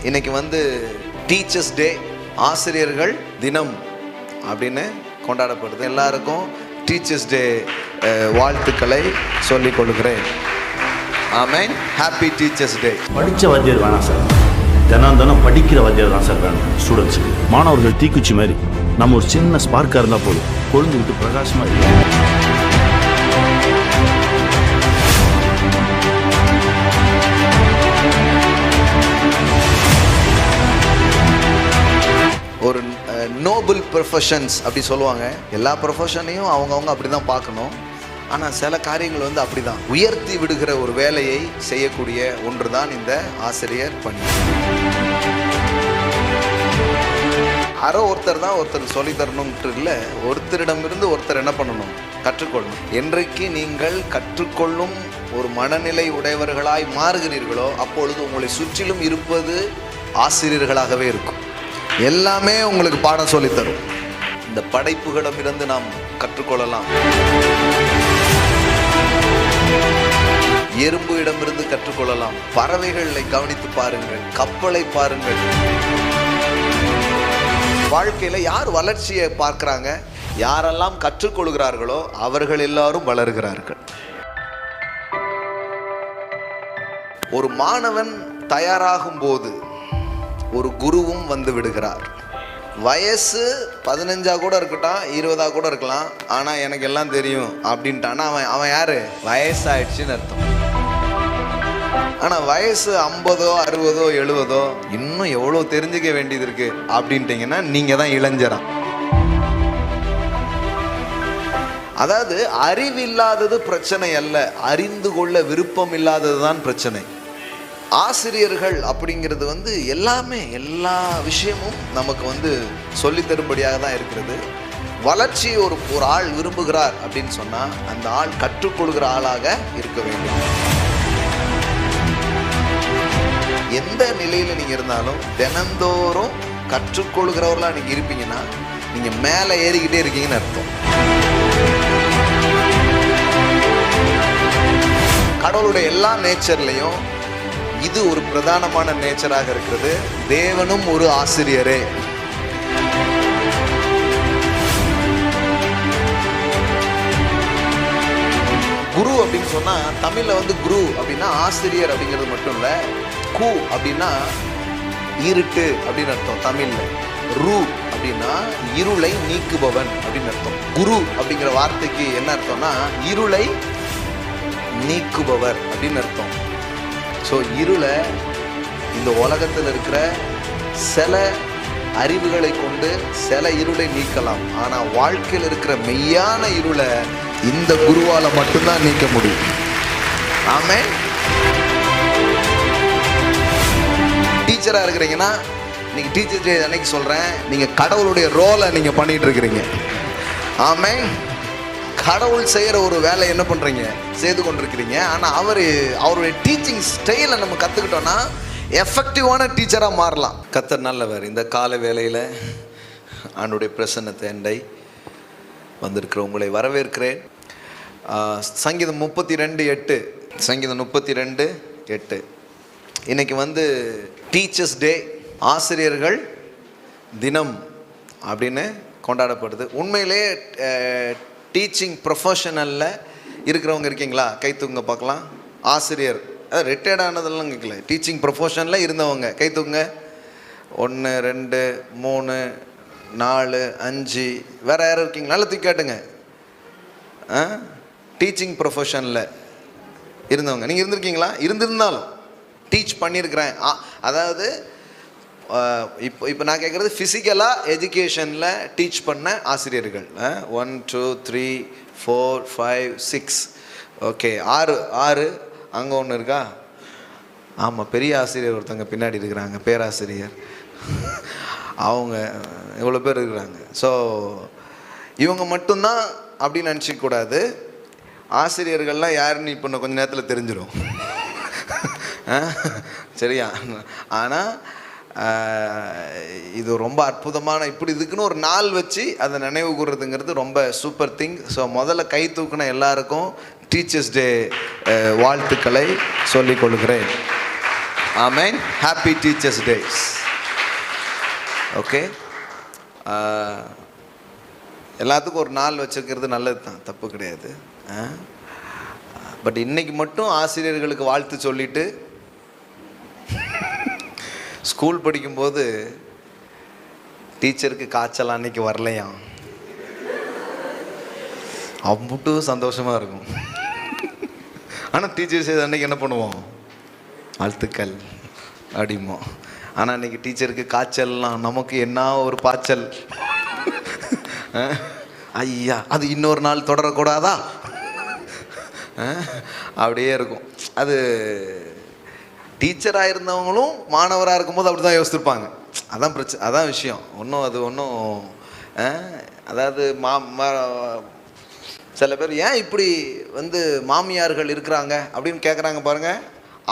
இன்னைக்கு வந்து teachers day, ஆசிரியர்கள் தினம் அப்படின்னு கொண்டாடப்படுது. எல்லாருக்கும் டீச்சர்ஸ் டே வாழ்த்துக்களை சொல்லிக் கொள்கிறேன். ஆமென். Happy teachers day. படித்த வாத்தியார் வேணாம் சார், தினம் படிக்கிற வாத்தியார் தான் சார் வேணும் ஸ்டூடெண்ட்ஸுக்கு. மாணவர்கள் தீக்குச்சி மாதிரி நம்ம ஒரு சின்ன ஸ்பார்க்காக இருந்தால் போதும், கொழுந்துக்கிட்டு பிரகாசமாக இருக்கும். ஒரு நோபல் ப்ரொஃபஷன்ஸ் அப்படி சொல்லுவாங்க. எல்லா ப்ரொஃபஷனையும் அவங்கவுங்க அப்படி தான் பார்க்கணும். ஆனால் சில காரியங்கள் வந்து அப்படி தான் உயர்த்தி விடுகிற ஒரு வேலையை செய்யக்கூடிய ஒன்று தான் இந்த ஆசிரியர் பணி. யாரோ ஒருத்தர் தான் ஒருத்தர் சொல்லி தரணும்ட்டு இல்லை, ஒருத்தரிடமிருந்து ஒருத்தர் என்ன பண்ணணும், கற்றுக்கொள்ளணும். என்றைக்கு நீங்கள் கற்றுக்கொள்ளும் ஒரு மனநிலை உடையவர்களாய் மாறுகிறீர்களோ அப்பொழுது உங்களை சுற்றிலும் இருப்பது ஆசிரியர்களாகவே இருக்கும். எல்லாமே உங்களுக்கு பாடம் சொல்லித்தரும். இந்த படைப்புகளிடமிருந்து நாம் கற்றுக்கொள்ளலாம். எறும்பு இடமிருந்து கற்றுக்கொள்ளலாம். பறவைகளை கவனித்து பாருங்கள், கப்பலை பாருங்கள். வாழ்க்கையில யார் வளர்ச்சியை பார்க்கிறாங்க, யாரெல்லாம் கற்றுக்கொள்கிறார்களோ அவர்கள் எல்லாரும் வளர்கிறார்கள். ஒரு மாணவன் தயாராகும் போது ஒரு குருவும் வந்து விடுகிறார். வயசு 15 கூட இருக்கட்டும், 20 கூட இருக்கலாம். ஆனால் எனக்கு எல்லாம் தெரியும் அப்படின்ட்டானா அவன் யாரு, வயசாயிடுச்சுன்னு அர்த்தம். ஆனால் வயசு 50, 60, 70 இன்னும் எவ்வளோ தெரிஞ்சுக்க வேண்டியது இருக்கு அப்படின்ட்டீங்கன்னா நீங்கள் தான் இளைஞரா. அதாவது அறிவில்லாதது பிரச்சனை அல்ல, அறிந்து கொள்ள விருப்பம் இல்லாதது தான் பிரச்சனை. ஆசிரியர்கள் அப்படிங்கிறது வந்து எல்லாமே, எல்லா விஷயமும் நமக்கு வந்து சொல்லித்தரும்படியாக தான் இருக்கிறது. வளர்ச்சி ஒரு ஆள் விரும்புகிறார் அப்படின்னு சொன்னால் அந்த ஆள் கற்றுக்கொள்கிற ஆளாக இருக்க வேண்டும். எந்த நிலையில் நீங்கள் இருந்தாலும் தினந்தோறும் கற்றுக்கொள்கிறவர்களாக நீங்கள் இருப்பீங்கன்னா நீங்கள் மேலே ஏறிக்கிட்டே இருக்கீங்கன்னு அர்த்தம். கடவுளுடைய எல்லா நேச்சர்லையும் இது ஒரு பிரதானமான நேச்சராக இருக்கிறது. தேவனும் ஒரு ஆசிரியரே. குரு அப்படின்னு சொன்னா தமிழ்ல வந்து குரு அப்படின்னா ஆசிரியர் அப்படிங்கிறது மட்டும் இல்ல. கு அப்படின்னா இருட்டு அப்படின்னு அர்த்தம் தமிழ்ல. ரு அப்படின்னா இருளை நீக்குபவன் அப்படின்னு அர்த்தம். குரு அப்படிங்கிற வார்த்தைக்கு என்ன அர்த்தம்னா இருளை நீக்குபவர் அப்படின்னு அர்த்தம். ஸோ இருளை, இந்த உலகத்தில் இருக்கிற சில அறிவுகளை கொண்டு சில இருளை நீக்கலாம். ஆனால் வாழ்க்கையில் இருக்கிற மெய்யான இருளை இந்த குருவால் மட்டும்தான் நீக்க முடியும். ஆமென். டீச்சராக இருக்கிறீங்கன்னா நீங்கள் டீச்சர் டே அன்னைக்கு சொல்கிறேன், நீங்கள் கடவுளுடைய ரோலை நீங்கள் பண்ணிட்டு இருக்கிறீங்க. ஆமென். கடவுள் செய்கிற ஒரு வேலை என்ன பண்ணுறீங்க, செய்து கொண்டிருக்கிறீங்க. ஆனால் அவருடைய டீச்சிங் ஸ்டைலை நம்ம கற்றுக்கிட்டோன்னா எஃபெக்டிவான டீச்சராக மாறலாம். கர்த்தர் நல்லவர். இந்த கால வேளையில் ஆண்டவருடைய பிரசன்னத்தை எண்டை வந்திருக்கிற உங்களை வரவேற்கிறேன். சங்கீதம் 32:8, சங்கீதம் 32:8. இன்னைக்கு வந்து டீச்சர்ஸ் டே, ஆசிரியர்கள் தினம் அப்படின்னு கொண்டாடப்படுது. உண்மையிலே டீச்சிங் ப்ரொஃபஷனலில் இருக்கிறவங்க இருக்கீங்களா? கை தூங்க பார்க்கலாம். ஆசிரியர் ரிட்டையர்ட் ஆனதெல்லாம் கேட்கல, டீச்சிங் ப்ரொஃபஷனில் இருந்தவங்க கை தூங்க. 1 2 3 4 5. வேறு யாரும் இருக்கீங்களா? நல்லா தூக்கி காட்டுங்க. டீச்சிங் ப்ரொஃபஷனில் இருந்தவங்க நீங்கள் இருந்திருக்கீங்களா? இருந்திருந்தாலும் டீச் பண்ணியிருக்கிறேன். அதாவது இப்போ நான் கேட்குறது ஃபிசிக்கலாக எஜுகேஷனில் டீச் பண்ண ஆசிரியர்கள். 1 2 3 4 5 6. ஓகே, 6. அங்கே ஒன்று இருக்கா? ஆமாம், பெரிய ஆசிரியர் ஒருத்தங்க பின்னாடி இருக்கிறாங்க, பேராசிரியர். அவங்க இவ்வளோ பேர் இருக்கிறாங்க. ஸோ இவங்க மட்டும்தான் அப்படின்னு நினச்சிக்கூடாது. ஆசிரியர்கள்லாம் யாருன்னு இப்போ இன்னும் கொஞ்சம் நேரத்தில் தெரிஞ்சிடும். சரியா? ஆனால் இது ரொம்ப அற்புதமான, இப்படி இதுக்குன்னு ஒரு நாள் வச்சு அதை நினைவு கூறுறதுங்கிறது ரொம்ப சூப்பர் திங். ஸோ முதல்ல கை தூக்குன எல்லாருக்கும் டீச்சர்ஸ் டே வாழ்த்துக்களை சொல்லிக் கொள்கிறேன். Amen. Happy teachers days. Okay, எல்லாத்துக்கும் ஒரு நாள் வச்சுக்கிறது நல்லது தான், தப்பு கிடையாது. பட் இன்னைக்கு மட்டும் ஆசிரியர்களுக்கு வாழ்த்து சொல்லிட்டு ஸ்கூல் படிக்கும்போது டீச்சருக்கு காய்ச்சல் அன்னைக்கு வரலையாம், அம்புட்டு சந்தோஷமாக இருக்கும். ஆனால் டீச்சர்ஸ் அன்னைக்கு என்ன பண்ணுவோம், வாழ்த்துக்கள் அப்படிமோ. ஆனால் அன்றைக்கி டீச்சருக்கு காய்ச்சல்லாம், நமக்கு என்ன ஒரு பாய்ச்சல். ஐயா, அது இன்னொரு நாள் தொடரக்கூடாதா, அப்படியே இருக்கும். அது டீச்சராக இருந்தவங்களும் மாணவராக இருக்கும்போது அப்படி தான் யோசிச்சிருப்பாங்க. அதான் பிரச்சனை, அதான் விஷயம். ஒன்றும் அதாவது சில பேர் ஏன் இப்படி மாமியார்கள் இருக்கிறாங்க அப்படின்னு கேட்குறாங்க பாருங்கள்.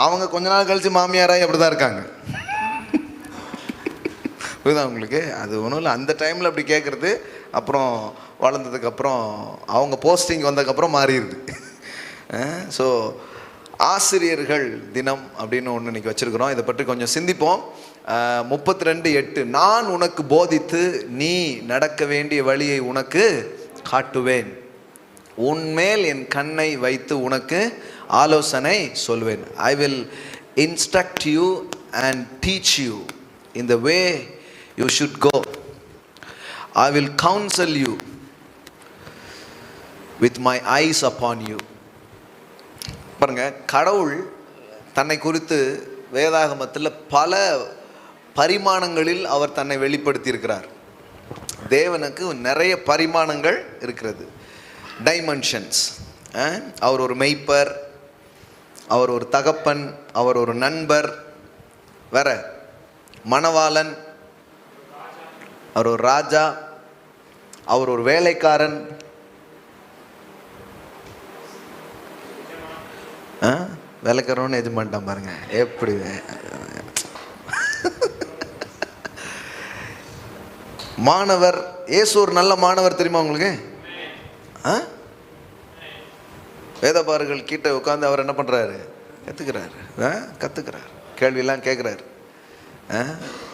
அவங்க கொஞ்ச நாள் கழித்து மாமியாராகி அப்படி தான் இருக்காங்க. புரியுதா உங்களுக்கு? அது ஒன்றும் இல்லை, அந்த டைமில் அப்படி கேட்குறது, அப்புறம் வளர்ந்ததுக்கப்புறம் அவங்க போஸ்டிங் வந்ததுக்கப்புறம் மாறிடுது. ஸோ ஆசிரியர்கள் தினம் அப்படின்னு ஒன்று இன்றைக்கி வச்சுருக்கிறோம். இதை பற்றி கொஞ்சம் சிந்திப்போம். 32:8, நான் உனக்கு போதித்து நீ நடக்க வேண்டிய வழியை உனக்கு காட்டுவேன், உன்மேல் என் கண்ணை வைத்து உனக்கு ஆலோசனை சொல்வேன். ஐ will instruct you and teach you in the way you should go. I will counsel you with my eyes upon you. பாருங்க, கடவுள் தன்னை குறித்து வேதாகமத்தில் பல பரிமாணங்களில் அவர் தன்னை வெளிப்படுத்தி இருக்கிறார். தேவனுக்கு நிறைய பரிமாணங்கள் இருக்கிறது, டைமென்ஷன்ஸ். அவர் ஒரு மெய்ப்பர், அவர் ஒரு தகப்பன், அவர் ஒரு நண்பர், வேற மணவாளன், அவர் ஒரு ராஜா, அவர் ஒரு வேலைக்காரன், வேலைக்காரன்னு எஜமான்ட்டான் பாருங்க எப்படி. மாணவர், இயேசு ஒரு நல்ல மாணவர் தெரியுமா உங்களுக்கு? வேதபாரர்கள் கிட்ட உட்காந்து அவர் என்ன பண்ணுறாரு, கற்றுக்கிறார், கேள்வியெல்லாம் கேட்குறாரு.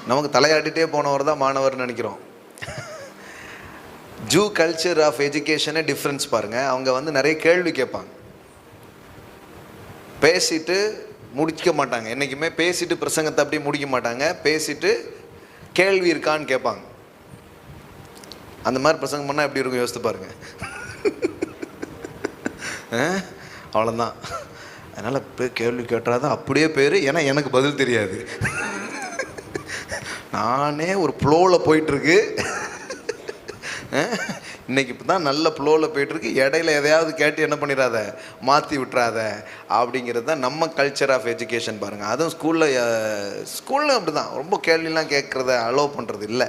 நமக்கு தலையாட்டிகிட்டே போனவர் தான் மாணவர்னு நினைக்கிறோம். ஜூ கல்ச்சர் ஆஃப் எஜுகேஷனே டிஃப்ரென்ஸ் பாருங்கள். அவங்க நிறைய கேள்வி கேட்பாங்க, பேசிட்டு முடிக்க மாட்டாங்க. என்றைக்குமே பேசிட்டு பிரசங்கத்தை அப்படி முடிக்க மாட்டாங்க, பேசிட்டு கேள்வி இருக்கான்னு கேட்பாங்க. அந்த மாதிரி பிரசங்கம் பண்ணால் எப்படி இருக்கும் யோசித்து பாருங்க. அவ்வளோதான். அதனால் கேள்வி கேட்டாதான் அப்படியே பேர், ஏன்னா எனக்கு பதில் தெரியாது. நானே ஒரு ஃப்ளோவில் போயிட்டுருக்கு, இன்றைக்கி இப்போ தான் நல்ல ஃப்ளோவில் போயிட்டுருக்கு, இடையில எதையாவது கேட்டு என்ன பண்ணிடாத, மாற்றி விட்டுறாத அப்படிங்கிறது தான் நம்ம கல்ச்சர் ஆஃப் எஜுகேஷன் பாருங்கள். அதுவும் ஸ்கூலில் அப்படி தான், ரொம்ப கேள்விலாம் கேட்குறத அலோவ் பண்ணுறது இல்லை.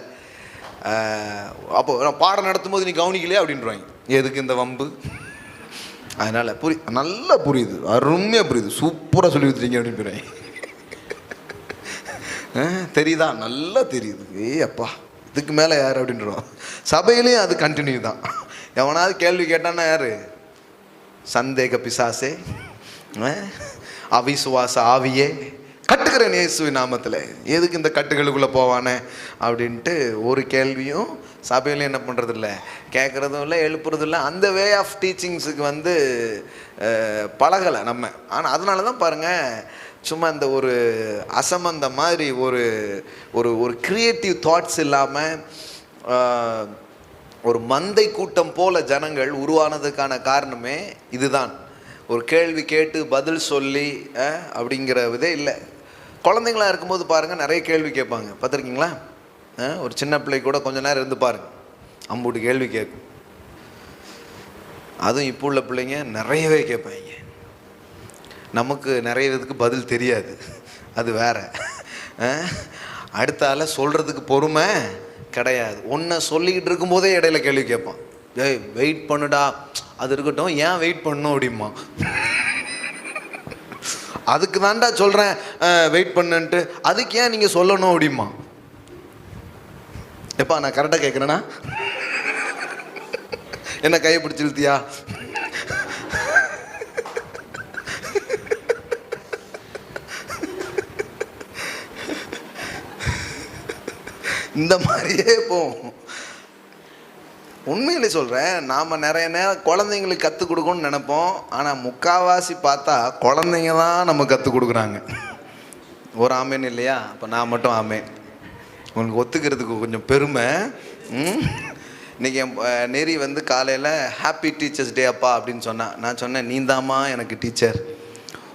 அப்போது பாடம் நடத்தும் போது நீ கவனிக்கலையே அப்படின்றாங்க, எதுக்கு இந்த வம்பு. அதனால் நல்லா புரியுது, அருமையாக புரியுது, சூப்பராக சொல்லி கொடுத்துட்டீங்க அப்படின்னு போகிறேன். தெரியுதா, நல்லா தெரியுது. அப்பா இதுக்கு மேலே யார் அப்படின்றோம். சபையிலையும் அது கண்டினியூ தான். எவனாவது கேள்வி கேட்டான்னா யார், சந்தேக பிசாசே, அவிசுவாச ஆவியே, கட்டுக்கிறேன் இயேசுவின் நாமத்தில், எதுக்கு இந்த கட்டுகளுக்குள்ளே போவானே அப்படின்ட்டு ஒரு கேள்வியும் சபையிலையும் என்ன பண்ணுறதில்ல, கேட்குறதும் இல்லை, எழுப்புறதும் இல்லை. அந்த வே ஆஃப் டீச்சிங்ஸுக்கு பழகலை நம்ம. ஆனால் அதனால தான் பாருங்கள், சும்மா இந்த ஒரு அசம்பந்த மாதிரி ஒரு ஒரு ஒரு க்ரியேட்டிவ் தாட்ஸ் இல்லாமல் ஒரு மந்தை கூட்டம் போல ஜனங்கள் உருவானதுக்கான காரணமே இதுதான். ஒரு கேள்வி கேட்டு பதில் சொல்லி அப்படிங்கிற விதே இல்லை. குழந்தைங்களா இருக்கும்போது பாருங்கள், நிறைய கேள்வி கேட்பாங்க, பார்த்துருக்கீங்களா? ஒரு சின்ன பிள்ளை கூட கொஞ்சம் நேரம் இருந்து பாருங்கள், அம்பூட்டு கேள்வி கேட்கும். அதுவும் இப்போ உள்ள பிள்ளைங்க நிறையவே கேட்பாங்க. நமக்கு நிறைய இதுக்கு பதில் தெரியாது, அது வேற. அடுத்த ஆளை சொல்கிறதுக்கு பொறுமை கிடையாது. ஒன்றை சொல்லிக்கிட்டு இருக்கும்போதே இடையில கேள்வி கேட்பான், ஏய் வெயிட் பண்ணுடா, அது இருக்கட்டும், ஏன் வெயிட் பண்ணணும் அப்படிமா. அதுக்கு தான்டா சொல்கிறேன் வெயிட் பண்ணுன்ட்டு, அதுக்கு ஏன் நீங்கள் சொல்லணும் அப்படிமா. எப்பா நான் கரெக்டாக கேட்குறேன்னா என்ன கையை பிடிச்சி இழுத்தியா? இந்த மாதிரியே போகும். உண்மையிலே சொல்கிறேன், நாம் நிறைய நேரம் குழந்தைங்களுக்கு கற்றுக் கொடுக்கணும்னு நினைப்போம். ஆனால் முக்கால்வாசி பார்த்தா குழந்தைங்க தான் நம்ம கற்றுக் கொடுக்குறாங்க. ஒரு ஆமேன் இல்லையா? அப்போ நான் மட்டும் ஆமேன். உங்களுக்கு ஒத்துக்கிறதுக்கு கொஞ்சம் பெருமை. இன்றைக்கி என் நெறி வந்து காலையில் ஹாப்பி டீச்சர்ஸ் டே அப்பா அப்படின்னு சொன்னான். நான் சொன்னேன், நீந்தாம்மா எனக்கு டீச்சர்,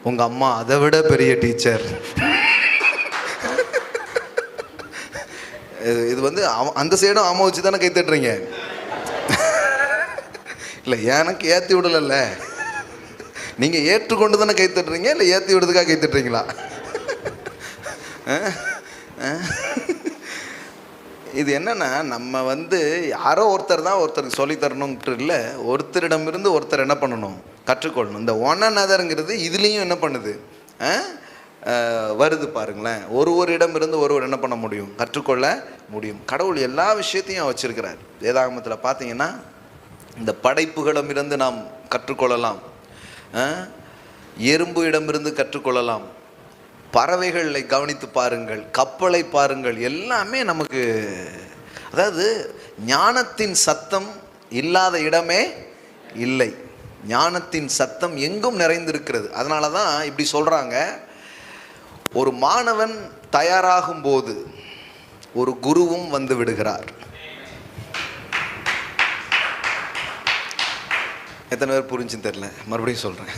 உங்கள் அம்மா அதை விட பெரிய டீச்சர். இது வந்து அந்த சைடும் ஆமாம் வச்சு தானே கை தட்டுறீங்க. இல்லை, எனக்கு ஏற்றி விடலைல்ல, நீங்கள் ஏற்றுக்கொண்டு தானே கை தட்டுறீங்க, இல்லை ஏற்றி விடுறதுக்காக கை தட்டுறீங்களா? இது என்னன்னா, நம்ம வந்து யாரோ ஒருத்தர் தான் ஒருத்தருக்கு சொல்லித்தரணுன்ட்டு இல்லை, ஒருத்தரிடமிருந்து ஒருத்தர் என்ன பண்ணணும், கற்றுக்கொள்ளணும். இந்த ஒன் அனதர்ங்கிறது இதுலேயும் என்ன பண்ணுது, வருது பாருங்களேன். ஒரு இடமிருந்து ஒருவர் என்ன பண்ண முடியும், கற்றுக்கொள்ள முடியும். கடவுள் எல்லா விஷயத்தையும் வச்சிருக்கிறார். வேதாகமத்தில் பார்த்தீங்கன்னா, இந்த படைப்புகளிடமிருந்து நாம் கற்றுக்கொள்ளலாம், எறும்பு இடமிருந்து கற்றுக்கொள்ளலாம், பறவைகளை கவனித்து பாருங்கள், கப்பலை பாருங்கள், எல்லாமே நமக்கு. அதாவது ஞானத்தின் சத்தம் இல்லாத இடமே இல்லை. ஞானத்தின் சத்தம் எங்கும் நிறைந்திருக்கிறது. அதனால தான் இப்படி சொல்கிறாங்க, ஒரு மாணவன் தயாராகும் போது ஒரு குருவும் வந்து விடுகிறார். எத்தனை பேர் புரிஞ்சுன்னு தெரியல, மறுபடியும் சொல்கிறேன்.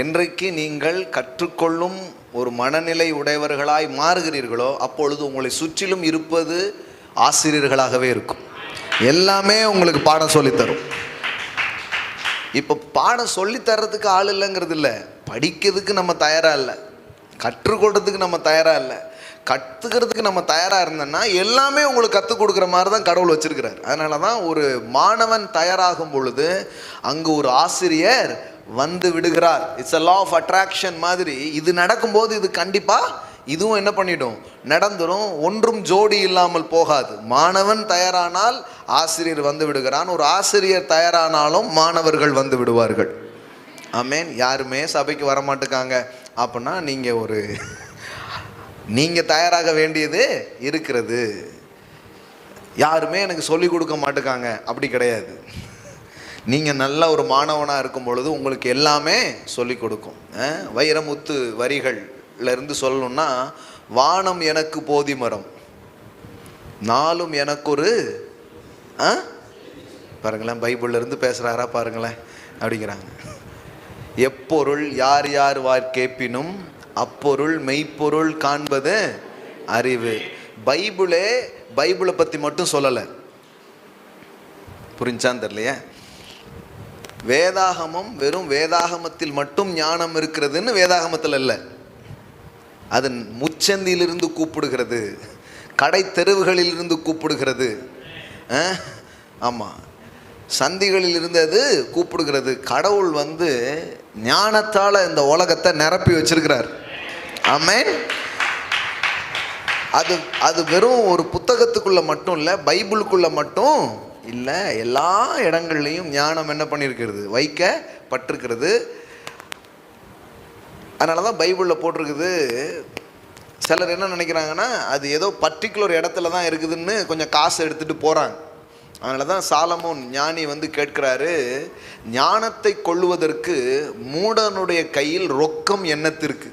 என்றைக்கு நீங்கள் கற்றுக்கொள்ளும் ஒரு மனநிலை உடையவர்களாய் மாறுகிறீர்களோ, அப்பொழுது உங்களை சுற்றிலும் இருப்பது ஆசிரியர்களாகவே இருக்கும். எல்லாமே உங்களுக்கு பாடம் சொல்லித்தரும். இப்போ பாடம் சொல்லித்தர்றதுக்கு ஆள் இல்லைங்கிறது இல்லை, படிக்கிறதுக்கு நம்ம தயாராக இல்லை, கற்றுக்கொள்றதுக்கு நம்ம தயாராக இல்லை. கற்றுக்கிறதுக்கு நம்ம தயாராக இருந்தோன்னா எல்லாமே உங்களுக்கு கற்றுக் கொடுக்குற மாதிரி தான் கடவுள் வச்சிருக்கிறார். அதனால தான் ஒரு மாணவன் தயாராகும் பொழுது அங்கு ஒரு ஆசிரியர் வந்து விடுகிறார். It's a law of attraction மாதிரி. இது நடக்கும்போது இது கண்டிப்பாக இதுவும் என்ன பண்ணிடும், நடந்துடும். ஒன்றும் ஜோடி இல்லாமல் போகாது. மாணவன் தயாரானால் ஆசிரியர் வந்து விடுகிறான், ஒரு ஆசிரியர் தயாரானாலும் மாணவர்கள் வந்து விடுவார்கள். ஆமேன். யாருமே சபைக்கு வரமாட்டுக்காங்க அப்படின்னா நீங்கள் தயாராக வேண்டியது இருக்கிறது. யாருமே எனக்கு சொல்லிக் கொடுக்க மாட்டுக்காங்க அப்படி கிடையாது. நீங்கள் நல்ல ஒரு மாணவனாக இருக்கும் பொழுது உங்களுக்கு எல்லாமே சொல்லிக் கொடுக்கும். வைரமுத்து வரிகள்லேருந்து சொல்லணும்னா, வானம் எனக்கு போதி மரம், நாளும் எனக்கு ஒரு பாருங்களேன், பைபிள்லேருந்து பேசுகிறாரா பாருங்களேன் அப்படிங்கிறாங்க. எப்பொருள் யார் யார் வார் கேட்பினும் அப்பொருள் மெய்ப்பொருள் காண்பது அறிவு. பைபிளை பற்றி மட்டும் சொல்லலை, புரிஞ்சான்னு தெரியலையே. வேதாகமம் வெறும் வேதாகமத்தில் மட்டும் ஞானம் இருக்கிறதுன்னு வேதாகமத்தில் இல்லை, அது முச்சந்தியிலிருந்து கூப்பிடுகிறது, கடை தெருவுகளிலிருந்து கூப்பிடுகிறது, ஆமாம், சந்திகளில் இருந்தது கூப்பிடுகிறது. கடவுள் வந்து ஞானத்தால் இந்த உலகத்தை நிரப்பி வச்சிருக்கிறார். ஆமென். அது வெறும் ஒரு புத்தகத்துக்குள்ள மட்டும் இல்லை, பைபிளுக்குள்ள மட்டும் இல்லை, எல்லா இடங்கள்லையும் ஞானம் என்ன பண்ணியிருக்கிறது, வைக்கப்பட்டிருக்கிறது. அதனால தான் பைபிளில் போட்டிருக்குது. சிலர் என்ன நினைக்கிறாங்கன்னா, அது ஏதோ பர்டிகுலர் இடத்துல தான் இருக்குதுன்னு கொஞ்சம் காசு எடுத்துகிட்டு போகிறாங்க. அதனால தான் சாலமோன் ஞானி வந்து கேட்கிறாரு, ஞானத்தை கொள்ளுவதற்கு மூடனுடைய கையில் ரொக்கம் எண்ணத்திற்கு.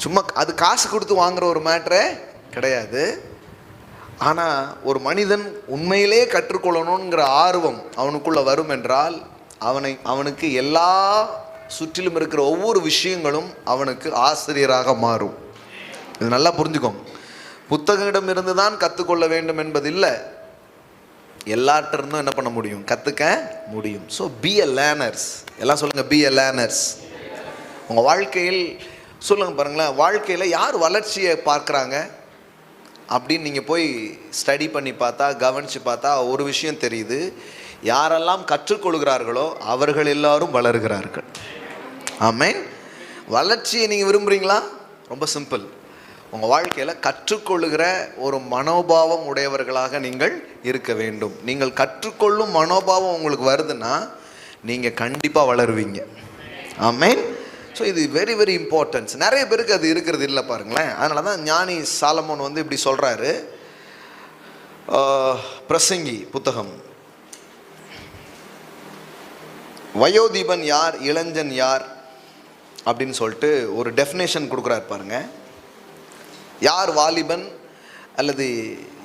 சும்மா அது காசு கொடுத்து வாங்குற ஒரு மேட்ரே கிடையாது. ஆனால் ஒரு மனிதன் உண்மையிலே கற்றுக்கொள்ளணுங்கிற ஆர்வம் அவனுக்குள்ளே வரும் என்றால் அவனுக்கு எல்லா சுற்றிலும் இருக்கிற ஒவ்வொரு விஷயங்களும் அவனுக்கு ஆசிரியராக மாறும். இது நல்லா புரிஞ்சுக்கோங்க. புத்தகத்திடம் இருந்து தான் கற்றுக்கொள்ள வேண்டும் என்பது இல்லை, எல்லாற்றிருந்தும் என்ன பண்ண முடியும், கற்றுக்க முடியும். ஸோ பி எ லேர்னர்ஸ். எல்லாம் சொல்லுங்கள், பி எ லேர்னர்ஸ். உங்கள் வாழ்க்கையில் சொல்லுங்கள் பாருங்களேன், வாழ்க்கையில் யார் வளர்ச்சியை பார்க்குறாங்க அப்படின்னு நீங்கள் போய் ஸ்டடி பண்ணி பார்த்தா, கவனித்து பார்த்தா ஒரு விஷயம் தெரியுது. யாரெல்லாம் கற்றுக்கொள்கிறார்களோ அவர்கள் எல்லாரும் வளர்கிறார்கள். ஆமென். வளர்ச்சியை நீங்கள் விரும்புகிறீங்களா? ரொம்ப சிம்பிள். உங்கள் வாழ்க்கையில் கற்றுக்கொள்ளுகிற ஒரு மனோபாவம் உடையவர்களாக நீங்கள் இருக்க வேண்டும். நீங்கள் கற்றுக்கொள்ளும் மனோபாவம் உங்களுக்கு வருதுன்னா நீங்கள் கண்டிப்பாக வளருவீங்க. ஆமென். ஸோ இது வெரி வெரி இம்பார்ட்டன்ஸ். நிறைய பேருக்கு அது இருக்கிறது இல்லை பாருங்களேன். அதனால தான் ஞானி சாலமோன் வந்து இப்படி சொல்கிறாரு. பிரசங்கி புத்தகம், வயோதீபன் யார், இளைஞன் யார் அப்படின்னு சொல்லிட்டு ஒரு டெஃபினேஷன் கொடுக்குறாரு பாருங்க. யார் வாலிபன் அல்லது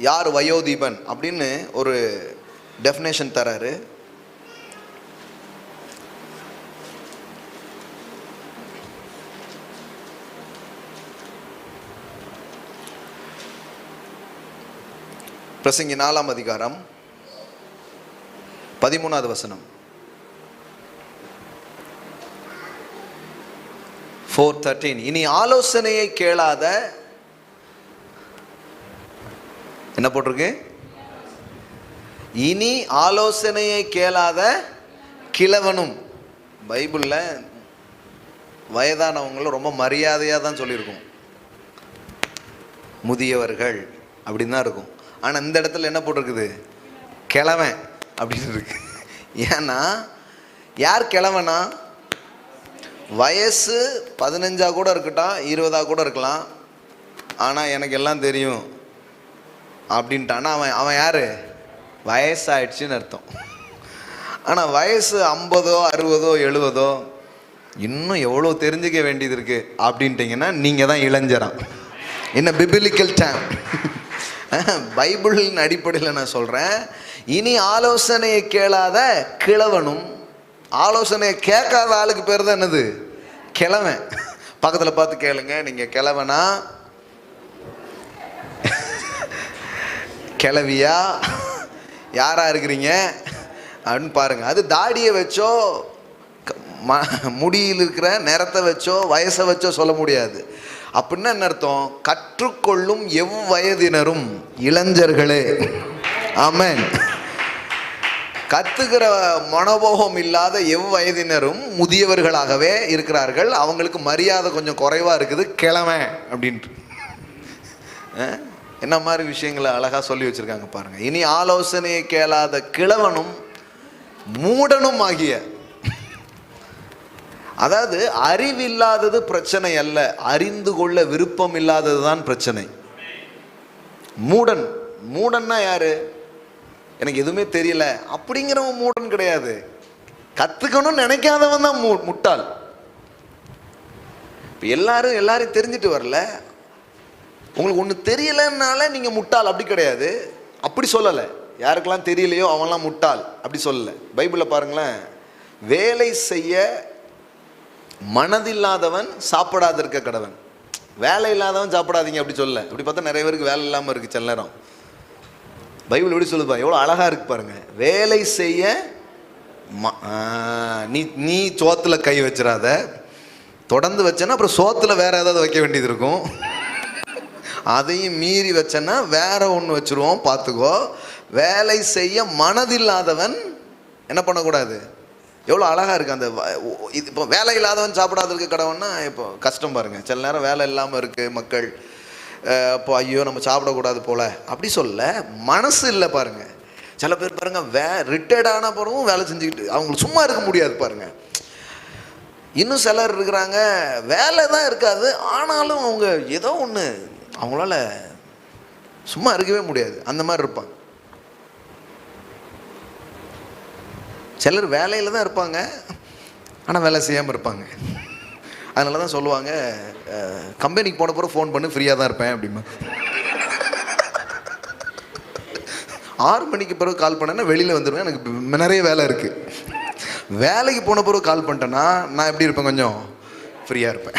யார் வயோதீபன் அப்படின்னு ஒரு டெஃபினேஷன் தராரு. பிரசங்கி 4ஆம் அதிகாரம் 13வது வசனம். 4:13. இனி ஆலோசனையை கேளாத, என்ன போட்டிருக்கு? இனி ஆலோசனையை கேளாத கிழவனும். பைபிளில் வயதானவங்களும் ரொம்ப மரியாதையாக தான் சொல்லியிருக்கோம், முதியவர்கள் அப்படின்னு தான் இருக்கும். ஆனால் இந்த இடத்துல என்ன போட்டிருக்குது? கிழவன் அப்படின்னு இருக்கு. ஏன்னா யார் கிழவனா? வயசு 15 கூட இருக்கட்டும், 20 கூட இருக்கலாம், ஆனால் எனக்கு எல்லாம் தெரியும் அப்படின்ட்டானா அவன் யார்? வயசாயிடுச்சுன்னு அர்த்தம். ஆனால் வயசு 50, 60, 70 இன்னும் எவ்வளோ தெரிஞ்சுக்க வேண்டியது இருக்குது அப்படின்ட்டிங்கன்னா நீங்கள் தான் இளைஞரான். என்ன பிபிலிக்கல் டைம். பைபிளின் அடிப்படையில் நான் சொல்கிறேன். இனி ஆலோசனையை கேளாத கிழவனும். ஆலோசனையை கேட்காத ஆளுக்கு பேர் தான் என்னது? கிழவன். பக்கத்தில் பார்த்து கேளுங்க, நீங்கள் கிழவனா கிளவியா யாரா இருக்கிறீங்க அப்படின்னு பாருங்க. அது தாடியை வச்சோ முடியில் இருக்கிற நிறத்தை வச்சோ வயசை வச்சோ சொல்ல முடியாது. அப்படின்னா என்ன அர்த்தம்? கற்றுக்கொள்ளும் எவ்வயதினரும் இளைஞர்களே. ஆமென். கத்துக்கிற மனோபோகம் இல்லாத எவ்வயதினரும் முதியவர்களாகவே இருக்கிறார்கள். அவங்களுக்கு மரியாதை கொஞ்சம் குறைவாக இருக்குது, கிழமை அப்படின்ட்டு. என்ன மாதிரி விஷயங்களை அழகாக சொல்லி வச்சுருக்காங்க பாருங்கள். இனி ஆலோசனையை கேளாத கிழவனும் மூடனும் ஆகிய. அதாவது அறிவில்லாதது பிரச்சனை அல்ல, அறிந்து கொள்ள விருப்பம் இல்லாதது தான் பிரச்சனை. மூடன். மூடன்னா யாரு? எனக்கு எதுவுமே தெரியல அப்படிங்கிறவன் மூடன் கிடையாது. கத்துக்கணும்னு நினைக்காதவன் தான் முட்டாள். எல்லாரும் தெரிஞ்சுட்டு வரல. உங்களுக்கு ஒன்று தெரியலன்னால நீங்கள் முட்டாள் அப்படி கிடையாது. அப்படி சொல்லலை. யாருக்கெல்லாம் தெரியலையோ அவன்லாம் முட்டாள் அப்படி சொல்லலை. பைபிளில் பாருங்களேன், வேலை செய்ய மனதில்லாதவன் சாப்பிடாத இருக்க கடவன். வேலை இல்லாதவன் சாப்பிடாதீங்க அப்படி சொல்ல. அப்படி பார்த்தா நிறைய பேருக்கு வேலை இல்லாமல் இருக்குது சில நேரம். பைபிள் எப்படி சொல்லுப்பா, எவ்வளோ அழகாக இருக்கு பாருங்க. வேலை செய்ய நீ சோத்தில் கை வச்சிடாத. தொடர்ந்து வச்சேன்னா அப்புறம் சோத்தில் வேற ஏதாவது வைக்க வேண்டியது இருக்கும். அதையும் மீறி வச்சேன்னா வேற ஒன்று வச்சிருவோம், பார்த்துக்கோ. வேலை செய்ய மனதில்லாதவன் என்ன பண்ணக்கூடாது? எவ்வளோ அழகாக இருக்குது அந்த இது. இப்போ வேலை இல்லாதவன் சாப்பிடாத இருக்க கடவுன்னா இப்போ கஷ்டம் பாருங்கள். சில நேரம் வேலை இல்லாமல் இருக்குது மக்கள். இப்போ ஐயோ நம்ம சாப்பிடக்கூடாது போல் அப்படி சொல்ல மனசு இல்லை பாருங்கள். சில பேர் பாருங்கள் ரிட்டையர்டான பிறகும் வேலை செஞ்சுக்கிட்டு அவங்களுக்கு சும்மா இருக்க முடியாது பாருங்கள். இன்னும் சிலர் இருக்கிறாங்க வேலை தான் இருக்காது, ஆனாலும் அவங்க ஏதோ ஒன்று அவங்களால சும்மா இருக்கவே முடியாது, அந்த மாதிரி இருப்பாங்க. சிலர் வேலையில் தான் இருப்பாங்க, ஆனால் வேலை செய்யாமல் இருப்பாங்க. அதனால தான் சொல்லுவாங்க, கம்பெனிக்கு போன பிறகு ஃபோன் பண்ணி ஃப்ரீயாக தான் இருப்பேன் அப்படிமா. 6 மணிக்கு பிறகு கால் பண்ணேன்னா வெளியில் வந்துடுவேன், எனக்கு நிறைய வேலை இருக்குது. வேலைக்கு போன பிறகு கால் பண்ணிட்டேன்னா நான் எப்படி இருப்பேன்? கொஞ்சம் ஃப்ரீயாக இருப்பேன்.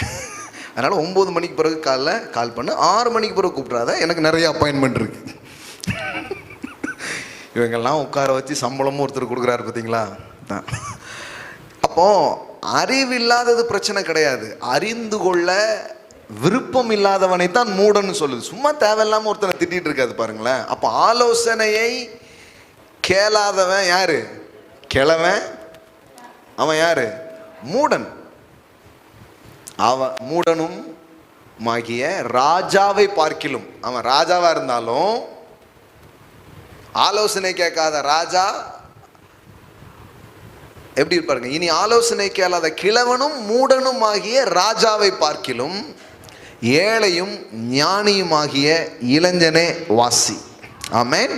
அதனால் 9 மணிக்கு பிறகு கால் பண்ணு, 6 மணிக்கு பிறகு கூப்பிட்றாத, எனக்கு நிறைய அப்பாயின்மெண்ட் இருக்குது. இவங்கெல்லாம் உட்கார வச்சு சம்பளமும் ஒருத்தர் கொடுக்குறாரு பார்த்தீங்களா? தான். அப்போ அறிவில்லாதது பிரச்சனை கிடையாது, அறிந்து கொள்ள விருப்பம் இல்லாதவனைத்தான் மூடன்னு சொல்லுது. சும்மா தேவையில்லாமல் ஒருத்தனை திட்டிகிட்டு இருக்காது பாருங்களேன். அப்போ ஆலோசனையை கேளாதவன் யாரு? கிழவன். அவன் யாரு? மூடன். அவன் மூடனும் ஆகிய ராஜாவை பார்க்கிலும். அவன் ராஜாவா இருந்தாலும் ஆலோசனை கேட்காத ராஜா எப்படி இருப்பாருங்க? இனி ஆலோசனை கேளாத கிழவனும் மூடனும் ஆகிய ராஜாவை பார்க்கிலும் ஏழையும் ஞானியும் ஆகிய இளைஞனே வாசி. ஆமென்.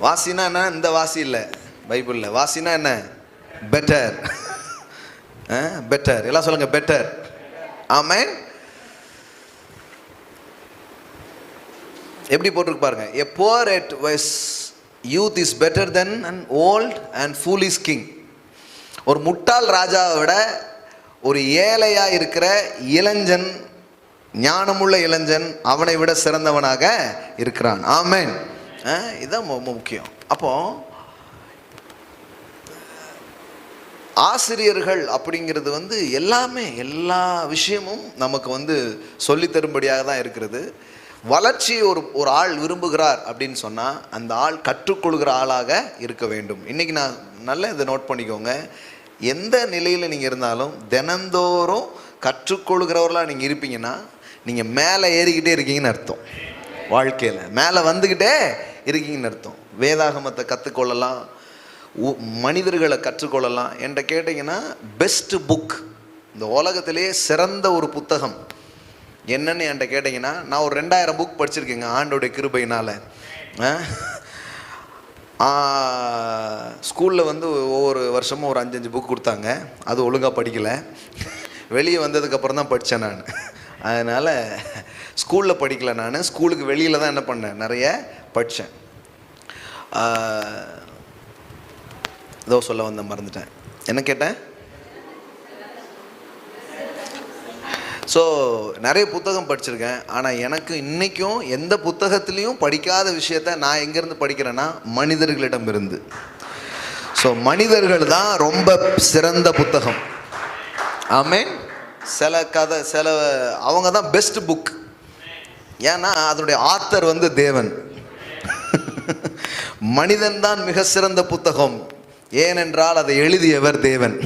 வாசினா என்ன? இந்த வாசி இல்லை பைபிளில். வாசினா என்ன? பெட்டர். பெட்டர். எல்லாம் சொல்லுங்க, பெட்டர். ஆமென். எப்படி போட்டிருக்கு பாருங்க. A poor at youth is better than an old and foolish king. ஒரு முட்டாள் ராஜாவை விட ஒரு ஏழையா இருக்கிற இளைஞன், ஞானமுள்ள இளைஞன் அவனை விட சிறந்தவனாக இருக்கிறான். ஆமென். இதுதான் முக்கியம். அப்போ ஆசிரியர்கள் அப்படிங்கிறது எல்லாமே, எல்லா விஷயமும் நமக்கு சொல்லித்தரும்படியாக தான் இருக்கிறது. வளர்ச்சி ஒரு ஆள் விரும்புகிறார் அப்படின்னு சொன்னால் அந்த ஆள் கற்றுக்கொள்கிற ஆளாக இருக்க வேண்டும். இன்றைக்கி நான் நல்லா இதை நோட் பண்ணிக்கோங்க. எந்த நிலையில் நீங்கள் இருந்தாலும் தினந்தோறும் கற்றுக்கொள்கிறவர்களாக நீங்கள் இருப்பீங்கன்னா நீங்கள் மேலே ஏறிக்கிட்டே இருக்கீங்கன்னு அர்த்தம். வாழ்க்கையில் மேலே வந்துக்கிட்டே இருக்கீங்கன்னு அர்த்தம். வேதாகமத்தை கற்றுக்கொள்ளலாம், மனிதர்களை கற்றுக்கொள்ளலாம். என்கிட்ட கேட்டிங்கன்னா பெஸ்ட் புக், இந்த உலகத்திலே சிறந்த ஒரு புத்தகம் என்னன்னு என்கிட்ட கேட்டிங்கன்னா, நான் ஒரு 2000 புக் படிச்சிருக்கேங்க ஆண்டோடைய கிருபையினால். ஸ்கூலில் ஒவ்வொரு வருஷமும் ஒரு 5-5 புக் கொடுத்தாங்க. அது ஒழுங்காக படிக்கலை. வெளியே வந்ததுக்கப்புறம் தான் படித்தேன் நான். அதனால் ஸ்கூலில் படிக்கலை. நான் ஸ்கூலுக்கு வெளியில் தான் என்ன பண்ணேன், நிறைய படித்தேன். ஏதோ சொல்ல வந்த மறந்துட்டேன். என்ன கேட்டேன்? ஸோ நிறைய புத்தகம் படிச்சிருக்கேன். ஆனால் எனக்கு இன்றைக்கும் எந்த புத்தகத்துலேயும் படிக்காத விஷயத்த நான் எங்கேருந்து படிக்கிறேன்னா மனிதர்களிடம் இருந்து. ஸோ மனிதர்கள் தான் ரொம்ப சிறந்த புத்தகம். ஆமென். சில கதை, அவங்க தான் பெஸ்ட் புக். ஏன்னா அதனுடைய ஆத்தர் தேவன். மனிதன் தான் மிக சிறந்த புத்தகம், ஏனென்றால் அதை எழுதியவர் தேவன்.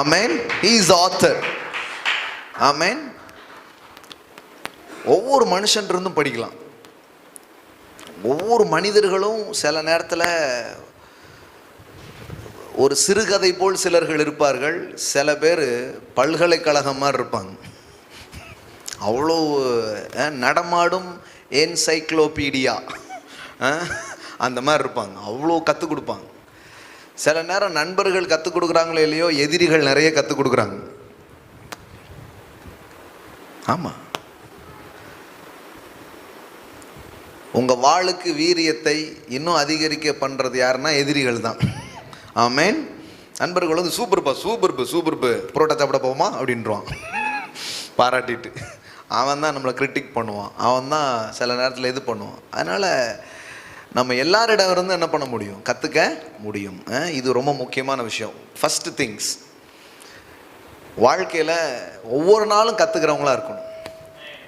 ஆமென். He is author. ஆமென். ஒவ்வொரு மனுஷன்றிருந்தும் படிக்கலாம். ஒவ்வொரு மனிதர்களும் சில நேரத்தில் ஒரு சிறுகதை போல் சிலர்கள் இருப்பார்கள். சில பேர் பல்கலைக்கழகம் மாதிரி இருப்பாங்க. அவ்வளோ நடமாடும் என்சைக்ளோபீடியா அந்த மாதிரி இருப்பாங்க. அவ்வளோ கற்றுக் கொடுப்பாங்க. சில நேரம் நண்பர்கள் கற்றுக் கொடுக்குறாங்களோ இல்லையோ, எதிரிகள் நிறைய கற்றுக் கொடுக்குறாங்க. ஆமாம். உங்கள் வாளுக்கு வீரியத்தை இன்னும் அதிகரிக்க பண்ணுறது யாருன்னா எதிரிகள் தான். ஆமென். நண்பர்கள் சூப்பர்ப்பா சூப்பர்ப்பு புரோட்டா சாப்பிட போவோமா அப்படின்றான் பாராட்டிட்டு. அவன் தான் நம்மளை கிரிட்டிக் பண்ணுவான். அவன் தான் சில நேரத்தில் இது பண்ணுவான். அதனால் நம்ம எல்லாரிடம் இருந்து என்ன பண்ண முடியும், கற்றுக்க முடியும். இது ரொம்ப முக்கியமான விஷயம். ஃபஸ்ட்டு திங்ஸ், வாழ்க்கையில் ஒவ்வொரு நாளும் கற்றுக்கிறவங்களா இருக்கணும்.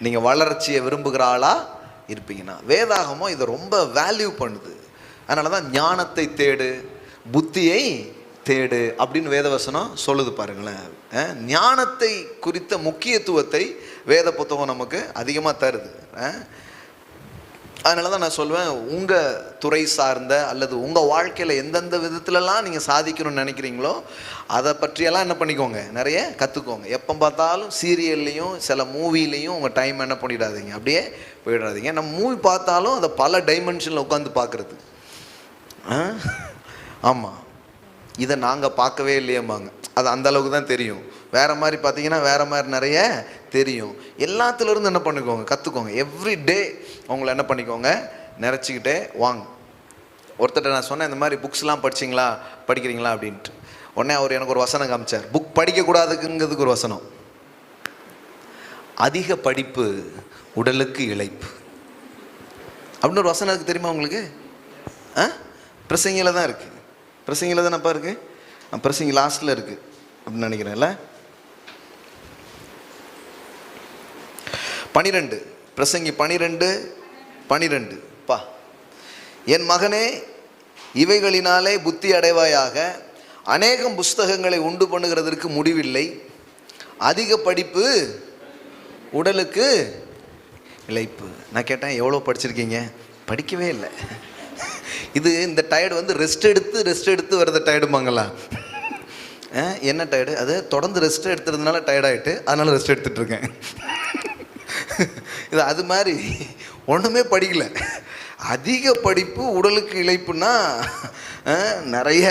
நீங்கள் வளர்ச்சியை விரும்புகிற ஆளாக இருப்பீங்கன்னா வேதாகமம் இதை ரொம்ப வேல்யூ பண்ணுது. அதனால தான் ஞானத்தை தேடு, புத்தியை தேடு அப்படின்னு வேதவசனம் சொல்லுது பாருங்களேன். ஞானத்தை குறித்த முக்கியத்துவத்தை வேத புத்தகம் நமக்கு அதிகமாக தருது. அதனால தான் நான் சொல்லுவேன், உங்கள் துறை சார்ந்த அல்லது உங்கள் வாழ்க்கையில் எந்தெந்த விதத்துலலாம் நீங்கள் சாதிக்கணும்னு நினைக்கிறீங்களோ அதை பற்றியெல்லாம் என்ன பண்ணிக்கோங்க, நிறைய கற்றுக்கோங்க. எப்போ பார்த்தாலும் சீரியல்லையும் சில மூவிலையும் உங்கள் டைம் என்ன பண்ணிடாதீங்க, அப்படியே போயிடாதீங்க. நம்ம மூவி பார்த்தாலும் அதை பல டைமென்ஷனில் உட்காந்து பார்க்குறது. ஆமாம், இதை நாங்கள் பார்க்கவே இல்லையம்பாங்க. அது அந்தளவுக்கு தான் தெரியும். வேறு மாதிரி பார்த்தீங்கன்னா வேறு மாதிரி நிறைய தெரியும். எல்லாத்துலேருந்து என்ன பண்ணிக்கோங்க, கற்றுக்கோங்க. எவ்ரி டே அவங்கள என்ன பண்ணிக்கோங்க, நிறச்சிக்கிட்டே வாங்க. ஒருத்தர் நான் சொன்னேன், இந்த மாதிரி புக்ஸ்லாம் படிக்கிறீங்களா அப்படின்ட்டு. உடனே அவர் எனக்கு ஒரு வசனம் காமிச்சார். புக் படிக்கக்கூடாதுங்கிறதுக்கு ஒரு வசனம். அதிக படிப்பு உடலுக்கு இளைப்பு அப்படின்னு ஒரு வசனம் இருக்குது. தெரியுமா உங்களுக்கு? பிரசங்கியில் தான் இருக்குது. பிரசங்கியில் தானப்பா இருக்குது. பிரசங்கி லாஸ்ட்டில் இருக்குது அப்படின்னு நினைக்கிறேன்ல. 12 பிரசங்கி 12 பா, என் மகனே இவைகளினாலே புத்தி அடைவாயாக, அநேகம் புஸ்தகங்களை உண்டு பண்ணுகிறதற்கு முடிவில்லை, அதிக படிப்பு உடலுக்கு இளைப்பு. நான் கேட்டேன், எவ்வளோ படிச்சிருக்கீங்க? படிக்கவே இல்லை. இந்த டயர்டு வந்து ரெஸ்ட் எடுத்து வருது டயர்டுமாங்களா? என்ன டயர்டு? அது தொடர்ந்து ரெஸ்ட் எடுத்துறதுனால டயர்டாயிட்டு, அதனால ரெஸ்ட் எடுத்துகிட்டு இருக்கேன். இது அது மாதிரி ஒன்றுமே படிக்கல. அதிக படிப்பு உடலுக்கு இழைப்புன்னா நிறைய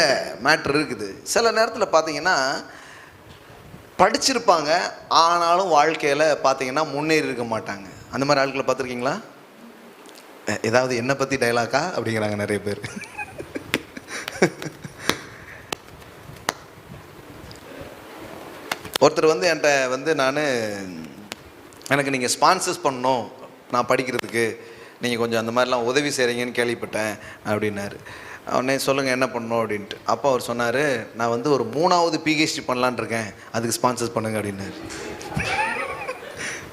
மேட்ரு இருக்குது. சில நேரத்தில் பார்த்தீங்கன்னா படிச்சிருப்பாங்க, ஆனாலும் வாழ்க்கையில் பார்த்தீங்கன்னா முன்னேறி இருக்க மாட்டாங்க. அந்த மாதிரி ஆட்களை பார்த்துருக்கீங்களா? ஏதாவது என்னை பற்றி டைலாக்கா அப்படிங்கிறாங்க நிறைய பேர். ஒருத்தர் வந்து என்கிட்ட வந்து எனக்கு நீங்கள் ஸ்பான்சர்ஸ் பண்ணணும் நான் படிக்கிறதுக்கு, நீங்கள் கொஞ்சம் அந்த மாதிரிலாம் உதவி செய்கிறீங்கன்னு கேள்விப்பட்டேன் அப்படின்னாரு. அவனே சொல்லுங்கள் என்ன பண்ணணும் அப்படின்ட்டு. அப்போ அவர் சொன்னார், நான் வந்து ஒரு 3வது PhD பண்ணலான் இருக்கேன், அதுக்கு ஸ்பான்சர்ஸ் பண்ணுங்க அப்படின்னாரு.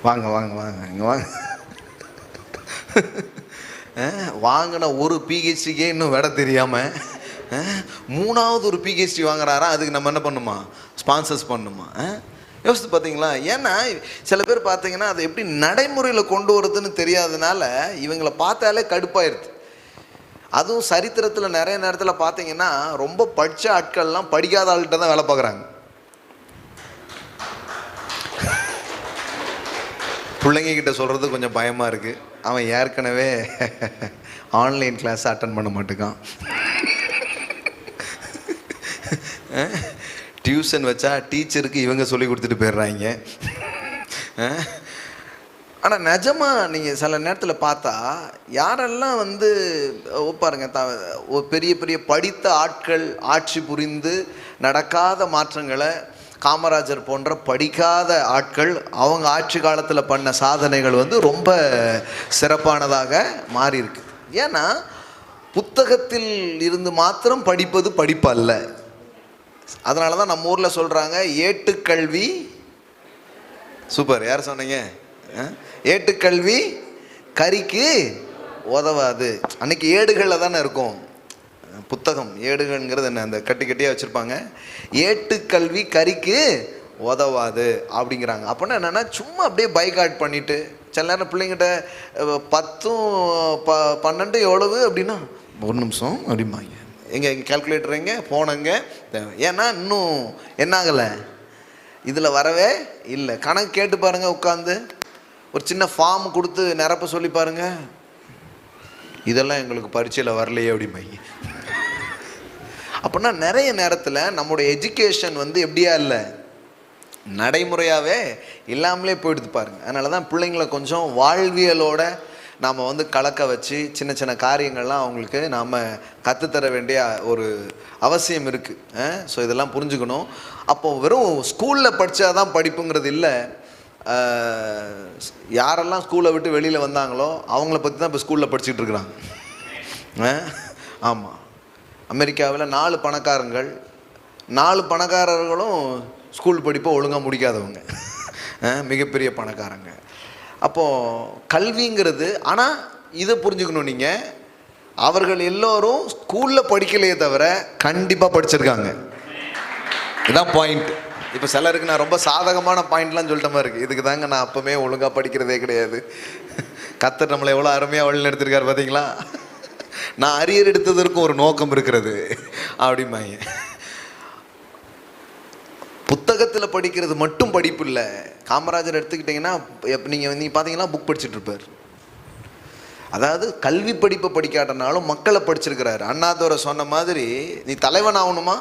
வாங்க வாங்க வாங்க இங்கே வாங்க. வாங்கின ஒரு PhDக்கே இன்னும் விட தெரியாமல் 3வது ஒரு PhD வாங்குறாரா, அதுக்கு நம்ம என்ன பண்ணுமா? ஸ்பான்சர்ஸ் பண்ணுமா? யோசித்து பார்த்தீங்களா? ஏன்னா சில பேர் பார்த்தீங்கன்னா அதை எப்படி நடைமுறையில் கொண்டு வரதுன்னு தெரியாதனால இவங்களை பார்த்தாலே கடுப்பாயிருது. அதுவும் சரித்திரத்தில் நிறைய நேரத்தில் பார்த்தீங்கன்னா ரொம்ப படித்த ஆட்கள்லாம் படிக்காத ஆள்கிட்ட தான் வேலை பார்க்குறாங்க. பிள்ளைங்க கிட்ட சொல்கிறது கொஞ்சம் பயமாக இருக்குது. அவன் ஏற்கனவே ஆன்லைன் கிளாஸ் அட்டன் பண்ண மாட்டேங்கான். டியூஷன் வச்சா டீச்சருக்கு இவங்க சொல்லி கொடுத்துட்டு போயிடுறாங்க. ஆனால் நிஜமாக நீங்கள் சில நேரத்தில் பார்த்தா யாரெல்லாம் வந்து பாருங்க, பெரிய பெரிய படித்த ஆட்கள் ஆட்சி புரிந்து நடக்காத மாற்றங்களை காமராஜர் போன்ற படிக்காத ஆட்கள் அவங்க ஆட்சி காலத்தில் பண்ண சாதனைகள் வந்து ரொம்ப சிறப்பானதாக மாறி இருக்கு. ஏன்னா புத்தகத்தில் இருந்து மாத்திரம் படிப்பது படிப்பு அல்ல. அதனால தான் நம்ம ஊரில் சொல்கிறாங்க, ஏட்டுக்கல்வி. சூப்பர், யார் சொன்னீங்க? ஏட்டுக்கல்வி கரிக்கு உதவாது. அன்னைக்கு ஏடுகளில் தானே இருக்கும் புத்தகம். ஏடுகள்ங்கிறது என்ன, அந்த கட்டி கட்டியாக வச்சுருப்பாங்க. ஏட்டுக்கல்வி கரிக்கு உதவாது அப்படிங்கிறாங்க. அப்படின்னா என்னென்னா சும்மா அப்படியே பைகாட் பண்ணிவிட்டு சில நேரம் பிள்ளைங்கிட்ட 10 12 எவ்வளவு அப்படின்னா 1 நிமிஷம் அப்படிம்பாங்க. எங்கே கால்குலேட்டர் எங்கே போனங்க? ஏன்னா இன்னும் என்னாகலை, இதில் வரவே இல்லை. கணக்கு கேட்டு பாருங்கள், உட்காந்து ஒரு சின்ன ஃபார்ம் கொடுத்து நிரப்ப சொல்லி பாருங்கள், இதெல்லாம் எங்களுக்கு பரீட்சையில் வரலையே அப்படிம்பாங்க. அப்படின்னா நிறைய நேரத்தில் நம்முடைய எஜுகேஷன் வந்து எப்படியா இல்லை, நடைமுறையாகவே இல்லாமலே போயிடுது பாருங்கள். அதனால தான் பிள்ளைங்களை கொஞ்சம் வாழ்வியலோட நாம் வந்து கலக்க வச்சு சின்ன சின்ன காரியங்கள்லாம் அவங்களுக்கு நாம் கற்றுத்தர வேண்டிய ஒரு அவசியம் இருக்குது. ஸோ இதெல்லாம் புரிஞ்சுக்கணும். அப்போது வெறும் ஸ்கூலில் படித்தா தான் படிப்புங்கிறது இல்லை. யாரெல்லாம் ஸ்கூலை விட்டு வெளியில் வந்தாங்களோ அவங்கள பற்றி தான் இப்போ ஸ்கூலில் படிச்சுட்டு இருக்கிறாங்க. ஆமாம், அமெரிக்காவில் 4 பணக்காரங்கள், 4 பணக்காரர்களும் ஸ்கூல் படிப்பை ஒழுங்காக முடிக்காதவங்க, மிகப்பெரிய பணக்காரங்க. அப்போது கல்விங்கிறது, ஆனால் இதை புரிஞ்சுக்கணும் நீங்கள், அவர்கள் எல்லோரும் ஸ்கூலில் படிக்கலையே தவிர கண்டிப்பாக படிச்சிருக்காங்க. இதுதான் பாயிண்ட். இப்போ சிலருக்கு நான் ரொம்ப சாதகமான பாயிண்ட்லாம் சொல்லிட்ட மாதிரி இருக்குது. இதுக்கு தாங்க நான் அப்போவுமே ஒழுங்காக படிக்கிறதே கிடையாது. கர்த்தர் நம்மளை எவ்வளோ அருமையாக வழி எடுத்திருக்காரு பார்த்தீங்களா? நான் அரியர் எடுத்ததற்கும் ஒரு நோக்கம் இருக்கிறது அப்படிம்பாங்க. புத்தகத்தில் படிக்கிறது மட்டும் படிப்பு இல்லை. காமராஜர் எடுத்துக்கிட்டிங்கன்னா நீங்கள் பார்த்தீங்கன்னா புக் படிச்சுட்டு இருப்பார். அதாவது கல்வி படிப்பை படிக்காட்டனாலும் மக்களை படிச்சிருக்கிறாரு. அண்ணாதுரை சொன்ன மாதிரி, நீ தலைவன் ஆகணுமா,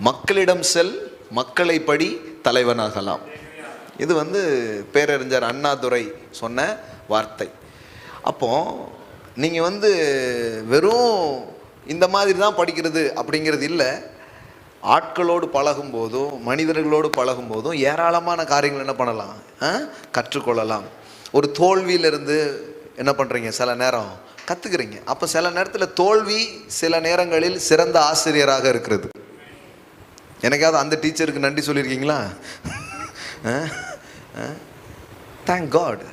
மக்களிடம் செல், மக்களை படி, தலைவனாகலாம். இது வந்து பேரறிஞர் அண்ணாதுரை சொன்ன வார்த்தை. அப்போது நீங்கள் வந்து வெறும் இந்த மாதிரி தான் படிக்கிறது அப்படிங்கிறது இல்லை. ஆட்களோடு பழகும் போதும் மனிதர்களோடு பழகும் போதும் ஏராளமான காரியங்கள் என்ன பண்ணலாம், கற்றுக்கொள்ளலாம். ஒரு தோல்வியிலிருந்து என்ன பண்ணுறீங்க, சில நேரம் கற்றுக்குறீங்க. அப்போ சில நேரத்தில் தோல்வி சில நேரங்களில் சிறந்த ஆசிரியராக இருக்கிறது. எனக்காவது அந்த டீச்சருக்கு நன்றி சொல்லியிருக்கீங்களா? Thank God,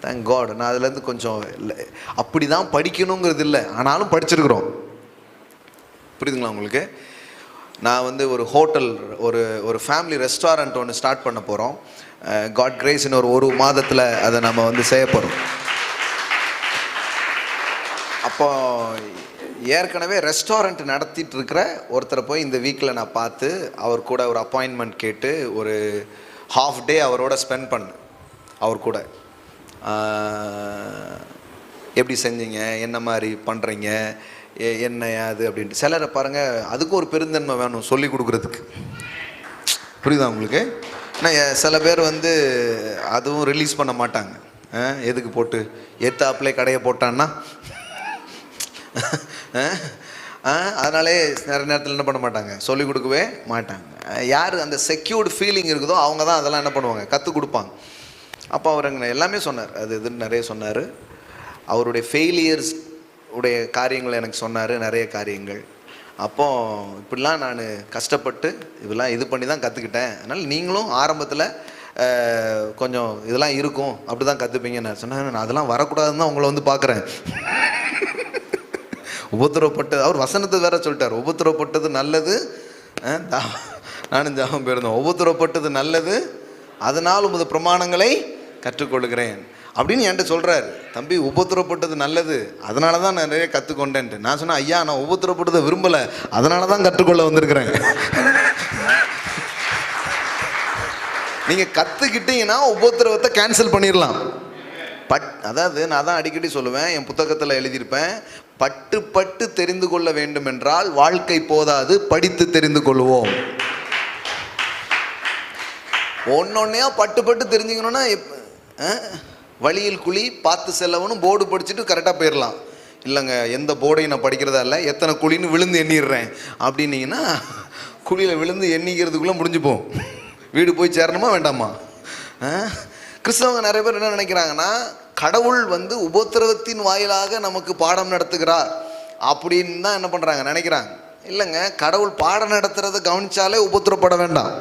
thank God. நான் அதுலேருந்து கொஞ்சம் அப்படி தான் படிக்கணுங்கிறது இல்லை, ஆனாலும் படிச்சிருக்கிறோம். புரியுதுங்களா உங்களுக்கு? நான் வந்து ஒரு ஹோட்டல், ஒரு ஃபேமிலி ரெஸ்டாரண்ட் ஒன்று ஸ்டார்ட் பண்ண போகிறோம். காட் கிரேஸ், இன்னொரு 1 மாதத்தில் அதை நம்ம வந்து செய்ய போகிறோம். அப்போ ஏற்கனவே ரெஸ்டாரண்ட் நடத்திட்டு இருக்கிற ஒருத்தரை போய் இந்த வீக்கில் நான் பார்த்து அவர் கூட ஒரு அப்பாயின்மெண்ட் கேட்டு ஒரு ஹாஃப் டே அவரோட ஸ்பெண்ட் பண்ணேன். அவர் கூட எப்படி செஞ்சீங்க, என்ன மாதிரி பண்ணுறீங்க, என்ன அது அப்படின்ட்டு. சிலரை பாருங்கள், அதுக்கும் ஒரு பெருந்தன்மை வேணும் சொல்லி கொடுக்குறதுக்கு. புரியுதா உங்களுக்கு? ஆனால் சில பேர் வந்து அதுவும் ரிலீஸ் பண்ண மாட்டாங்க. எதுக்கு போட்டு ஏத்தாப்பிலே கடையை போட்டான்னா அதனாலே நிறைய நேரத்தில் என்ன பண்ண மாட்டாங்க, சொல்லிக் கொடுக்கவே மாட்டாங்க. யார் அந்த செக்யூர்டு ஃபீலிங் இருக்குதோ அவங்க தான் அதெல்லாம் என்ன பண்ணுவாங்க, கற்றுக் கொடுப்பாங்க. அப்போ அவர் அங்கே எல்லாமே சொன்னார், அது இதுன்னு நிறைய சொன்னார். அவருடைய ஃபெயிலியர்ஸ் உடைய காரியங்கள் எனக்கு சொன்னார், நிறைய காரியங்கள். அப்போது இப்படிலாம் நான் கஷ்டப்பட்டு இதெல்லாம் இது பண்ணி தான் கற்றுக்கிட்டேன். அதனால் நீங்களும் ஆரம்பத்தில் கொஞ்சம் இதெல்லாம் இருக்கும், அப்படி தான் கற்றுப்பீங்க. நான் சொன்னேன், நான் அதெல்லாம் வரக்கூடாதுன்னு தான் உங்களை வந்து பார்க்குறேன். உபத்திரப்பட்டது, அவர் வசனத்தை வேற சொல்லிட்டார், உபத்திரப்பட்டது நல்லது. நானும் ஜாபம் போயிருந்தோம், உபத்திரப்பட்டது நல்லது, அதனால் உமது பிரமாணங்களை கற்றுக்கொள்கிறேன் அப்படின்னு என்கிட்ட சொல்கிறாரு. தம்பி, உபத்திரப்பட்டது நல்லது, அதனால தான் நான் நிறைய கற்றுக்கொண்டேன்ட்டு. நான் சொன்னேன், ஐயா நான் உபத்திரப்பட்டதை விரும்பலை, அதனால தான் கற்றுக்கொள்ள வந்திருக்கிறேன். நீங்கள் கற்றுக்கிட்டீங்கன்னா உபத்திரவத்தை கேன்சல் பண்ணிடலாம். அதாவது நான் தான் அடிக்கடி சொல்லுவேன், என் புத்தகத்தில் எழுதியிருப்பேன், பட்டு பட்டு தெரிந்து கொள்ள வேண்டும் என்றால் வாழ்க்கை போதாது, படித்து தெரிந்து கொள்வோம். ஒன்னொன்னையா பட்டு பட்டு தெரிஞ்சுக்கணும்னா வழியில் குழி பார்த்து செல்லவனும் போர்டு படிச்சுட்டு கரெக்டாக போயிடலாம். இல்லைங்க, எந்த போர்டையும் நான் படிக்கிறதா இல்லை, எத்தனை குழின்னு விழுந்து எண்ணிடுறேன் அப்படின்னீங்கன்னா குழியில் விழுந்து எண்ணிக்கிறதுக்குள்ளே முடிஞ்சுப்போம். வீடு போய் சேரணுமா வேண்டாமா? கிறிஸ்தவங்க நிறைய பேர் என்ன நினைக்கிறாங்கன்னா, கடவுள் வந்து உபத்திரவத்தின் வாயிலாக நமக்கு பாடம் நடத்துகிறார் அப்படின்னு தான் என்ன பண்ணுறாங்க, நினைக்கிறாங்க. இல்லைங்க, கடவுள் பாடம் நடத்துறதை கவனிச்சாலே உபத்திரப்பட வேண்டாம்.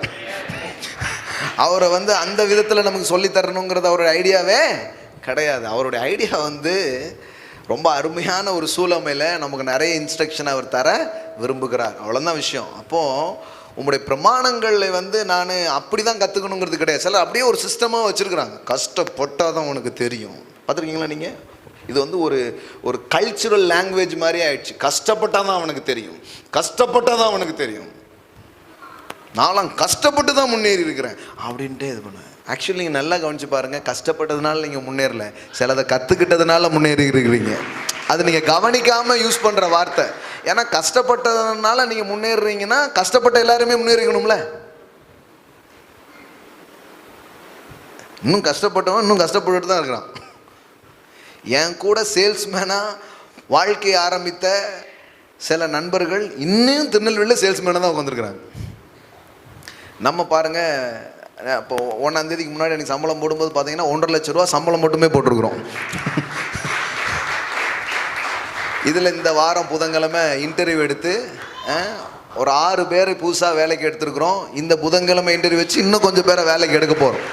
அவரை வந்து அந்த விதத்தில் நமக்கு சொல்லித்தரணுங்கிறது அவருடைய ஐடியாவே கிடையாது. அவருடைய ஐடியா வந்து ரொம்ப அருமையான ஒரு சூழமையில் நமக்கு நிறைய இன்ஸ்ட்ரக்ஷன் அவர் தர விரும்புகிறார். அவ்வளோதான் விஷயம். அப்போது உங்களுடைய பிரமாணங்களை வந்து நான் அப்படி தான் கற்றுக்கணுங்கிறது கிடையாது. சில அப்படியே ஒரு சிஸ்டமாக வச்சுருக்குறாங்க, கஷ்டப்பட்டால் தான் உனக்கு தெரியும். பார்த்துருக்கீங்களா நீங்கள்? இது வந்து ஒரு கல்ச்சுரல் லாங்குவேஜ் மாதிரி ஆயிடுச்சு. கஷ்டப்பட்டால் தான் அவனுக்கு தெரியும், கஷ்டப்பட்டால் தான் அவனுக்கு தெரியும், நான்லாம் கஷ்டப்பட்டு தான் முன்னேறி இருக்கிறேன் அப்படின்ட்டு இது பண்ண. ஆக்சுவலி நீங்கள் நல்லா கவனிச்சு பாருங்கள், கஷ்டப்பட்டதுனால நீங்கள் முன்னேறல, சிலதை கற்றுக்கிட்டதுனால முன்னேறி இருக்கிறீங்க. அது நீங்கள் கவனிக்காமல் யூஸ் பண்ணுற வார்த்தை. ஏன்னா கஷ்டப்பட்டதுனால நீங்கள் முன்னேறுறீங்கன்னா கஷ்டப்பட்ட எல்லாருமே முன்னேறிக்கணும்ல. இன்னும் கஷ்டப்பட்டவன் இன்னும் கஷ்டப்பட்டு தான் இருக்கிறான். என் கூட சேல்ஸ்மேனாக வாழ்க்கையை ஆரம்பித்த சில நண்பர்கள் இன்னும் திருநெல்வேலியில் சேல்ஸ்மேனாக தான் உட்காந்துருக்குறாங்க. நம்ம பாருங்கள், இப்போ 1ஆம் தேதிக்கு முன்னாடி எனக்கு சம்பளம் போடும்போது பார்த்தீங்கன்னா 1.5 லட்ச ரூபா சம்பளம் மட்டுமே போட்டிருக்கிறோம். இதில் இந்த வாரம் புதன்கிழமை இன்டர்வியூ எடுத்து ஒரு 6 பேரை புதுசாக வேலைக்கு எடுத்துருக்குறோம். இந்த புதன்கிழமை இன்டர்வியூ வச்சு இன்னும் கொஞ்சம் பேரை வேலைக்கு எடுக்க போகிறோம்.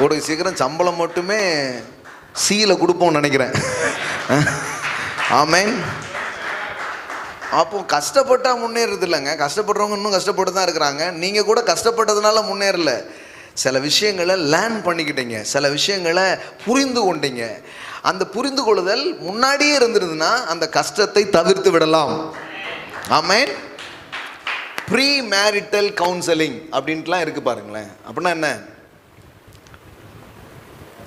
ஒரு சீக்கிரம் சம்பளம் மட்டுமே சீல கொடுப்போம்னு நினைக்கிறேன். ஆமேன். அப்போ கஷ்டப்பட்டால் முன்னேறது இல்லைங்க, கஷ்டப்படுறவங்க இன்னும் கஷ்டப்பட்டு தான் இருக்கிறாங்க. நீங்கள் கூட கஷ்டப்பட்டதுனால முன்னேறல, சில விஷயங்களை லேர்ன் பண்ணிக்கிட்டீங்க, சில விஷயங்களை புரிந்து கொண்டீங்க. அந்த புரிந்து கொள்ளுதல் முன்னாடியே இருந்திருந்ததுன்னா அந்த கஷ்டத்தை தவிர்த்து விடலாம். ஆமேன். ப்ரீ மேரிட்டல் கவுன்சிலிங் அப்படின்ட்டுலாம் இருக்குது பாருங்களேன். அப்படின்னா என்ன?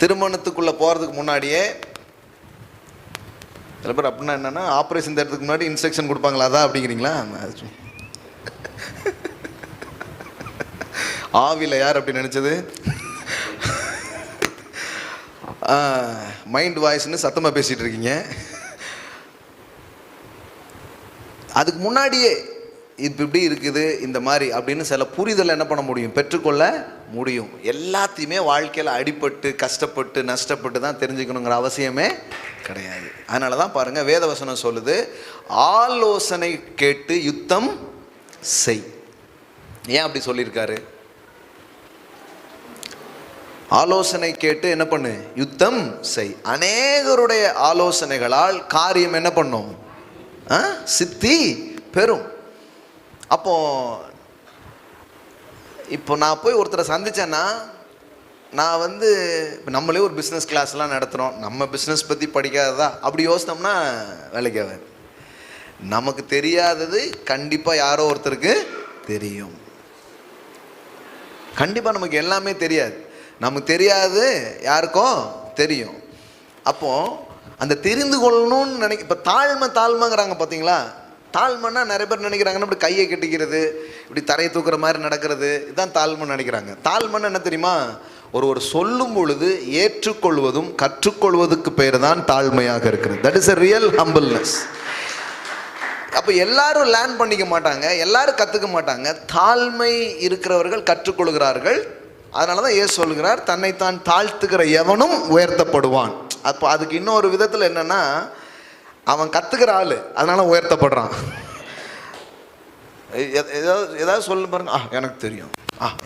திருமணத்துக்குள்ளே போகிறதுக்கு முன்னாடியே சில பேர் அப்படின்னா என்னென்னா, ஆப்ரேஷன் தேடுறதுக்கு முன்னாடி இன்ஸ்ட்ரக்ஷன் கொடுப்பாங்களா, அதான் அப்படிங்கிறீங்களா? ஆவியில் யார் அப்படி நினச்சது? மைண்ட் வாய்ஸ்ன்னு சத்தமாக பேசிகிட்டு இருக்கீங்க. அதுக்கு முன்னாடியே இப்போ இப்படி இருக்குது இந்த மாதிரி அப்படின்னு சில புரிதல் என்ன பண்ண முடியும், பெற்றுக்கொள்ள முடியும். எல்லாத்தையுமே வாழ்க்கையில் அடிபட்டு கஷ்டப்பட்டு நஷ்டப்பட்டு தான் தெரிஞ்சுக்கணுங்கிற அவசியமே கிடையாது. அதனால தான் பாருங்கள், வேதவசனம் சொல்லுது, ஆலோசனை கேட்டு யுத்தம் செய். ஏன் அப்படி சொல்லியிருக்காரு? ஆலோசனை கேட்டு என்ன பண்ணு, யுத்தம் செய். அநேகருடைய ஆலோசனைகளால் காரியம் என்ன பண்ணும், சித்தி பெறும். அப்போ இப்போ நான் போய் ஒருத்தரை சந்திச்சேன்னா நான் வந்து இப்போ நம்மளே ஒரு பிஸ்னஸ் கிளாஸ்லாம் நடத்துகிறோம், நம்ம பிஸ்னஸ் பற்றி படிக்காததா அப்படி யோசித்தோம்னா வேலைக்கு ஆகாது. நமக்கு தெரியாதது கண்டிப்பாக யாரோ ஒருத்தருக்கு தெரியும். கண்டிப்பாக நமக்கு எல்லாமே தெரியாது, நமக்கு தெரியாது யாருக்கும் தெரியும். அப்போது அந்த தெரிந்து கொள்ளணும்னு இப்போ தாழ்மைங்கிறாங்க பார்த்தீங்களா? தாழ்மைன்னா நிறைய பேர் நினைக்கிறாங்கன்னா இப்படி கையை கட்டிக்கிறது, இப்படி தரையை தூக்குற மாதிரி நடக்கிறது, இதுதான் தாழ்மைன்னு நினைக்கிறாங்க. தாழ்மைன்னு என்ன தெரியுமா? ஒரு சொல்லும் பொழுது ஏற்றுக்கொள்வதும் கற்றுக்கொள்வதுக்கு பேர் தான் தாழ்மையாக இருக்கிறது. That is a real humbleness. அப்போ எல்லாரும் லேர்ன் பண்ணிக்க மாட்டாங்க, எல்லாரும் கற்றுக்க மாட்டாங்க. தாழ்மை இருக்கிறவர்கள் கற்றுக்கொள்கிறார்கள். அதனால தான் இயேசு சொல்கிறார், தன்னைத்தான் தாழ்த்துக்கிற எவனும் உயர்த்தப்படுவான். அப்போ அதுக்கு இன்னொரு விதத்தில் என்னன்னா, அவன் கற்றுக்கிற ஆள் அதனால உயர்த்தப்படுறான். ஏதாவது சொல்ல பாருங்க, எனக்கு தெரியும்,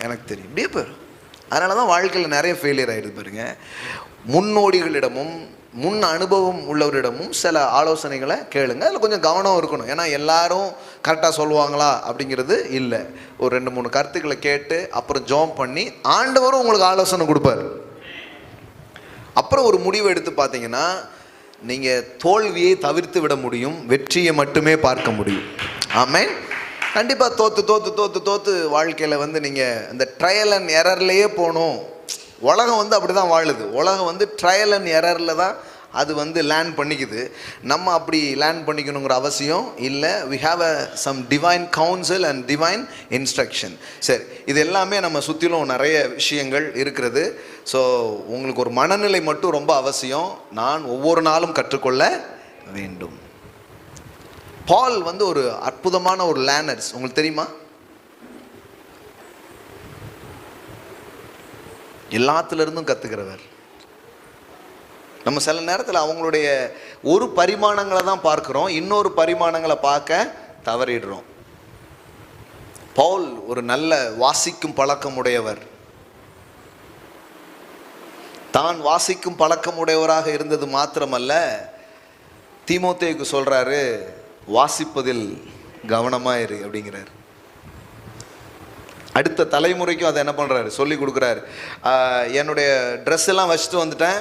எனக்கு தெரியும், இப்படியே போயிடும். அதனால தான் வாழ்க்கையில் நிறைய ஃபெயிலியர் ஆகிடுது பாருங்க. முன்னோடிகளிடமும் முன் அனுபவம் உள்ளவரிடமும் சில ஆலோசனைகளை கேளுங்க. அதில் கொஞ்சம் கவனம் இருக்கணும். ஏன்னா எல்லாரும் கரெக்டாக சொல்லுவாங்களா அப்படிங்கிறது இல்லை. ஒரு 2-3 கருத்துக்களை கேட்டு அப்புறம் ஜோம் பண்ணி ஆண்டவரும் உங்களுக்கு ஆலோசனை கொடுப்பார். அப்புறம் ஒரு முடிவு எடுத்து பார்த்தீங்கன்னா நீங்கள் தோல்வியை தவிர்த்து விட முடியும், வெற்றியை மட்டுமே பார்க்க முடியும். ஆமென். கண்டிப்பாக தோத்து வாழ்க்கையில் வந்து நீங்கள் இந்த ட்ரையல் அண்ட் எரர்லேயே போகணும். உலகம் வந்து அப்படி தான் வாழுது. உலகம் வந்து ட்ரையல் அண்ட் எரரில் தான் அது வந்து லேர்ன் பண்ணிக்குது. நம்ம அப்படி லேர்ன் பண்ணிக்கணுங்கிற அவசியம் இல்லை. We have some divine counsel and divine instruction. சரி, இது எல்லாமே நம்ம சுற்றிலும் நிறைய விஷயங்கள் இருக்கிறது. ஸோ உங்களுக்கு ஒரு மனநிலை மட்டும் ரொம்ப அவசியம். நான் ஒவ்வொரு நாளும் கற்றுக்கொள்ள வேண்டும். பால் வந்து ஒரு அற்புதமான ஒரு லேர்னர்ஸ். உங்களுக்கு தெரியுமா? எல்லாத்துலேருந்தும் கற்றுக்கிறவர். நம்ம சில நேரத்தில் அவங்களுடைய ஒரு பரிமாணங்களை தான் பார்க்குறோம், இன்னொரு பரிமாணங்களை பார்க்க தவறிடுறோம். பவுல் ஒரு நல்ல வாசிக்கும் பழக்கம் உடையவர். தான் வாசிக்கும் பழக்கம் உடையவராக இருந்தது மாத்திரமல்ல, தீமோத்தேயுக்கு சொல்கிறாரு, வாசிப்பதில் கவனமாக இரு அப்படிங்கிறார். அடுத்த தலைமுறைக்கும் அதை என்ன பண்ணுறாரு, சொல்லி கொடுக்குறாரு. என்னுடைய ட்ரெஸ் எல்லாம் வச்சுட்டு வந்துட்டேன்,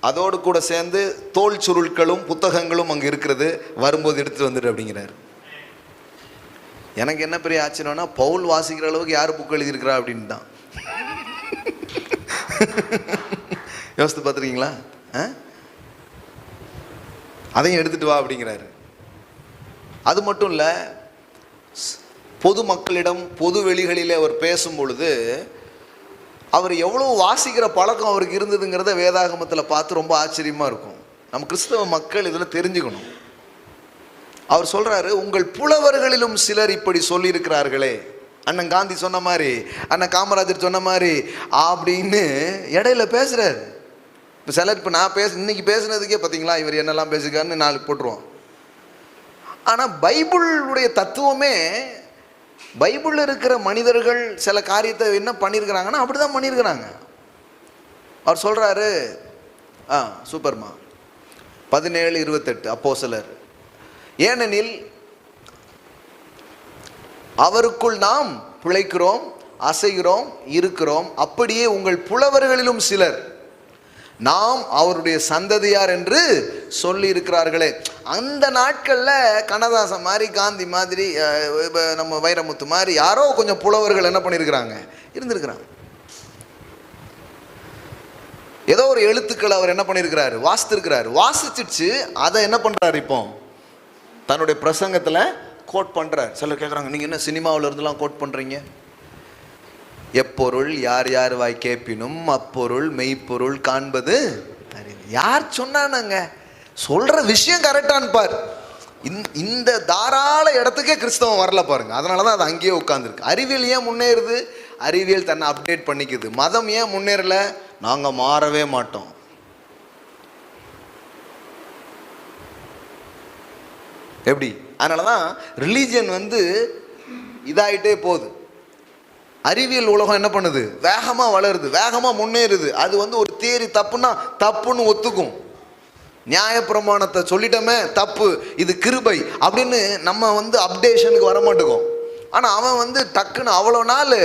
அதோடு கூட சேர்ந்து தோல் சுருட்களும் புத்தகங்களும் அங்கே இருக்கிறது, வரும்போது எடுத்துகிட்டு வந்துடு அப்படிங்கிறார். எனக்கு என்ன பெரிய ஆச்சரியம்னா, பவுல் வாசிக்கிற அளவுக்கு யார் புக் எழுதியிருக்கிறா அப்படின்னு தான் யோசித்து பார்த்துருக்கீங்களா? அதையும் எடுத்துகிட்டு வா அப்படிங்கிறாரு. அது மட்டும் இல்லை, பொது மக்களிடம் பொது வெளிகளில் அவர் பேசும் பொழுது அவர் எவ்வளோ வாசிக்கிற பழக்கம் அவருக்கு இருந்ததுங்கிறத வேதாகமத்தில் பார்த்து ரொம்ப ஆச்சரியமாக இருக்கும். நம்ம கிறிஸ்தவ மக்கள் இதில் தெரிஞ்சுக்கணும். அவர் சொல்கிறாரு, உங்கள் புலவர்களிலும் சிலர் இப்படி சொல்லியிருக்கிறார்களே. அண்ணன் காந்தி சொன்ன மாதிரி, அண்ணன் காமராஜர் சொன்ன மாதிரி அப்படின்னு இடையில பேசுகிறார். இப்போ சிலர், இப்போ நான் இன்னைக்கு பேசுனதுக்கே பார்த்தீங்களா இவர் என்னெல்லாம் பேசுகிறாருன்னு நாளைக்கு போட்டுருவோம். ஆனால் பைபிளுடைய தத்துவமே, பைபிளில் இருக்கிற மனிதர்கள் சில காரியத்தை என்ன பண்ணியிருக்கிறாங்கன்னா அப்படி தான் பண்ணியிருக்கிறாங்க. அவர் சொல்கிறாரு, சூப்பர்மா, 17:28 அப்போஸ்தலர், ஏனெனில் அவருக்குள் நாம் பிழைக்கிறோம், அசைகிறோம், இருக்கிறோம். அப்படியே உங்கள் புலவர்களிலும் சிலர் நாம் அவருடைய சந்ததியார் என்று சொல்லி இருக்கிறார்களே. அந்த நாட்களில் கண்ணதாசன் மாதிரி, காந்தி மாதிரி, நம்ம வைரமுத்து மாதிரி யாரோ கொஞ்சம் புலவர்கள் என்ன பண்ணியிருக்கிறாங்க, இருந்திருக்கிறாங்க. ஏதோ ஒரு எழுத்துக்களை அவர் என்ன பண்ணியிருக்கிறாரு, வாசித்திருக்கிறாரு. வாசிச்சிடுச்சு, அதை என்ன பண்ணுறாரு, இப்போ தன்னுடைய பிரசங்கத்தில் கோட் பண்ணுறார். சிலர் கேட்குறாங்க, நீங்கள் என்ன சினிமாவில் இருந்துலாம் கோட் பண்ணுறீங்க? எப்பொருள் யார் யார் வாய் கேட்பினும் அப்பொருள் மெய்ப்பொருள் காண்பது. யார் சொன்னாங்க, சொல்கிற விஷயம் கரெக்டான்னு பார். இந்த தாராள இடத்துக்கே கிறிஸ்தவம் வரல பாருங்க. அதனால தான் அது அங்கேயே உட்காந்துருக்கு. அறிவியல் ஏன் முன்னேறுது? அறிவியல் தன்னை அப்டேட் பண்ணிக்குது. மதம் ஏன் முன்னேறல? நாங்கள் மாறவே மாட்டோம். எப்படி? அதனால தான் ரிலீஜியன் வந்து இதாகிட்டே போகுது. அறிவியல் உலகம் என்ன பண்ணுது, வேகமாக வளருது, வேகமாக முன்னேறுது. அது வந்து ஒரு தியரி தப்புன்னா தப்புன்னு ஒத்துக்கும். நியாயப்பிரமாணத்தை சொல்லிட்டோமே தப்பு, இது கிருபை அப்படின்னு நம்ம வந்து அப்டேஷனுக்கு வர மாட்டோம். ஆனால் அவன் வந்து டக்குன்னு அவ்வளோ நாள்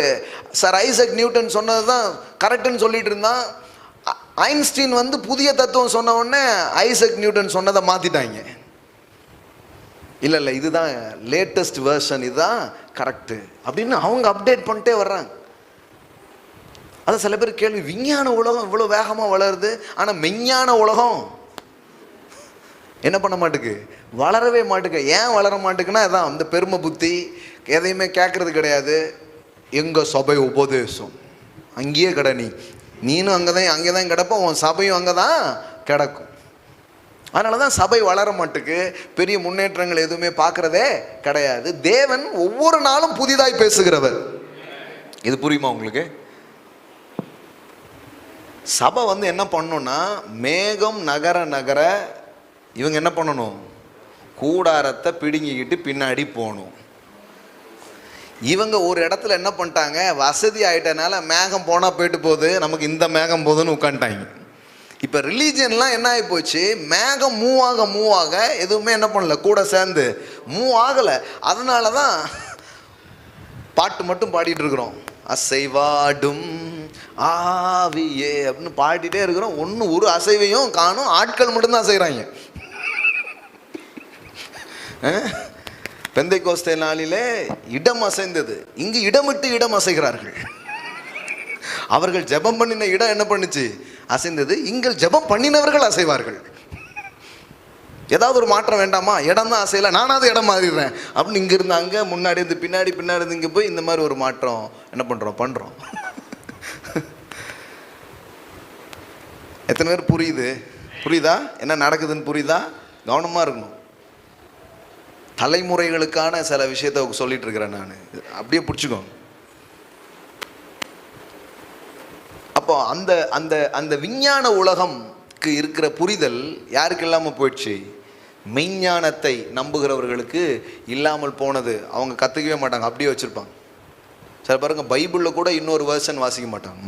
சார் ஐசக் நியூட்டன் சொன்னது தான் கரெக்டுன்னு சொல்லிட்டு இருந்தான். ஐன்ஸ்டீன் வந்து புதிய தத்துவம் சொன்ன உடனே ஐசக் நியூட்டன் சொன்னதை மாற்றிட்டாங்க. இல்லை இதுதான் லேட்டஸ்ட் வெர்ஷன், இதுதான் கரெக்டு அப்படின்னு அவங்க அப்டேட் பண்ணிட்டே வர்றாங்க. அதை சில பேர் கேள்வி, விஞ்ஞான உலகம் இவ்வளோ வேகமாக வளருது, ஆனால் மெஞ்ஞான உலகம் என்ன பண்ண மாட்டுக்கு, வளரவே மாட்டுக்கு. ஏன் வளர மாட்டுக்குன்னா அதான் அந்த பெருமை புத்தி, எதையுமே கேட்கறது கிடையாது. எங்கள் சபை உபதேசம் அங்கேயே கிட, நீனும் அங்கே தான் கிடப்ப, உன் சபையும் அங்கே தான் கிடக்கும். அதனால தான் சபை வளர மாட்டுக்கு, பெரிய முன்னேற்றங்கள் எதுவுமே பார்க்குறதே கிடையாது. தேவன் ஒவ்வொரு நாளும் புதிதாய் பேசுகிறவர். இது புரியுமா உங்களுக்கு? சபை வந்து என்ன பண்ணணும்னா, மேகம் நகர நகர இவங்க என்ன பண்ணணும், கூடாரத்தை பிடுங்கிக்கிட்டு பின்னாடி போகணும். இவங்க ஒரு இடத்துல என்ன பண்ணிட்டாங்க, வசதி ஆகிட்டனால மேகம் போனால் போயிட்டு போகுது, நமக்கு இந்த மேகம் போகுதுன்னு உட்காந்துட்டாங்க. இப்போ ரிலீஜன்லாம் என்ன ஆகி போச்சு, மேகம் மூவ் ஆக எதுவுமே என்ன பண்ணல, கூட சேர்ந்து மூவ் ஆகலை. அதனால தான் பாட்டு மட்டும் பாடிட்டு இருக்கிறோம், அசைவாடும் ஆவியே அப்படின்னு பாடிட்டே இருக்கிறோம். ஒன்றும் ஒரு அசைவையும் காணும், ஆட்கள் மட்டும்தான் அசைகிறாங்க. பெந்தைக்கோஸ்தே நாளிலே இடம் அசைந்தது, இங்கு இடமிட்டு இடம் அசைகிறார்கள். அவர்கள் ஜெபம் பண்ணின இடம் என்ன பண்ணுச்சு, அசைந்தது. இங்கே ஜெபம் பண்ணினவர்கள் அசைவார்கள். ஏதாவது ஒரு மாற்றம் வேண்டாமா, இடம் தான் அசையல, நானாவது இடம் மாறிடுறேன் அப்படின்னு இங்கே இருந்து அங்கே, முன்னாடி இருந்து பின்னாடி, பின்னாடி இருந்து இங்கே போய் இந்த மாதிரி ஒரு மாற்றம் என்ன பண்ணுறோம். எத்தனை பேர் புரியுதா என்ன நடக்குதுன்னு புரியுதா? கவனமாக இருக்கணும். தலைமுறைகளுக்கான சில விஷயத்தை சொல்லிட்டு இருக்கிறேன் நான், அப்படியே பிடிச்சிக்கோங்க. அப்போ அந்த அந்த அந்த விஞ்ஞான உலகம்க்கு இருக்கிற புரிதல் யாருக்கு இல்லாமல் போயிடுச்சு, மெய்ஞானத்தை நம்புகிறவர்களுக்கு இல்லாமல் போனது. அவங்க கற்றுக்கவே மாட்டாங்க, அப்படியே வச்சுருப்பாங்க. சில பாருங்க பைபிளில் கூட இன்னொரு வெர்ஷன் வாசிக்க மாட்டாங்க.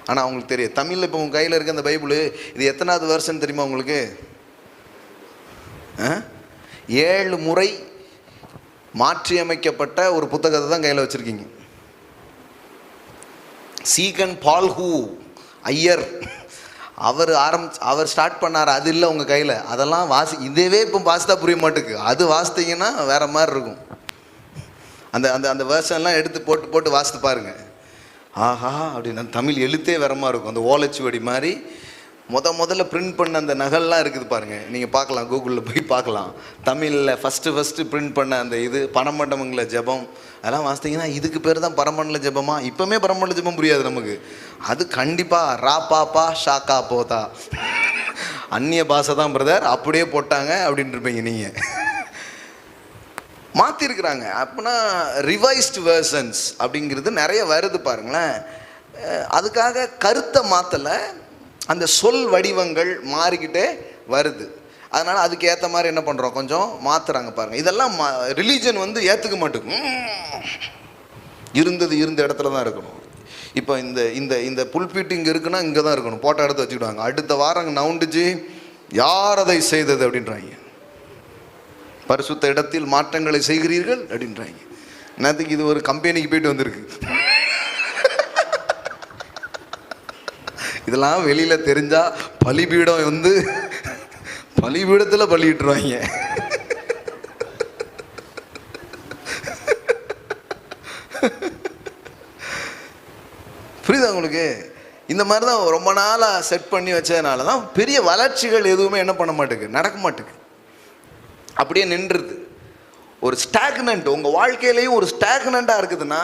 ஆனால் அவங்களுக்கு தெரியும். தமிழில் இப்போ உங்கள் கையில் இருக்க அந்த பைபிள், இது எத்தனாவது வெர்ஷன் தெரியுமா உங்களுக்கு? 7 முறை மாற்றியமைக்கப்பட்ட ஒரு புத்தகத்தை தான் கையில் வச்சுருக்கீங்க. சீகன் பால்ஹூ ஐயர் அவர் ஸ்டார்ட் பண்ணார், அது இல்லை உங்கள் கையில். அதெல்லாம் இதவே இப்போ வாசித்தா புரிய மாட்டுக்கு, அது வாசித்தீங்கன்னா வேற மாதிரி இருக்கும். அந்த அந்த அந்த வேர்ஷன்லாம் எடுத்து போட்டு வாசித்து பாருங்க. ஆஹா அப்படின்னா தமிழ் எழுத்தே வேற மாதிரி இருக்கும். அந்த ஓலைச்சுவடி மாதிரி முதல்ல பிரிண்ட் பண்ண அந்த நகல்லாம் இருக்குது பாருங்கள், நீங்கள் பார்க்கலாம், கூகுளில் போய் பார்க்கலாம். தமிழில் ஃபஸ்ட்டு பிரிண்ட் பண்ண அந்த இது பரமண்டமங்கள ஜெபம் அதெல்லாம் வாசித்தீங்கன்னா இதுக்கு பேர் தான் பரமண்டல ஜெபமா? இப்போவுமே பரமண்டல ஜெபம் புரியாது நமக்கு. அது கண்டிப்பாக ரா பாப்பா ஷாக்கா போதா அந்நிய பாஷை தான் பிரதர், அப்படியே போட்டாங்க அப்படின்னு இருப்பீங்க நீங்கள். மாற்றிருக்கிறாங்க. அப்படின்னா ரிவைஸ்டு வெர்ஷன்ஸ் அப்படிங்கிறது நிறைய வருது பாருங்களேன். அதுக்காக கருத்தை மாற்றலை, அந்த சொல் வடிவங்கள் மாறிக்கிட்டே வருது. அதனால் அதுக்கு ஏற்ற மாதிரி என்ன பண்ணுறோம், கொஞ்சம் மாற்றுறாங்க பாருங்கள். இதெல்லாம் ரிலீஜன் வந்து ஏற்றுக்க மாட்டேங்கும். இருந்த இடத்துல தான் இருக்கணும். இப்போ இந்த இந்த இந்த புல்பீட்டு இங்கே இருக்குன்னா இங்கே தான் இருக்கணும், போட்டோ எடுத்து வச்சுக்கிடுவாங்க. அடுத்த வாரம் நவுண்டுச்சு, யார் அதை செய்தது அப்படின்றாங்க. பரிசுத்த இடத்தில் மாற்றங்களை செய்கிறீர்கள் அப்படின்றாங்க. என்னத்துக்கு, இது ஒரு கம்பெனிக்கு போயிட்டு வந்திருக்கு. இதெல்லாம் வெளியில் தெரிஞ்சால் பலிபீடம் வந்து பலிபீடத்தில் பலியிட்டுருவாங்க. புரியுதா உங்களுக்கு? இந்த மாதிரி தான் ரொம்ப நாளாக செட் பண்ணி வச்சதுனால தான் பெரிய வளர்ச்சிகள் எதுவுமே என்ன பண்ண மாட்டேங்குது, நடக்க மாட்டேங்குது, அப்படியே நின்றுது. ஒரு ஸ்டாக்னண்ட் உங்கள் வாழ்க்கையிலையும் ஒரு ஸ்டாக்னண்ட்டாக இருக்குதுன்னா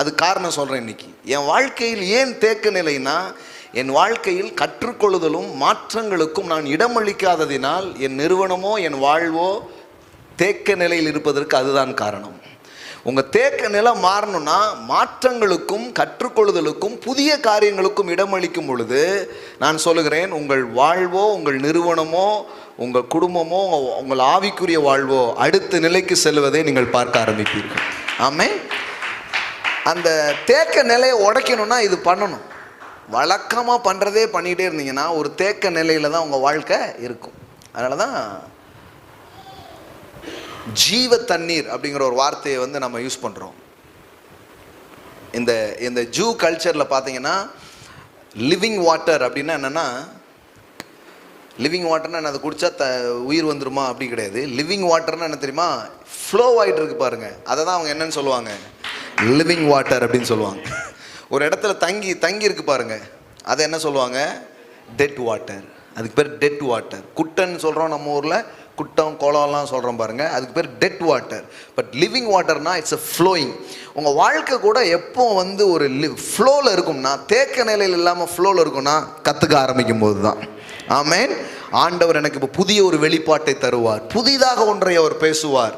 அது காரணம் சொல்கிறேன். இன்னைக்கு என் வாழ்க்கையில் ஏன் தேக்க நிலைன்னா, என் வாழ்க்கையில் கற்றுக்கொள்ளுதலும் மாற்றங்களுக்கும் நான் இடமளிக்காததினால் என் நிறுவனமோ என் வாழ்வோ தேக்க நிலையில் இருப்பதற்கு அதுதான் காரணம். உங்கள் தேக்க நிலை மாறணும்னா மாற்றங்களுக்கும் கற்றுக்கொள்ளுதலுக்கும் புதிய காரியங்களுக்கும் இடமளிக்கும் பொழுது நான் சொல்லுகிறேன், உங்கள் வாழ்வோ உங்கள் நிறுவனமோ உங்கள் குடும்பமோ உங்கள் ஆவிக்குரிய வாழ்வோ அடுத்த நிலைக்கு செல்வதை நீங்கள் பார்க்க ஆரம்பிப்பீர்கள். ஆமென். அந்த தேக்க நிலையை உடைக்கணும்னா இது பண்ணணும். வழக்கமாக பண்ணுறதே பண்ணிகிட்டே இருந்தீங்கன்னா ஒரு தேக்க நிலையில் தான் உங்கள் வாழ்க்கை இருக்கும். அதனால தான் ஜீவ தண்ணீர் அப்படிங்கிற ஒரு வார்த்தையை வந்து நம்ம யூஸ் பண்ணுறோம். இந்த இந்த ஜூ கல்ச்சரில் பார்த்தீங்கன்னா லிவிங் வாட்டர் அப்படின்னா என்னென்னா, லிவிங் வாட்டர்னா அதை குடித்தா உயிர் வந்துருமா அப்படி கிடையாது. லிவிங் வாட்டர்னா என்ன தெரியுமா, ஃப்ளோ ஆகிட்டு இருக்கு பாருங்கள், அதை தான் அவங்க என்னன்னு சொல்லுவாங்க, லிவிங் வாட்டர் அப்படின்னு சொல்லுவாங்க. ஒரு இடத்துல தங்கி இருக்கு பாருங்க, அதை என்ன சொல்லுவாங்க, டெட் வாட்டர். அதுக்கு பேர் டெட் வாட்டர். குட்டைன்னு சொல்கிறோம் நம்ம ஊரில், குட்டம் குளம்லாம் சொல்கிறோம் பாருங்க, அதுக்கு பேர் டெட் வாட்டர். பட் லிவிங் வாட்டர்னா இட்ஸ் அ ஃப்ளோயிங். உங்கள் வாழ்க்கை கூட எப்போ வந்து ஒரு ஃப்ளோவில் இருக்கும்னா, தேக்க நிலையில் இல்லாமல் ஃப்ளோவில் இருக்கும்னா கற்றுக்க ஆரம்பிக்கும் போது தான். ஆமேன். ஆண்டவர் எனக்கு இப்போ புதிய ஒரு வெளிப்பாட்டை தருவார், புதிதாக ஒன்றை அவர் பேசுவார்.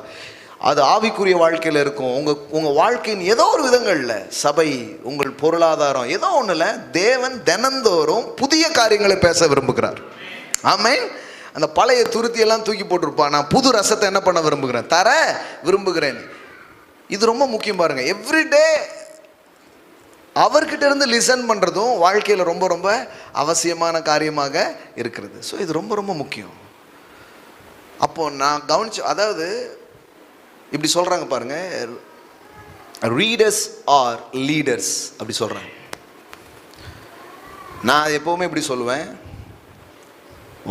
அது ஆவிக்குரிய வாழ்க்கையில் இருக்கும். உங்கள் வாழ்க்கையின் ஏதோ ஒரு விதங்களில், சபை, உங்கள் பொருளாதாரம், ஏதோ ஒன்றில் தேவன் தினந்தோறும் புதிய காரியங்களை பேச விரும்புகிறார். ஆமேன். அந்த பழைய துருத்தியெல்லாம் தூக்கி போட்டிருப்பான், நான் புது ரசத்தை என்ன பண்ண விரும்புகிறேன், தர விரும்புகிறேன். இது ரொம்ப முக்கியம் பாருங்கள். எவ்ரிடே அவர்கிட்ட இருந்து லிசன் பண்ணுறதும் வாழ்க்கையில் ரொம்ப ரொம்ப அவசியமான காரியமாக இருக்கிறது. ஸோ இது ரொம்ப ரொம்ப முக்கியம். அப்போது நான் கவனிச்சு, அதாவது இப்படி சொல்கிறாங்க பாருங்க, ரீடர்ஸ் ஆர் லீடர்ஸ் அப்படி சொல்கிறாங்க. நான் எப்போவுமே இப்படி சொல்லுவேன்,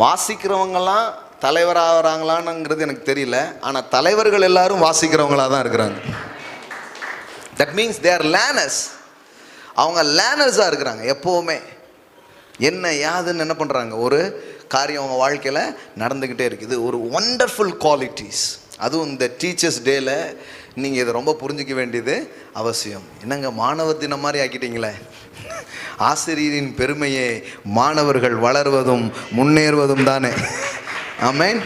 வாசிக்கிறவங்கெல்லாம் தலைவராகிறாங்களான்னுங்கிறது எனக்கு தெரியல, ஆனால் தலைவர்கள் எல்லாரும் வாசிக்கிறவங்களாக தான் இருக்கிறாங்க. That means they are learners. அவங்க லேர்னர்ஸாக இருக்கிறாங்க எப்போவுமே. என்ன யாதுன்னு என்ன பண்ணுறாங்க, ஒரு காரியம் அவங்க வாழ்க்கையில் நடந்துக்கிட்டே இருக்குது. ஒரு ஒண்டர்ஃபுல் குவாலிட்டிஸ். அதுவும் இந்த டீச்சர்ஸ் டேல நீங்கள் இதை ரொம்ப புரிஞ்சிக்க வேண்டியது அவசியம். என்னங்க மாணவர் தினம் மாதிரி ஆக்கிட்டீங்களே. ஆசிரியரின் பெருமையே மாணவர்கள் வளர்வதும் முன்னேறுவதும் தானே. ஆமேன்.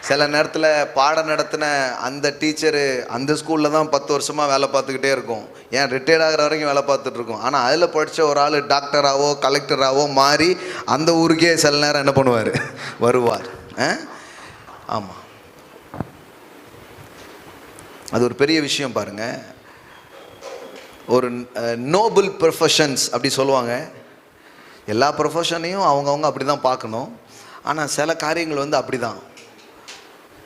சில நேரத்தில் பாடம் நடத்தின அந்த டீச்சரு அந்த ஸ்கூலில் தான் 10 வருஷமாக வேலை பார்த்துக்கிட்டே இருக்கும், ஏன் ரிட்டையர்ட் ஆகிற வரைக்கும் வேலை பார்த்துட்ருக்கோம். ஆனால் அதில் படித்த ஒரு ஆள் டாக்டராகவோ கலெக்டராகவோ மாறி அந்த ஊருக்கே சில நேரம் என்ன பண்ணுவார், வருவார். ஆமாம், அது ஒரு பெரிய விஷயம் பாருங்கள். ஒரு நோபல் ப்ரொஃபஷன்ஸ் அப்படி சொல்லுவாங்க. எல்லா ப்ரொஃபஷனையும் அவங்கவுங்க அப்படி தான் பார்க்கணும். ஆனால் சில காரியங்கள் வந்து அப்படி தான்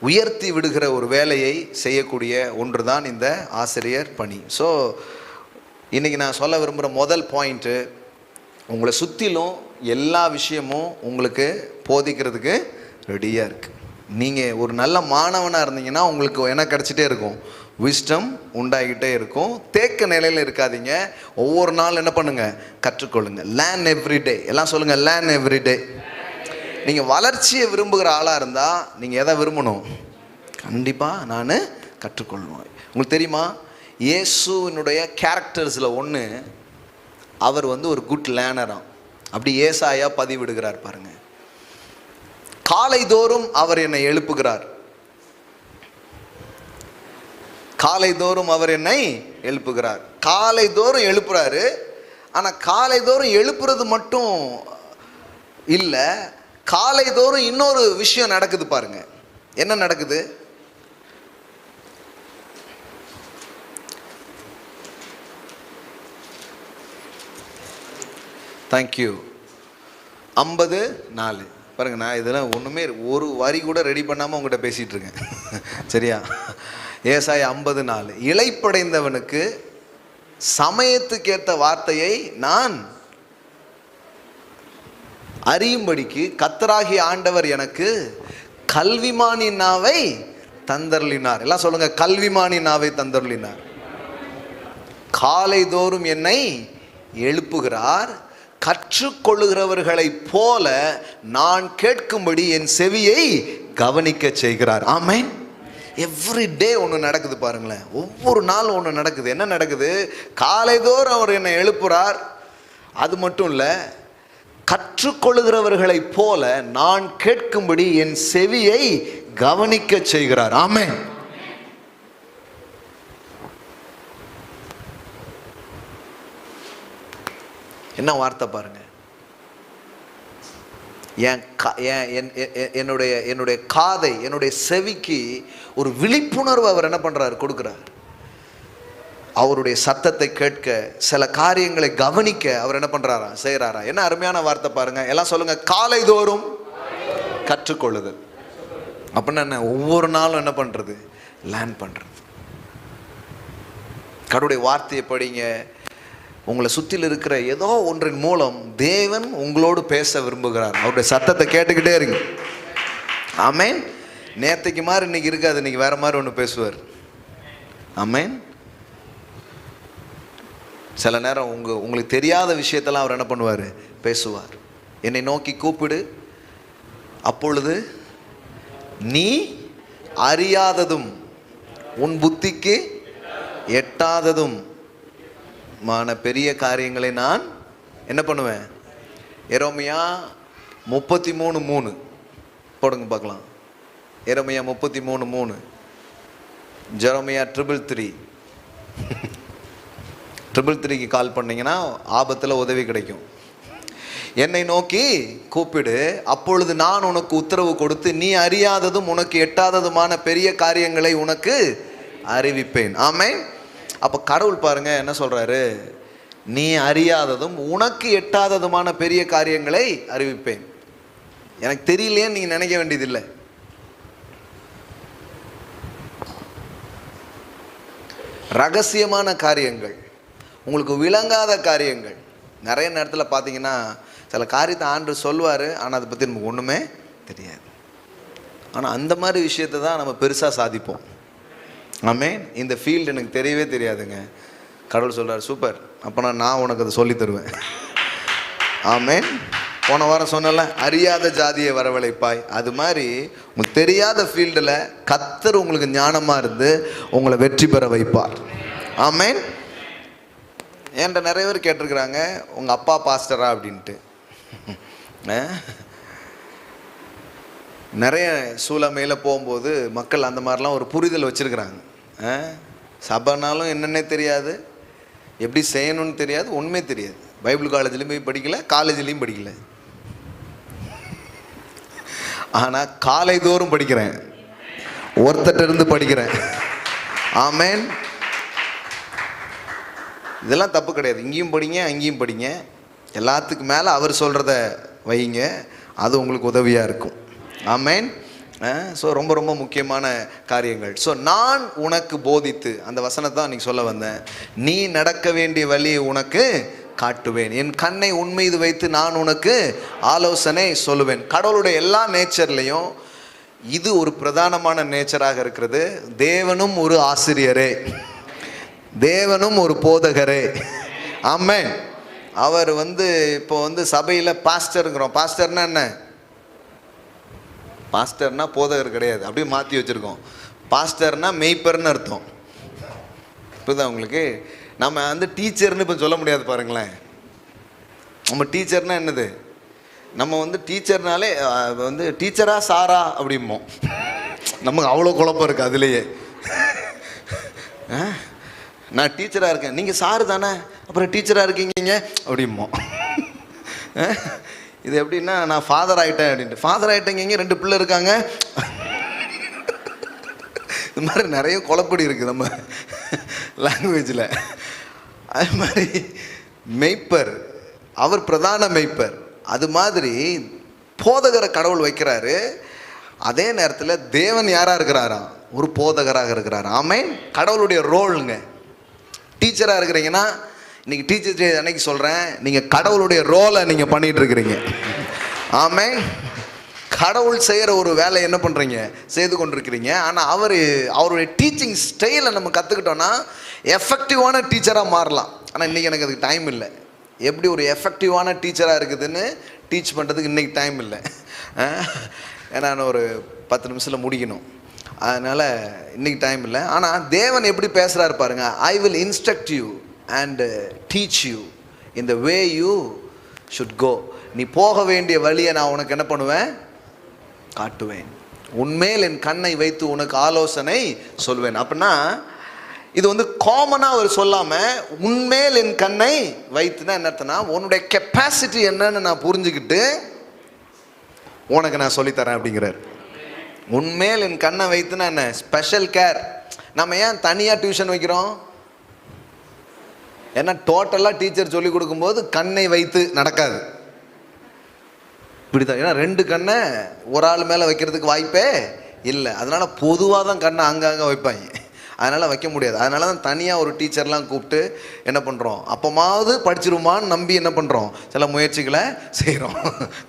உயர்த்தி விடுகிற ஒரு வேலையை செய்யக்கூடிய ஒன்று தான் இந்த ஆசிரியர் பணி. ஸோ இன்றைக்கி நான் சொல்ல விரும்புகிற முதல் பாயிண்ட்டு, உங்களை சுற்றிலும் எல்லா விஷயமும் உங்களுக்கு போதிக்கிறதுக்கு ரெடியாக இருக்குது. நீங்கள் ஒரு நல்ல மாணவனாக இருந்தீங்கன்னா உங்களுக்கு என்ன கிடச்சிட்டே இருக்கும், விஸ்டம் உண்டாகிட்டே இருக்கும். தேக்க நிலையில் இருக்காதீங்க. ஒவ்வொரு நாள் என்ன பண்ணுங்கள், கற்றுக்கொள்ளுங்கள். Learn everyday. எல்லாம் சொல்லுங்கள், லேர்ன் எவ்ரிடே. நீங்கள் வளர்ச்சியை விரும்புகிற ஆளாக இருந்தால் நீங்கள் எதை விரும்பணும், கண்டிப்பாக நான் கற்றுக்கொள்ளணும். உங்களுக்கு தெரியுமா, இயேசுவினுடைய கேரக்டர்ஸில் ஒன்று, அவர் வந்து ஒரு குட் லேர்னராம். அப்படி ஏசாயா பதிவிடுகிறார் பாருங்கள். காலைதோறும் அவர் என்னை எழுப்புகிறார், காலைதோறும் அவர் என்னை எழுப்புகிறார். காலைதோறும் எழுப்புறாரு. ஆனால் காலைதோறும் எழுப்புறது மட்டும் இல்லை, காலைதோறும் இன்னொரு விஷயம் நடக்குது பாருங்க. என்ன நடக்குது, தேங்க்யூ, 54 பாருங்க. நான் இதெல்லாம் ஒன்றுமே ஒரு வரி கூட ரெடி பண்ணாமல் உங்கள்கிட்ட பேசிகிட்டு இருக்கேன். சரியா? ஏசாயா 54, இளைப்படைந்தவனுக்கு சமயத்துக்கேற்ற வார்த்தையை நான் அறியும்படிக்கு கர்த்தராகிய ஆண்டவர் எனக்கு கல்விமானின் நாவை தந்தருளினார். எல்லாம் சொல்லுங்க, கல்விமானின் நாவை தந்தருளினார். காலைதோறும் என்னை எழுப்புகிறார், கற்றுக்கொள்ளுகிறவர்களைப் போல நான் கேட்கும்படி என் செவியை கவனிக்க செய்கிறார். ஆமென். எவ்ரி டே ஒன்று நடக்குது பாருங்களேன். ஒவ்வொரு நாள் ஒன்று நடக்குது. என்ன நடக்குது, காலைதோறும் அவர் என்னை எழுப்புறார். அது மட்டும் இல்லை, கற்றுக்கொள்ளுகிறவர்களைப் போல நான் கேட்கும்படி என் செவியை கவனிக்க செய்கிறார். ஆமென். என்ன வார்த்தை பாருங்க. என்னுடைய காதை, என்னுடைய செவிக்கு ஒரு விழிப்புணர்வு அவர் என்ன பண்றாரு, கொடுக்கிறார். அவருடைய சத்தத்தை கேட்க, சில காரியங்களை கவனிக்க அவர் என்ன பண்றாரா, செய்யறாரா. என்ன அருமையான வார்த்தை பாருங்க. எல்லாம் சொல்லுங்க, காலைதோறும் கற்றுக்கொள்ளுதல். அப்படின்னா என்ன, ஒவ்வொரு நாளும் என்ன பண்றது, லேர்ன் பண்ணுறது. கடவுளுடைய வார்த்தையை படிங்க. உங்களை சுற்றில் இருக்கிற ஏதோ ஒன்றின் மூலம் தேவன் உங்களோடு பேச விரும்புகிறார். அவருடைய சத்தத்தை கேட்டுக்கிட்டே இருங்க. ஆமேன். நேற்றுக்கு மாதிரி இன்னைக்கு இருக்காது, இன்னைக்கு வேற மாதிரி ஒன்று பேசுவார். ஆமேன். சில நேரம் உங்களுக்கு தெரியாத விஷயத்தெல்லாம் அவர் என்ன பண்ணுவார்? பேசுவார். என்னை நோக்கி கூப்பிடு, அப்பொழுது நீ அறியாததும் உன் புத்திக்கு எட்டாததும் பெரிய காரியங்களை நான் என்ன பண்ணுவேன்? எரேமியா 33:3 போடுங்க பார்க்கலாம். எரேமியா 33:3. ஜெரமியா 333க்கு கால் பண்ணிங்கன்னா ஆபத்தில் உதவி கிடைக்கும். என்னை நோக்கி கூப்பிடு, அப்பொழுது நான் உனக்கு உத்தரவு கொடுத்து நீ அறியாததும் உனக்கு எட்டாததுமான பெரிய காரியங்களை உனக்கு அறிவிப்பேன். ஆமென். அப்போ கடவுள் பாருங்க என்ன சொல்றாரு? நீ அறியாததும் உனக்கு எட்டாததுமான பெரிய காரியங்களை அறிவிப்பேன். எனக்கு தெரியலையேன்னு நீங்க நினைக்க வேண்டியதில்லை. ரகசியமான காரியங்கள், உங்களுக்கு விளங்காத காரியங்கள். நிறைய நேரத்தில் பார்த்தீங்கன்னா சில காரியத்தை ஆண்டவர் சொல்லுவார், ஆனால் அதை பற்றி நமக்கு ஒன்றுமே தெரியாது. ஆனால் அந்த மாதிரி விஷயத்தை தான் நம்ம பெருசாக சாதிப்போம். ஆமென். இந்த ஃபீல்டு எனக்கு தெரியவே தெரியாதுங்க. கடவுள் சொல்கிறார், சூப்பர், அப்போ நான் உனக்கு அதை சொல்லி தருவேன். ஆமென். போன வாரம் சொன்னல, அறியாத ஜாதியை வரவழைப்பாய். அது மாதிரி உங்களுக்கு தெரியாத ஃபீல்டில் கர்த்தர் உங்களுக்கு ஞானமாக இருந்து உங்களை வெற்றி பெற வைப்பார். ஆமென். என்கிட்ட நிறைய பேர் கேட்டிருக்கிறாங்க, உங்கள் அப்பா பாஸ்டரா அப்படின்ட்டு. நிறைய சூழமையில் போகும்போது மக்கள் அந்த மாதிரிலாம் ஒரு புரிதல் வச்சுருக்கிறாங்க. சபைனாலும் என்னென்னே தெரியாது, எப்படி செய்யணும்னு தெரியாது, ஒன்றுமே தெரியாது. பைபிள் காலேஜ்லேயும் போய் படிக்கல, காலேஜ்லேயும் படிக்கல. ஆனால் காலை தோறும் படிக்கிறேன், ஒருத்தட்ட இருந்து படிக்கிறேன். ஆமென். இதெல்லாம் தப்பு கிடையாது. இங்கேயும் படிங்க, அங்கேயும் படிங்க. எல்லாத்துக்கு மேலே அவர் சொல்கிறத வைங்க, அது உங்களுக்கு உதவியாக இருக்கும். ஆமென். ஸோ ரொம்ப ரொம்ப முக்கியமான காரியங்கள். ஸோ நான் உனக்கு போதித்து, அந்த வசனத்தை தான் அன்றைக்கி சொல்ல வந்தேன். நீ நடக்க வேண்டிய வழியை உனக்கு காட்டுவேன், என் கண்ணை உன் மீது வைத்து நான் உனக்கு ஆலோசனை சொல்லுவேன். கடவுளுடைய எல்லா நேச்சர்லேயும் இது ஒரு பிரதானமான நேச்சராக இருக்கிறது. தேவனும் ஒரு ஆசிரியரே, தேவனும் ஒரு போதகரே. ஆமென். அவர் இப்போ சபையில் பாஸ்டருங்கிறோம். பாஸ்டர்னா என்ன? பாஸ்டர்னா போதகர் கிடையாது, அப்படியே மாற்றி வச்சுருக்கோம். பாஸ்டர்னா மெய்ப்பர்னு அர்த்தம். இப்போதான் உங்களுக்கு நம்ம டீச்சர்னு இப்போ சொல்ல முடியாது பாருங்களேன். நம்ம டீச்சர்னா என்னது? நம்ம டீச்சர்னாலே டீச்சரா சாரா அப்படிம்போம். நமக்கு அவ்வளோ குழப்பம் இருக்குது அதுலேயே. நான் டீச்சராக இருக்கேன், நீங்கள் சாரு தானே, அப்புறம் டீச்சராக இருக்கீங்க அப்படிம்போம். இது எப்படின்னா, நான் ஃபாதர் ஆகிட்டேன் அப்படின்ட்டு. ஃபாதர் ஆகிட்டேங்க, 2 பிள்ளை இருக்காங்க. இது மாதிரி நிறைய குழப்படி இருக்குது நம்ம லாங்குவேஜில். அது மாதிரி மெய்ப்பர், அவர் பிரதான மெய்ப்பர். அது மாதிரி போதகரை கடவுள் வைக்கிறாரு. அதே நேரத்தில் தேவன் யாராக இருக்கிறாரா? ஒரு போதகராக இருக்கிறார். ஆமென். கடவுளுடைய ரோலுங்க. டீச்சராக இருக்கிறீங்கன்னா, இன்றைக்கி டீச்சர் டே அன்னைக்கு சொல்கிறேன், நீங்கள் கடவுளுடைய ரோலை நீங்கள் பண்ணிகிட்டு இருக்கிறீங்க. ஆமென். கடவுள் செய்கிற ஒரு வேலை என்ன பண்ணுறீங்க? செய்து கொண்டிருக்கிறீங்க. ஆனால் அவருடைய டீச்சிங் ஸ்டைலை நம்ம கற்றுக்கிட்டோன்னா எஃபெக்டிவான டீச்சராக மாறலாம். ஆனால் இன்றைக்கி எனக்கு அதுக்கு டைம் இல்லை. எப்படி ஒரு எஃபெக்டிவான டீச்சராக இருக்குதுன்னு டீச் பண்ணுறதுக்கு இன்றைக்கி டைம் இல்லை. ஏன்னா நான் ஒரு 10 நிமிஷத்தில் முடிக்கணும், அதனால் இன்றைக்கி டைம் இல்லை. ஆனால் தேவன் எப்படி பேசுகிறாரு பாருங்க. I will instruct you and teach you in the way you should go. நீ போக வேண்டிய வழியை நான் உனக்கு என்ன பண்ணுவேன்? காட்டுவேன். உன்மேல் என் கண்ணை வைத்து உனக்கு ஆலோசனை சொல்வேன். அப்படின்னா இது காமனாக அவர் சொல்லாமல், உன்மேல் என் கண்ணை வைத்துனா என்ன அர்த்தம்னா, உன்னுடைய கெப்பாசிட்டி என்னன்னு நான் புரிஞ்சுக்கிட்டு உனக்கு நான் சொல்லித்தரேன் அப்படிங்கிறார். உன்மேல் என் கண்ணை வைத்துனா என்ன? Special care. நம்ம ஏன் தனியாக டியூஷன் வைக்கிறோம்? ஏன்னா டோட்டலாக டீச்சர் சொல்லி கொடுக்கும்போது கண்ணை வைத்து நடக்காது. இப்படி தான். ஏன்னா 2 கண்ணை ஒரு ஆள் மேலே வைக்கிறதுக்கு வாய்ப்பே இல்லை. அதனால பொதுவாக தான் கண்ணை அங்கங்கே வைப்பாங்க. அதனால் வைக்க முடியாது. அதனால தான் தனியாக ஒரு டீச்சர்லாம் கூப்பிட்டு என்ன பண்ணுறோம், அப்போமாவது படிச்சிருமான்னு நம்பி என்ன பண்ணுறோம், சில முயற்சிகளை செய்கிறோம்.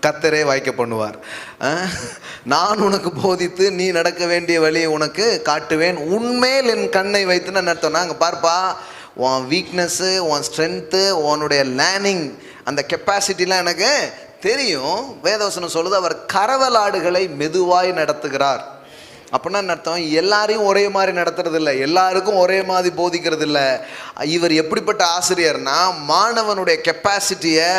கர்த்தரே வாய்க்க பண்ணுவார். நான் உனக்கு போதித்து நீ நடக்க வேண்டிய வழியை உனக்கு காட்டுவேன், உன்மேல் என் கண்ணை வைத்துன்னு நடத்தோம். நாங்கள் பார்ப்பா, உன் வீக்னஸ்ஸு, உன் ஸ்ட்ரென்த்து, உன்னுடைய லேர்னிங், அந்த கெப்பாசிட்டிலாம் எனக்கு தெரியும். வேதவசனம் சொல்லுது, அவர் கரவலாடுகளை மெதுவாய் நடத்துகிறார். அப்படின்னா அர்த்தம், எல்லாரையும் ஒரே மாதிரி நடத்துறது இல்லை, எல்லாருக்கும் ஒரே மாதிரி போதிக்கிறது இல்லை. இவர் எப்படிப்பட்ட ஆசிரியர்னா, மாணவனுடைய கெப்பாசிட்டியை,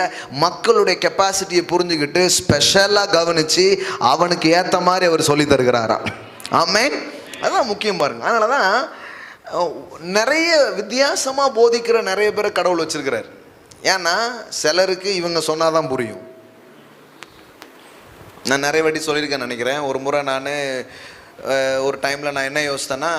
மக்களுடைய கெப்பாசிட்டியை புரிஞ்சுக்கிட்டு ஸ்பெஷலாக கவனித்து அவனுக்கு ஏற்ற மாதிரி அவர் சொல்லி தருகிறாராம். ஆமென். அதுதான் முக்கியம் பாருங்க. அதனால தான் நிறைய வித்தியாசமாக போதிக்கிற நிறைய பேரை கடவுள் வச்சிருக்கிறார். ஏன்னா சிலருக்கு இவங்க சொன்னாதான் புரியும். நான் நிறைய வாட்டி சொல்லியிருக்கேன்னு நினைக்கிறேன். ஒரு முறை நான் ஒரு டைமில் நான் என்ன யோசித்தேன்னா,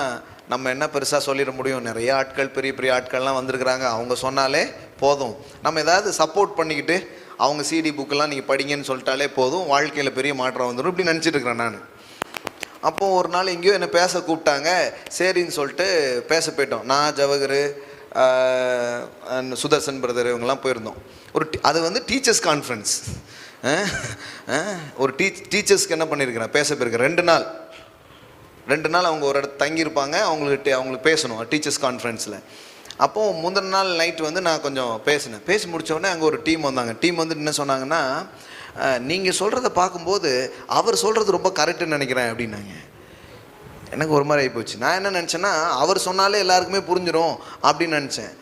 நம்ம என்ன பெருசாக சொல்லிட முடியும், நிறைய ஆட்கள், பெரிய பெரிய ஆட்கள்லாம் வந்திருக்கிறாங்க, அவங்க சொன்னாலே போதும், நம்ம ஏதாவது சப்போர்ட் பண்ணிக்கிட்டு அவங்க சிடி புக்கெல்லாம் நீங்கள் படிங்கன்னு சொல்லிட்டாலே போதும், வாழ்க்கையில் பெரிய மாற்றம் வந்துடும், இப்படி நினச்சிட்டு இருக்கிறேன் நான். அப்போது ஒரு நாள் எங்கேயோ என்னை பேச கூப்பிட்டாங்க. சரின்னு சொல்லிட்டு பேச போயிட்டோம். நான், ஜவஹர், சுதர்சன் பிரதர், இவங்கெல்லாம் போயிருந்தோம். அது வந்து டீச்சர்ஸ் கான்ஃபரன்ஸ். ஒரு டீச்சர்ஸ்க்கு என்ன பண்ணியிருக்கிறேன், பேச போயிருக்கேன். 2 நாள் அவங்க ஒரு இடத்துல தங்கியிருப்பாங்க. அவங்களுக்கு பேசணும் டீச்சர்ஸ் கான்ஃபரன்ஸில். அப்போது முந்தின நாள் நைட்டு வந்து நான் கொஞ்சம் பேசி முடித்தோடனே அங்கே ஒரு டீம் வந்தாங்க. டீம் வந்து என்ன சொன்னாங்கன்னா, நீங்கள் சொல்கிறத பார்க்கும்போது அவர் சொல்கிறது ரொம்ப கரெக்டுன்னு நினைக்கிறேன் அப்படின்னாங்க. எனக்கு ஒரு மாதிரி ஆகிப்போச்சு. நான் என்ன நினச்சேன்னா, அவர் சொன்னாலே எல்லாருக்குமே புரிஞ்சிடும் அப்படின்னு நினச்சேன்.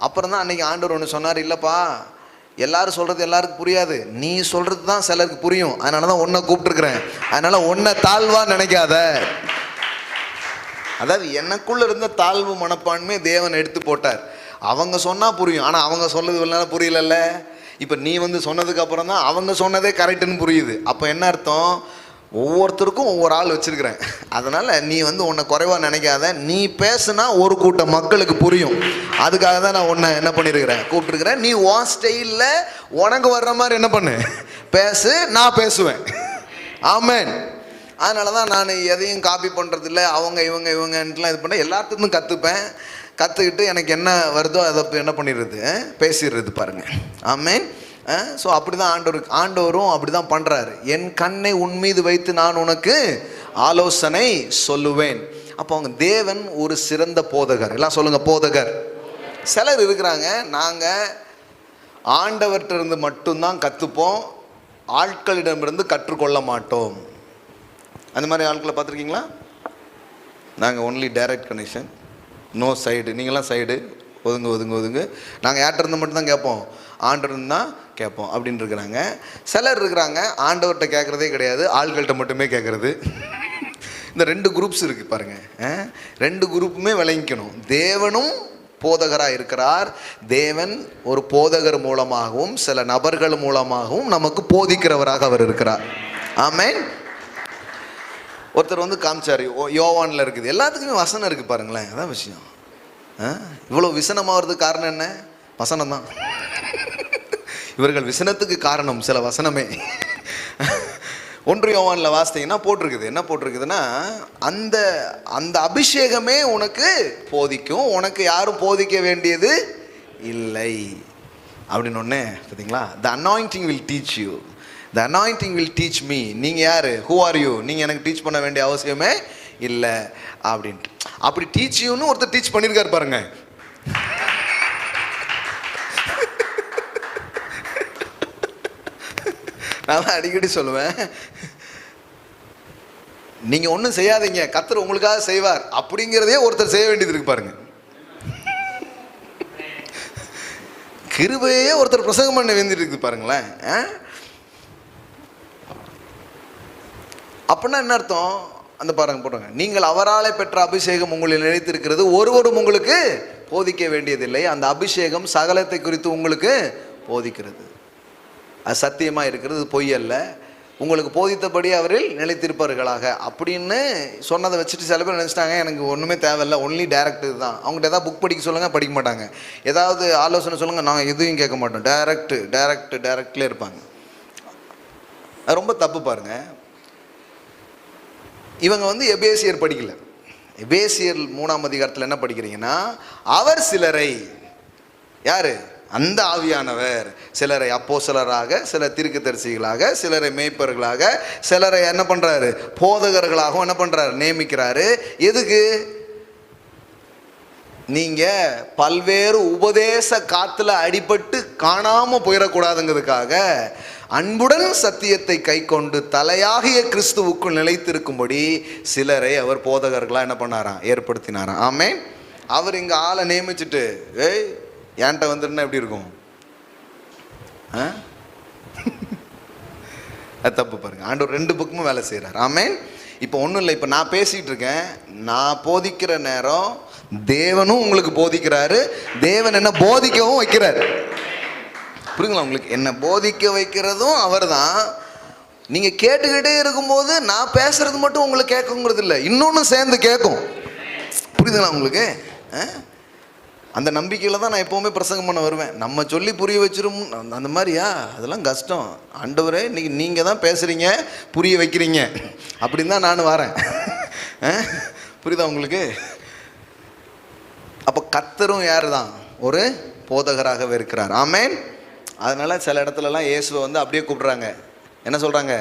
அப்புறம் தான் அன்றைக்கி ஆண்டவர் ஒன்று சொன்னார், இல்லைப்பா, எல்லாரும் சொல்கிறது எல்லாருக்கும் புரியாது, நீ சொல்கிறது தான் சிலருக்கு புரியும், அதனால தான் உன்னை கூப்பிட்டுருக்குறேன், அதனால் உன்னை தாழ்வாக நினைக்காத. அதாவது எனக்குள்ளே இருந்த தாழ்வு மனப்பான்மை தேவன் எடுத்து போட்டார். அவங்க சொன்னால் புரியும், ஆனால் அவங்க சொன்னது இல்லைனா புரியலல்ல. இப்போ நீ வந்து சொன்னதுக்கு அப்புறம் தான் அவங்க சொன்னதே கரெக்டுன்னு புரியுது. அப்போ என்ன அர்த்தம், ஒவ்வொருத்தருக்கும் ஒவ்வொரு ஆள் வச்சுருக்கிறேன். அதனால் நீ வந்து உன்னை குறைவாக நினைக்காத, நீ பேசுனா ஒரு கூட்டம் மக்களுக்கு புரியும், அதுக்காக தான் நான் உன்னை என்ன பண்ணியிருக்கிறேன், கூப்பிட்டுருக்கிறேன். நீ உன் ஸ்டைலில் உனக்கு வர்ற மாதிரி என்ன பண்ணு, பேசு, நான் பேசுவேன். ஆமென். அதனால தான் நான் எதையும் காப்பி பண்ணுறதில்ல, அவங்க இவங்கன்ட்டுலாம் இது பண்ண, எல்லாத்துக்கும் கற்றுக்கிட்டு எனக்கு என்ன வருதோ அதை என்ன பண்ணிடுறது, பேசிடுறது பாருங்கள். ஆமென். ஸோ அப்படி தான் ஆண்டவரும் அப்படி தான் பண்ணுறாரு. என் கண்ணை உன் மீது வைத்து நான் உனக்கு ஆலோசனை சொல்லுவேன். அப்போ அவங்க தேவன் ஒரு சிறந்த போதகர். எல்லாம் சொல்லுங்கள், போதகர். சிலர் இருக்கிறாங்க, நாங்கள் ஆண்டவர்கிட்ட இருந்து மட்டும்தான் கற்றுப்போம், ஆட்களிடமிருந்து கற்றுக்கொள்ள மாட்டோம். அந்த மாதிரி ஆட்களை பார்த்துருக்கீங்களா? நாங்கள் only direct connection, no side. நீங்களாம் சைடு, ஒதுங்க. நாங்கள் யார்கிட்ட இருந்து மட்டும்தான் கேட்போம், ஆண்டவர்னு தான் கேட்போம் அப்படின்னு இருக்கிறாங்க. சிலர் இருக்கிறாங்க, ஆண்டவர்கிட்ட கேட்குறதே கிடையாது, ஆள்கள்கிட்ட மட்டுமே கேட்குறது. இந்த 2 குரூப்ஸ் இருக்குது பாருங்கள். 2 குரூப்புமே விளங்கிக்கணும். தேவனும் போதகராக இருக்கிறார். தேவன் ஒரு போதகர் மூலமாகவும் சில நபர்கள் மூலமாகவும் நமக்கு போதிக்கிறவராக அவர் இருக்கிறார். ஆமென். ஒருத்தர் வந்து காமிச்சார், யோவானில் இருக்குது, எல்லாத்துக்குமே வசனம் இருக்குது பாருங்களேன். அதான் விஷயம். இவ்வளோ விசனமாகிறதுக்கு காரணம் என்ன? வசனம் தான். இவர்கள் விசனத்துக்கு காரணம் சில வசனமே. 1 யோவானில் வாசித்தீங்கன்னா போட்டிருக்குது, என்ன போட்டிருக்குதுன்னா, அந்த அந்த அபிஷேகமே உனக்கு போதிக்கும், உனக்கு யாரும் போதிக்க வேண்டியது இல்லை அப்படின்னு ஒன்று. பார்த்தீங்களா? The anointing will teach you. The anointing will teach me. நீங்கள் யார்? Who are you? நீங்கள் எனக்கு டீச் பண்ண வேண்டிய அவசியமே இல்லை அப்படின்ட்டு. அப்படி டீச் யூன்னு ஒருத்தர் டீச் பண்ணியிருக்காரு பாருங்க. நான் அடிக்கடி சொல்லுவேன், நீங்கள் ஒன்றும் செய்யாதீங்க, கர்த்தர் உங்களுக்காக செய்வார் அப்படிங்கிறதே ஒருத்தர் செய்ய வேண்டியது இருக்கு பாருங்க. கிருபையே ஒருத்தர் பிரசங்கம் பண்ண வேண்டியது இருக்குது பாருங்களேன். அப்படின்னா என்ன அர்த்தம்? அந்த பாருங்க போடுங்க, நீங்கள் அவராலே பெற்ற அபிஷேகம் உங்களில் நிலைத்திருக்கிறது, ஒருவரும் உங்களுக்கு போதிக்க வேண்டியதில்லை, அந்த அபிஷேகம் சகலத்தை குறித்து உங்களுக்கு போதிக்கிறது, அது சத்தியமாக இருக்கிறது, பொய் அல்ல, உங்களுக்கு போதித்தபடி அவரில் நிலைத்திருப்பார்களாக அப்படின்னு சொன்னதை வச்சுட்டு சில பேர் நினச்சிட்டாங்க, எனக்கு ஒன்றுமே தேவையில்லை, ஒன்லி டேரக்ட் தான். அவங்கள்ட்ட ஏதாவது புக் படிக்க சொல்லுங்கள், படிக்க மாட்டாங்க. ஏதாவது ஆலோசனை சொல்லுங்கள், நாங்கள் எதுவும் கேட்க மாட்டோம், டேரக்ட்லேயே இருப்பாங்க. அது ரொம்ப தப்பு பாருங்கள். இவங்க வந்து எபேசியர் படிக்கல. எபேசியர் 3ஆம் அதிகாரத்தில் என்ன படிக்கிறீங்கன்னா, அவர் சிலரை, யாரு? அந்த ஆவியானவர் சிலரை அப்போஸ்தலராக, சிலர் தீர்க்கதரிசிகளாக, சிலரை மேய்ப்பர்களாக, சிலரை என்ன பண்றாரு? போதகர்களாகவும் என்ன பண்றாரு? நியமிக்கிறாரு. எதுக்கு? நீங்க பல்வேறு உபதேச காத்துல அடிபட்டு காணாம போயிடக்கூடாதுங்கிறதுக்காக, அன்புடன் சத்தியத்தை கை கொண்டு தலையாகிய கிறிஸ்துவுக்குள் நிலைத்திருக்கும்படி சிலரை அவர் போதகர்களா என்ன பண்ணாராம்? ஏற்படுத்தினாராம். ஆமென். அவர் இங்க ஆளை நியமிச்சுட்டு என்கிட்ட வந்துருன்னா எப்படி இருக்கும்? அது தப்பு பாருங்க. ஆண்டவர் 2 பக்கமும் வேலை செய்கிறார். ஆமென். இப்போ ஒன்றும் இல்லை, இப்போ நான் பேசிகிட்டு இருக்கேன், நான் போதிக்கிற நேரம் தேவனும் உங்களுக்கு போதிக்கிறாரு, தேவன் என்ன போதிக்கவும் வைக்கிறார். புரியுங்களா உங்களுக்கு? என்ன போதிக்க வைக்கிறதும் அவர் தான். நீங்கள் கேட்டுக்கிட்டே இருக்கும்போது நான் பேசுறது மட்டும் உங்களுக்கு கேட்குங்கிறது இல்லை, இன்னொன்று சேர்ந்து கேட்கும். புரியுதுங்களா உங்களுக்கு? அந்த நம்பிக்கையில் தான் நான் எப்போவுமே பிரசங்கம் பண்ண வருவேன். நம்ம சொல்லி புரிய வச்சிரும் அந்த மாதிரியா? அதெல்லாம் கஷ்டம். ஆண்டவரே இன்னைக்கு நீங்கள் தான் பேசுகிறீங்க, புரிய வைக்கிறீங்க, அப்படின்னு தான் நான் வரேன். புரியுதா உங்களுக்கு? அப்போ கர்த்தரும் யார் தான்? ஒரு போதகராகவே இருக்கிறார். ஆமென். அதனால் சில இடத்துலலாம் இயேசுவை வந்து அப்படியே கூப்பிட்றாங்க. என்ன சொல்கிறாங்க?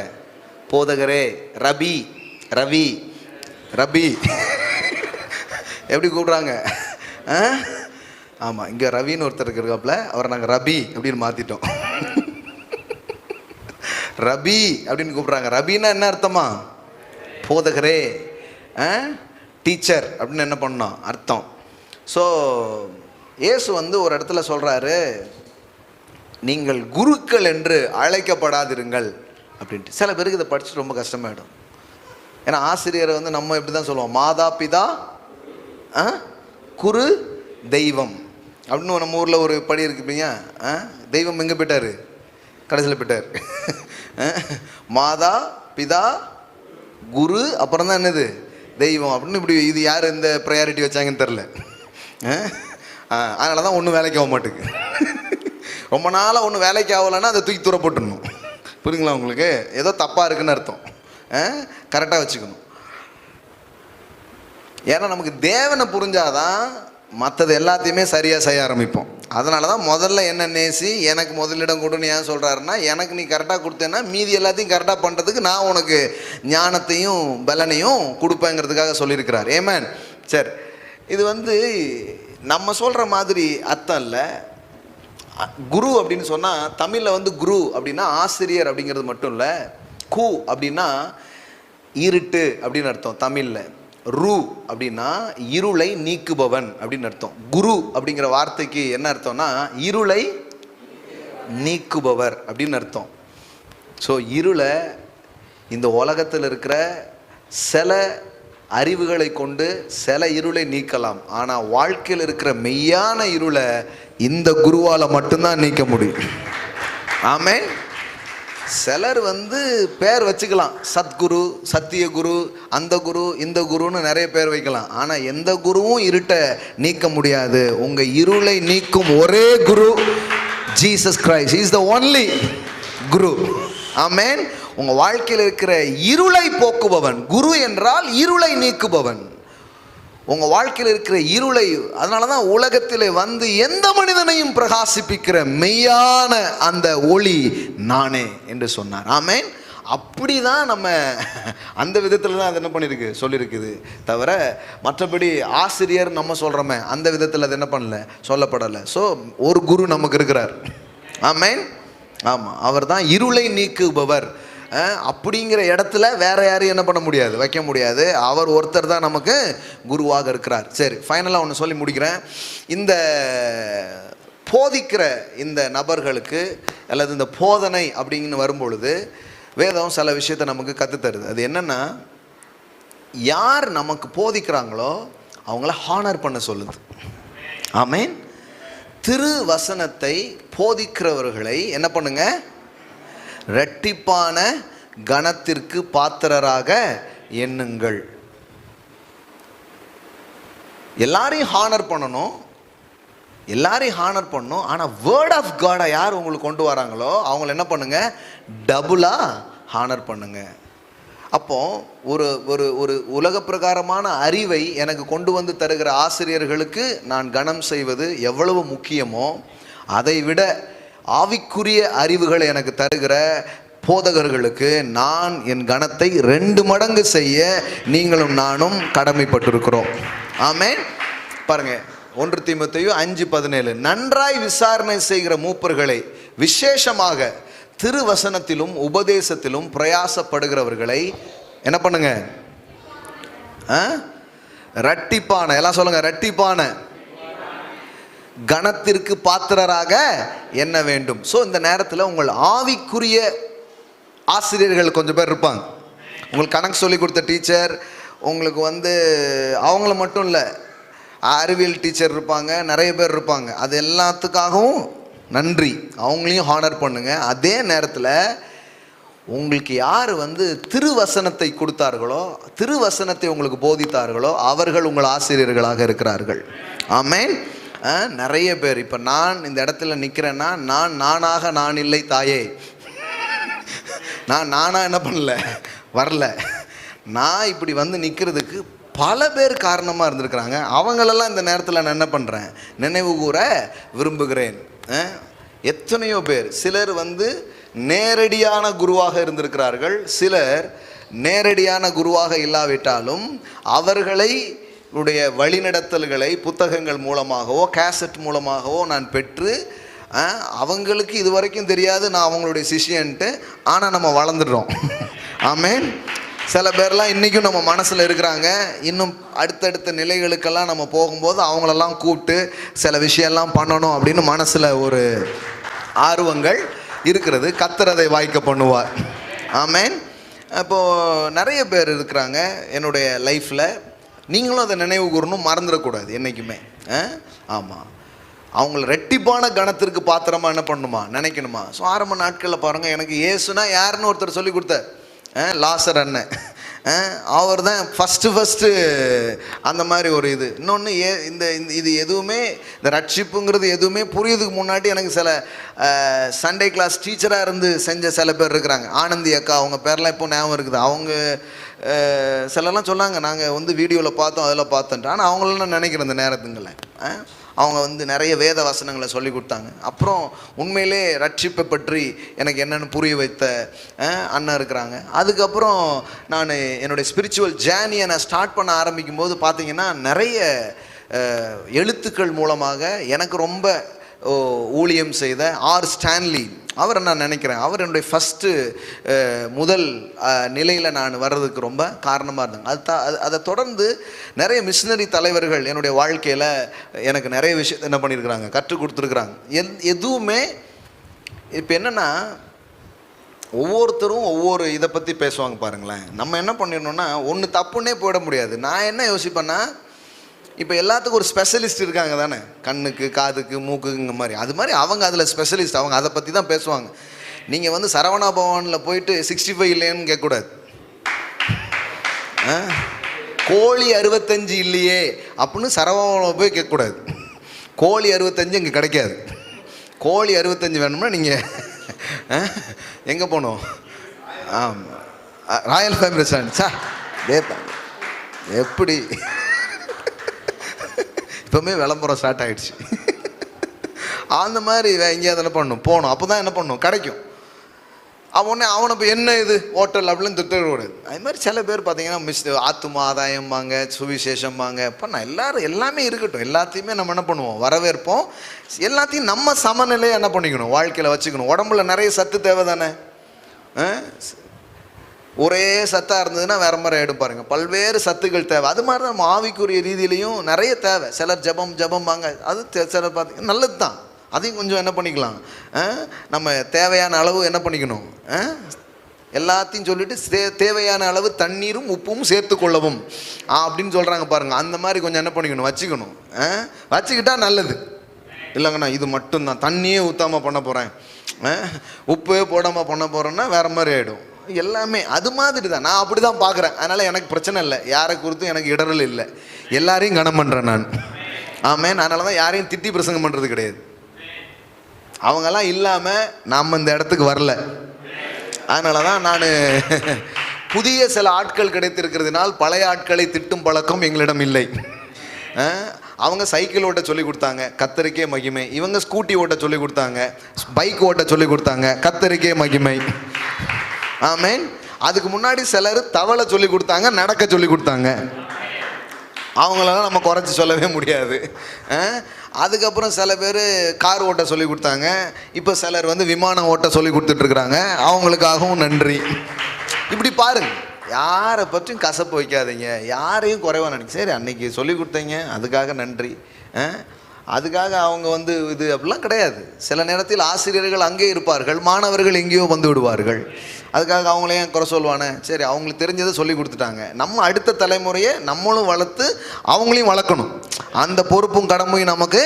போதகரே, ரபி, ரவி, ரபி. எப்படி கூப்பிட்றாங்க? ஆமாம், இங்கே ரவின்னு ஒருத்தர் இருக்கிறாப்புல, அவரை நாங்கள் ரபி அப்படின்னு மாற்றிட்டோம். ரபி அப்படின்னு கூப்பிட்றாங்க. ரபின்னா என்ன அர்த்தமா? போதகரே, டீச்சர் அப்படின்னு என்ன பண்ணோம் அர்த்தம். ஸோ இயேசு வந்து ஒரு இடத்துல சொல்கிறாரு, நீங்கள் குருக்கள் என்று அழைக்கப்படாதிருங்கள் அப்படின்ட்டு. சில பேருக்கு இதை படிச்சுட்டு ரொம்ப கஷ்டமாயிடும். ஏன்னா ஆசிரியரை வந்து நம்ம எப்படி தான் சொல்லுவோம், மாதா பிதா குரு தெய்வம் அப்படின்னு நம்ம ஊரில் ஒரு படி இருக்குப்பீங்க. தெய்வம் எங்கே போயிட்டார்? கடைசியில் போயிட்டார். மாதா பிதா குரு, அப்புறம் தான் என்னது? தெய்வம் அப்படின்னு. இப்படி இது யார் இந்த ப்ரையாரிட்டி வச்சாங்கன்னு தெரில. அதனால தான் ஒன்றும் வேலைக்கு ஆக மாட்டேங்குது. ரொம்ப நாளாக ஒன்றும் வேலைக்கு ஆகலைன்னா அதை தூக்கி தூர போட்டுடணும். புரியுங்களா உங்களுக்கு? ஏதோ தப்பாக இருக்குன்னு அர்த்தம். கரெக்டாக வச்சுக்கணும். ஏன்னா நமக்கு தேவனை புரிஞ்சாதான் மற்றது எல்லாத்தையுமே சரியாக செய்ய ஆரம்பிப்போம். அதனால தான் முதல்ல என்ன நேசி, எனக்கு முதலிடம் கொடுன்னு ஏன் சொல்கிறாருன்னா, எனக்கு நீ கரெக்டாக கொடுத்தேன்னா மீதி எல்லாத்தையும் கரெக்டாக பண்ணுறதுக்கு நான் உனக்கு ஞானத்தையும் பலனையும் கொடுப்பேங்கிறதுக்காக சொல்லியிருக்கிறார். ஏமேன். சரி, இது வந்து நம்ம சொல்கிற மாதிரி அர்த்தம் இல்லை. குரு அப்படின்னு சொன்னால் தமிழில் வந்து குரு அப்படின்னா ஆசிரியர் அப்படிங்கிறது மட்டும் இல்லை. கு அப்படின்னா இருட்டு அப்படின்னு அர்த்தம் தமிழில். ரு அப்படின்னா இருளை நீக்குபவன் அப்படின்னு அர்த்தம். குரு அப்படிங்கிற வார்த்தைக்கு என்ன அர்த்தம்னா இருளை நீக்குபவர் அப்படின்னு அர்த்தம். ஸோ இருளை இந்த உலகத்தில் இருக்கிற சில அறிவுகளை கொண்டு சில இருளை நீக்கலாம். ஆனால் வாழ்க்கையில் இருக்கிற மெய்யான இருளை இந்த குருவால் மட்டும்தான் நீக்க முடியும். ஆமென். சிலர் வந்து பேர் வச்சுக்கலாம், சத்குரு, சத்திய குரு, அந்த குரு, இந்த குருன்னு நிறைய பேர் வைக்கலாம். ஆனால் எந்த குருவும் இருட்டை நீக்க முடியாது. உங்கள் இருளை நீக்கும் ஒரே குரு Jesus Christ is the only guru. Amen. உங்கள் வாழ்க்கையில் இருக்கிற இருளை போக்குபவன். குரு என்றால் இருளை நீக்குபவன். உங்கள் வாழ்க்கையில் இருக்கிற இருளை, அதனால தான் உலகத்தில் வந்து எந்த மனிதனையும் பிரகாசிப்பிக்கிற மெய்யான அந்த ஒளி நானே என்று சொன்னார். ஆமென். அப்படி தான் நம்ம அந்த விதத்தில் தான் அது என்ன பண்ணியிருக்கு சொல்லியிருக்குது தவிர மற்றபடி ஆசிரியர் நம்ம சொல்கிறோமே அந்த விதத்தில் அது என்ன பண்ணல சொல்லப்படலை. ஸோ ஒரு குரு நமக்கு இருக்கிறார். ஆமென். ஆமாம், அவர் தான் இருளை நீக்குபவர். அப்படிங்கிற இடத்துல வேற யாரும் என்ன பண்ண முடியாது, வைக்க முடியாது. அவர் ஒருத்தர் தான் நமக்கு குருவாக இருக்கிறார். சரி, ஃபைனலாக ஒன்று சொல்லி முடிக்கிறேன். இந்த போதிக்கிற இந்த நபர்களுக்கு அல்லது இந்த போதனை அப்படிங்கன்னு வரும்பொழுது வேதம் சில விஷயத்தை நமக்கு கற்றுத்தருது. அது என்னென்னா, யார் நமக்கு போதிக்கிறாங்களோ அவங்கள ஹானர் பண்ண சொல்லுது. ஆமென். திருவசனத்தை போதிக்கிறவர்களை என்ன பண்ணுங்க, இரட்டிப்பான கணத்திற்கு பாத்திரராக எண்ணுங்கள். எல்லாரையும் ஹானர் பண்ணணும், எல்லாரையும் ஹானர் பண்ணணும். ஆனால் வேர்ட் ஆஃப் காடை யார் உங்களுக்கு கொண்டு வராங்களோ அவங்கள என்ன பண்ணுங்க, டபுளாக ஹானர் பண்ணுங்க. அப்போ ஒரு ஒரு ஒரு உலக பிரகாரமான அறிவை எனக்கு கொண்டு வந்து தருகிற ஆசிரியர்களுக்கு நான் கனம் செய்வது எவ்வளவு முக்கியமோ, அதை விட ஆவிக்குரிய அறிவுகளை எனக்கு தருகிற போதகர்களுக்கு நான் என் கணத்தை 2 மடங்கு செய்ய நீங்களும் நானும் கடமைப்பட்டிருக்கிறோம். ஆமென். பாருங்க, 1 தீமோத்தேயு 5:17, நன்றாய் விசாரணை செய்கிற மூப்பர்களை, விசேஷமாக திருவசனத்திலும் உபதேசத்திலும் பிரயாசப்படுகிறவர்களை என்ன பண்ணுங்க? இரட்டிப்பான, எல்லாம் சொல்லுங்க, இரட்டிப்பான கணத்திற்கு பாத்திரராக என்ன வேண்டும். ஸோ இந்த நேரத்தில் உங்கள் ஆவிக்குரிய ஆசிரியர்கள் கொஞ்சம் பேர் இருப்பாங்க. உங்களுக்கு கணக்கு சொல்லி கொடுத்த டீச்சர், உங்களுக்கு அவங்கள மட்டும் இல்லை, அறிவியல் டீச்சர் இருப்பாங்க, நிறைய பேர் இருப்பாங்க. அது எல்லாத்துக்காகவும் நன்றி, அவங்களையும் ஹானர் பண்ணுங்க. அதே நேரத்தில் உங்களுக்கு யார் திருவசனத்தை கொடுத்தார்களோ, திருவசனத்தை உங்களுக்கு போதித்தார்களோ, அவர்கள் உங்கள் ஆசிரியர்களாக இருக்கிறார்கள். ஆமென். நிறைய பேர், இப்போ நான் இந்த இடத்துல நிற்கிறேன்னா நானாக நான் இல்லை தாயே, நானா என்ன பண்ணல, வரல. நான் இப்படி நிற்கிறதுக்கு பல பேர் காரணமாக இருந்திருக்கிறாங்க. அவங்களெல்லாம் இந்த நேரத்தில் நான் என்ன பண்ணுறேன், நினைவு கூற விரும்புகிறேன். எத்தனையோ பேர், சிலர் நேரடியான குருவாக இருந்திருக்கிறார்கள், சிலர் நேரடியான குருவாக இல்லாவிட்டாலும் அவர்களை உடைய வழிநடத்தல்களை புத்தகங்கள் மூலமாகவோ கேசட் மூலமாகவோ நான் பெற்று, அவங்களுக்கு இது வரைக்கும் தெரியாது நான் அவங்களுடைய சிஷ்யன்ட்டு, ஆனால் நம்ம வளர்ந்துடுறோம். ஆமென். சில பேர்லாம் இன்றைக்கும் நம்ம மனசில் இருக்கிறாங்க. இன்னும் அடுத்தடுத்த நிலைகளுக்கெல்லாம் நம்ம போகும்போது அவங்களெல்லாம் கூப்பிட்டு சில விஷயம்லாம் பண்ணணும் அப்படின்னு மனசில் ஒரு ஆர்வங்கள் இருக்கிறது. கர்த்தர் அதை வாய்க்க பண்ணுவார். ஆமென். இப்போது நிறைய பேர் இருக்கிறாங்க என்னுடைய லைஃப்பில். நீங்களும் அதை நினைவு கூறணும், மறந்துடக்கூடாது என்றைக்குமே. ஆமாம், அவங்கள ரெட்டிப்பான கணத்திற்கு பாத்திரமாக என்ன பண்ணணுமா, நினைக்கணுமா. ஸோ ஆரம்ப நாட்களில் பாருங்கள், எனக்கு இயேசுனா யாருன்னு ஒருத்தர் சொல்லி கொடுத்தார், லாசர் அண்ணன். அவர் தான் ஃபஸ்ட்டு அந்த மாதிரி ஒரு இது. இன்னொன்று, இது எதுவுமே, இந்த ரட்சிப்புங்கிறது எதுவுமே புரியுதுக்கு முன்னாடி எனக்கு சில சண்டே கிளாஸ் டீச்சராக இருந்து செஞ்ச சில பேர் இருக்கிறாங்க. ஆனந்தி அக்கா, அவங்க பேர்லாம் இப்போ ஞாபகம் இருக்குது. அவங்க சிலலாம் சொன்னாங்க, நாங்கள் வீடியோவில் பார்த்தோம், அதில் பார்த்தோன்ட்டு. ஆனால் அவங்கள நான் நினைக்கிறேன் இந்த நேரத்துங்களில் அவங்க நிறைய வேத வசனங்களை சொல்லி கொடுத்தாங்க. அப்புறம் உண்மையிலே ரட்சிப்பை பற்றி எனக்கு என்னென்னு புரிய வைத்த அண்ணன் இருக்கிறாங்க. அதுக்கப்புறம் நான் என்னுடைய ஸ்பிரிச்சுவல் ஜேர்னியை நான் ஸ்டார்ட் பண்ண ஆரம்பிக்கும் போது பார்த்தீங்கன்னா, நிறைய எழுத்துக்கள் மூலமாக எனக்கு ரொம்ப ஊழியம் செய்த ஆர் ஸ்டான்லி, அவரை நான் நினைக்கிறேன், அவர் என்னுடைய ஃபஸ்ட்டு முதல் நிலையில் நான் வர்றதுக்கு ரொம்ப காரணமாக இருந்தாங்க. அதை தொடர்ந்து நிறைய மிஷினரி தலைவர்கள் என்னுடைய வாழ்க்கையில் எனக்கு நிறைய விஷயத்தை என்ன பண்ணியிருக்கிறாங்க, கற்றுக் கொடுத்துருக்குறாங்க. எதுவுமே இப்போ என்னென்னா, ஒவ்வொருத்தரும் ஒவ்வொரு இதை பற்றி பேசுவாங்க பாருங்களேன். நம்ம என்ன பண்ணிடணும்னா, ஒன்று தப்புன்னே போயிட முடியாது. நான் என்ன யோசிப்பேன்னா, இப்போ எல்லாத்துக்கும் ஒரு ஸ்பெஷலிஸ்ட் இருக்காங்க தானே, கண்ணுக்கு, காதுக்கு, மூக்குங்க மாதிரி. அது மாதிரி அவங்க அதில் ஸ்பெஷலிஸ்ட், அவங்க அதை பற்றி தான் பேசுவாங்க. நீங்கள் சரவணா பவனில் போயிட்டு 65 இல்லைன்னு கேட்கக்கூடாது. கோழி 65 இல்லையே அப்படின்னு சரவணாவில் போய் கேட்கக்கூடாது. கோழி 65 இங்கே கிடைக்காது. கோழி 65 வேணும்னா நீங்கள் எங்கே போகணும்? ஆமாம், ராயல் ஃபேமிலி ரெஸ்டாரண்ட். சார் எப்படி இப்போவுமே விளம்பரம் ஸ்டார்ட் ஆகிடுச்சு. அந்த மாதிரி எங்கேயாவது என்ன பண்ணணும், போகணும். அப்போ தான் என்ன பண்ணணும், கிடைக்கும். அவனை இப்போ என்ன இது ஹோட்டல் அப்படின்னு திட்டக்கூடாது. அது மாதிரி சில பேர் பார்த்தீங்கன்னா ஆத்தும ஆதாயம்பாங்க, சுவிசேஷம்பாங்க. இப்போ நான் எல்லாமே இருக்கட்டும், எல்லாத்தையுமே நம்ம என்ன பண்ணுவோம், வரவேற்போம். எல்லாத்தையும் நம்ம சமநிலையை என்ன பண்ணிக்கணும், வாழ்க்கையில் வச்சுக்கணும். உடம்புல நிறைய சத்து தேவை தானே. ஒரே சத்தாக இருந்ததுன்னா வேறு மாதிரி ஆகிடும் பாருங்க. பல்வேறு சத்துக்கள் தேவை. அது மாதிரி தான் நம்ம ஆவிக்குரிய ரீதியிலையும் நிறைய தேவை. சிலர் ஜபம்பாங்க, அது சிலர் பார்த்தீங்கன்னா நல்லது தான். அதையும் கொஞ்சம் என்ன பண்ணிக்கலாம், நம்ம தேவையான அளவு என்ன பண்ணிக்கணும், எல்லாத்தையும் சொல்லிட்டு தேவையான அளவு தண்ணீரும் உப்பும் சேர்த்து கொள்ளவும் அப்படின்னு சொல்கிறாங்க பாருங்கள். அந்த மாதிரி கொஞ்சம் என்ன பண்ணிக்கணும், வச்சுக்கணும். வச்சுக்கிட்டா நல்லது. இல்லைங்கண்ணா இது மட்டும்தான், தண்ணியே ஊற்றாமல் பண்ண போகிறேன், உப்பே போடாமல் பண்ண போகிறேன்னா வேறு மாதிரி ஆகிடும். எல்லாமே அது மாதிரி தான். நான் அப்படி தான் பார்க்குறேன். அதனால் எனக்கு பிரச்சனை இல்லை, யாரை குறித்தும் எனக்கு இடரல் இல்லை. எல்லாரையும் கனம் பண்ணுறேன் நான். ஆமென். அதனால தான் யாரையும் திட்டி பிரசங்கம் பண்ணுறது கிடையாது. அவங்கெல்லாம் இல்லாமல் நம்ம இந்த இடத்துக்கு வரல. அதனால தான் நான் புதிய சில ஆட்கள் கிடைத்திருக்கிறதுனால் பழைய ஆட்களை திட்டும் பழக்கம் எங்களிடம் இல்லை. அவங்க சைக்கிள் ஓட்ட சொல்லி கொடுத்தாங்க, கர்த்தருக்கே மகிமை. இவங்க ஸ்கூட்டி ஓட்ட சொல்லி கொடுத்தாங்க, பைக் ஓட்ட சொல்லி கொடுத்தாங்க, கர்த்தருக்கே மகிமை. ஆமென். அதுக்கு முன்னாடி சிலர் தவளை சொல்லி கொடுத்தாங்க, நடக்க சொல்லி கொடுத்தாங்க. அவங்களெல்லாம் நம்ம குறைச்சி சொல்லவே முடியாது. அதுக்கப்புறம் சில பேர் கார் ஓட்ட சொல்லி கொடுத்தாங்க. இப்போ சிலர் வந்து விமானம் ஓட்ட சொல்லி கொடுத்துட்ருக்குறாங்க. அவங்களுக்காகவும் நன்றி. இப்படி பாருங்க, யாரை பற்றியும் கசப்பு வைக்காதீங்க, யாரையும் குறைவாக நினைக்க. சரி, அன்னைக்கு சொல்லி கொடுத்தீங்க, அதுக்காக நன்றி. அதுக்காக அவங்க வந்து இது அப்படிலாம் கிடையாது. சில நேரத்தில் ஆசிரியர்கள் அங்கே இருப்பார்கள், மாணவர்கள் எங்கேயோ வந்து விடுவார்கள். அதுக்காக அவங்களையும் குறை சொல்லுவானே. சரி, அவங்களுக்கு தெரிஞ்சதை சொல்லி கொடுத்துட்டாங்க. நம்ம அடுத்த தலைமுறையை நம்மளும் வளர்த்து அவங்களையும் வளர்க்கணும். அந்த பொறுப்பும் கடமையும் நமக்கு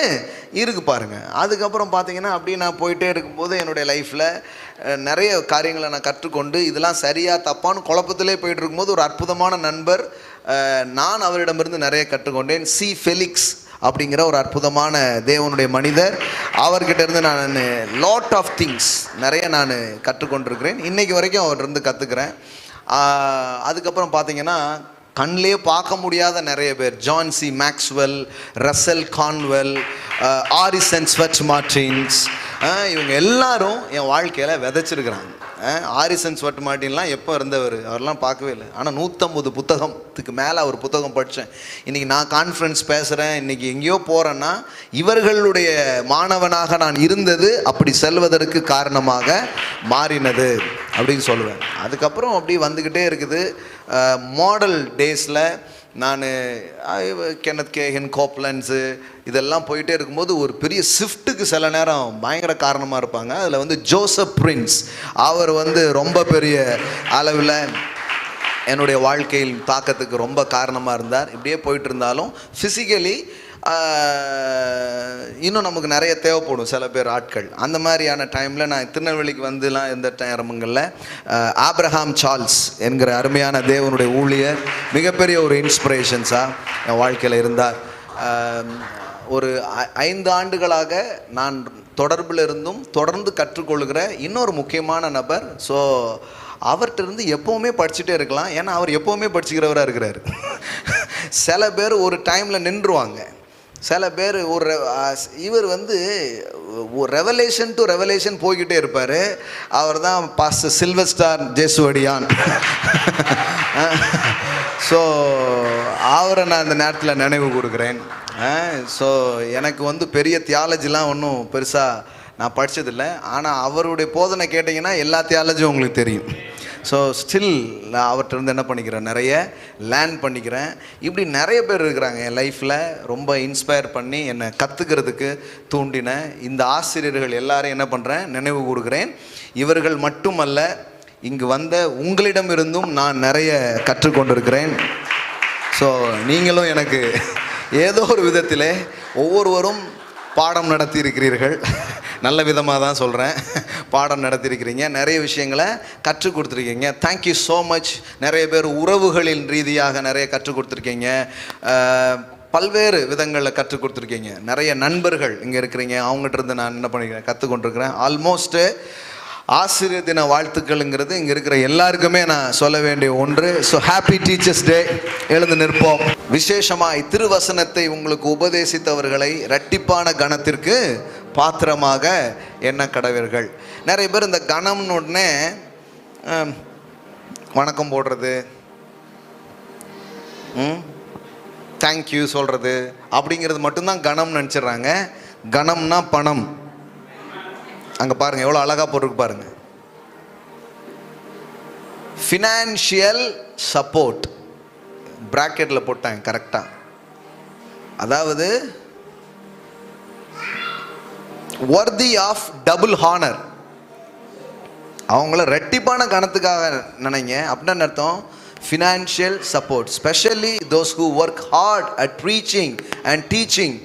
இருக்குது பாருங்க. அதுக்கப்புறம் பார்த்தீங்கன்னா அப்படி நான் போயிட்டே இருக்கும்போது என்னுடைய லைஃப்பில் நிறைய காரியங்களை நான் கற்றுக்கொண்டு இதெல்லாம் சரியா தப்பான்னு குழப்பத்திலே போயிட்டு இருக்கும்போது ஒரு அற்புதமான நண்பர், நான் அவரிடமிருந்து நிறைய கற்றுக்கொண்டேன். சி ஃபெலிக்ஸ் அப்படிங்கிற ஒரு அற்புதமான தேவனுடைய மனிதர். அவர்கிட்ட இருந்து நான் லாட் ஆஃப் திங்ஸ் நிறைய நான் கற்றுக்கொண்டிருக்கிறேன். இன்றைக்கு வரைக்கும் அவர்கிட்ட கற்றுக்கிறேன். அதுக்கப்புறம் பார்த்தீங்கன்னா கண்ணிலே பார்க்க முடியாத நிறைய பேர், John C Maxwell, Russell Conwell, Orison Swett Marden, இவங்க எல்லாரும் என் வாழ்க்கையில் விதைச்சிருக்கிறாங்க. ஆரிசன் ஸ்வெட் மார்டின்லாம் எப்போ இருந்தவர், அவரெல்லாம் பார்க்கவே இல்லை. ஆனால் 150 புத்தகத்துக்கு மேலே அவர் புத்தகம் படித்தேன். இன்றைக்கி நான் கான்ஃபரன்ஸ் பேசுகிறேன், இன்றைக்கி எங்கேயோ போகிறேன்னா இவர்களுடைய மாணவனாக நான் இருந்தது அப்படி செல்வதற்கு காரணமாக மாறினது அப்படின்னு சொல்லுவேன். அதுக்கப்புறம் அப்படி வந்துக்கிட்டே இருக்குது. மாடல் டேஸில் நான் கென்னத் கேகன், கோப்லன்ஸு இதெல்லாம் போயிட்டே இருக்கும்போது ஒரு பெரிய ஷிஃப்ட்டுக்கு சில நேரம் பயங்கர காரணமாக இருப்பாங்க. அதில் வந்து ஜோசப் பிரின்ஸ், அவர் வந்து ரொம்ப பெரிய அளவில் என்னுடைய வாழ்க்கையில் தாக்கத்துக்கு ரொம்ப காரணமாக இருந்தார். இப்படியே போயிட்டு இருந்தாலும் ஃபிசிக்கலி இன்னும் நமக்கு நிறைய தேவைப்படும் சில பேர் ஆட்கள். அந்த மாதிரியான டைமில் நான் திருநெல்வேலிக்கு வந்துலாம் இருந்த டைமில் ஆப்ரஹாம் சார்ல்ஸ் என்கிற அருமையான தேவனுடைய ஊழியர் மிகப்பெரிய ஒரு இன்ஸ்பிரேஷன்ஸாக என் வாழ்க்கையில் இருந்தார். ஒரு 5 ஆண்டுகளாக நான் தொடர்பில் இருந்தும் தொடர்ந்து கற்றுக்கொள்கிற இன்னொரு முக்கியமான நபர். ஸோ அவர்கிட்ட இருந்து எப்போவுமே படிச்சுட்டே இருக்கலாம், ஏன்னா அவர் எப்போவுமே படிச்சுக்கிறவராக இருக்கிறார். சில பேர் ஒரு டைமில் நின்றுவாங்க, சில பேர் இவர் வந்து ஒரு ரெவலேஷன் டு ரெவலேஷன் போய்கிட்டே இருப்பார். அவர் தான் பாஸ்டர் சில்வஸ்டார் ஜேசுவடியான். ஸோ அவரை நான் இந்த நேரத்தில் நினைவு கொடுக்குறேன். ஸோ எனக்கு வந்து பெரிய தியாலஜிலாம் ஒன்றும் பெருசாக நான் படித்ததில்லை, ஆனால் அவருடைய போதனை கேட்டிங்கன்னா எல்லா தியாலஜியும் உங்களுக்கு தெரியும். ஸோ ஸ்டில் நான் அவர்கிட்ட இருந்து என்ன பண்ணிக்கிறேன், நிறைய லேர்ன் பண்ணிக்கிறேன். இப்படி நிறைய பேர் இருக்கிறாங்க என் லைஃப்பில், ரொம்ப இன்ஸ்பயர் பண்ணி என்னை கற்றுக்கிறதுக்கு தூண்டின இந்த ஆசிரியர்கள் எல்லாரையும் என்ன பண்ணுறேன், நினைவு கூறுகிறேன். இவர்கள் மட்டுமல்ல, இங்கு வந்த உங்களிடமிருந்தும் நான் நிறைய கற்றுக்கொண்டிருக்கிறேன். ஸோ நீங்களும் எனக்கு ஏதோ ஒரு விதத்தில் ஒவ்வொருவரும் பாடம் நடத்தி இருக்கிறீர்கள். நல்ல விதமாக தான் சொல்கிறேன், பாடம் நடத்தியிருக்கிறீங்க, நிறைய விஷயங்களை கற்றுக் கொடுத்துருக்கீங்க. Thank you so much. நிறைய பேர் உறவுகளின் ரீதியாக நிறைய கற்றுக் கொடுத்துருக்கீங்க, பல்வேறு விதங்களில் கற்றுக் கொடுத்துருக்கீங்க. நிறைய நண்பர்கள் இங்கே இருக்கிறீங்க, அவங்ககிட்ட இருந்து நான் என்ன பண்ணிக்கிறேன், கற்றுக்கொண்டிருக்கிறேன். ஆல்மோஸ்ட்டு ஆசிரியர் தின வாழ்த்துக்கள்ங்கிறது இங்கே இருக்கிற எல்லாருக்குமே நான் சொல்ல வேண்டிய ஒன்று. ஸோ ஹாப்பி டீச்சர்ஸ் டே. எழுந்து நிற்போம். விசேஷமாய் திருவசனத்தை உங்களுக்கு உபதேசித்தவர்களை இரட்டிப்பான கணத்திற்கு பாத்திரமாக எண்ண கடவீர்கள். நிறைய பேர் இந்த கணம்னு உடனே வணக்கம் போடுறது, தேங்க்யூ சொல்கிறது அப்படிங்கிறது மட்டும்தான் கணம்னு நினச்சிட்றாங்க. கணம்னா பணம். அங்கே பாருங்கள் எவ்வளோ அழகாக போட்டிருக்கு பாருங்கள். ஃபினான்ஷியல் சப்போர்ட் பிராக்கெட்டில் போட்டாங்க கரெக்டாக. அதாவது worthy of double honor, அவங்கள ரெட்டிப்பான கணத்துக்காக நினைங்க அப்படின்னு அர்த்தம். Financial support, specially those who work hard at preaching and teaching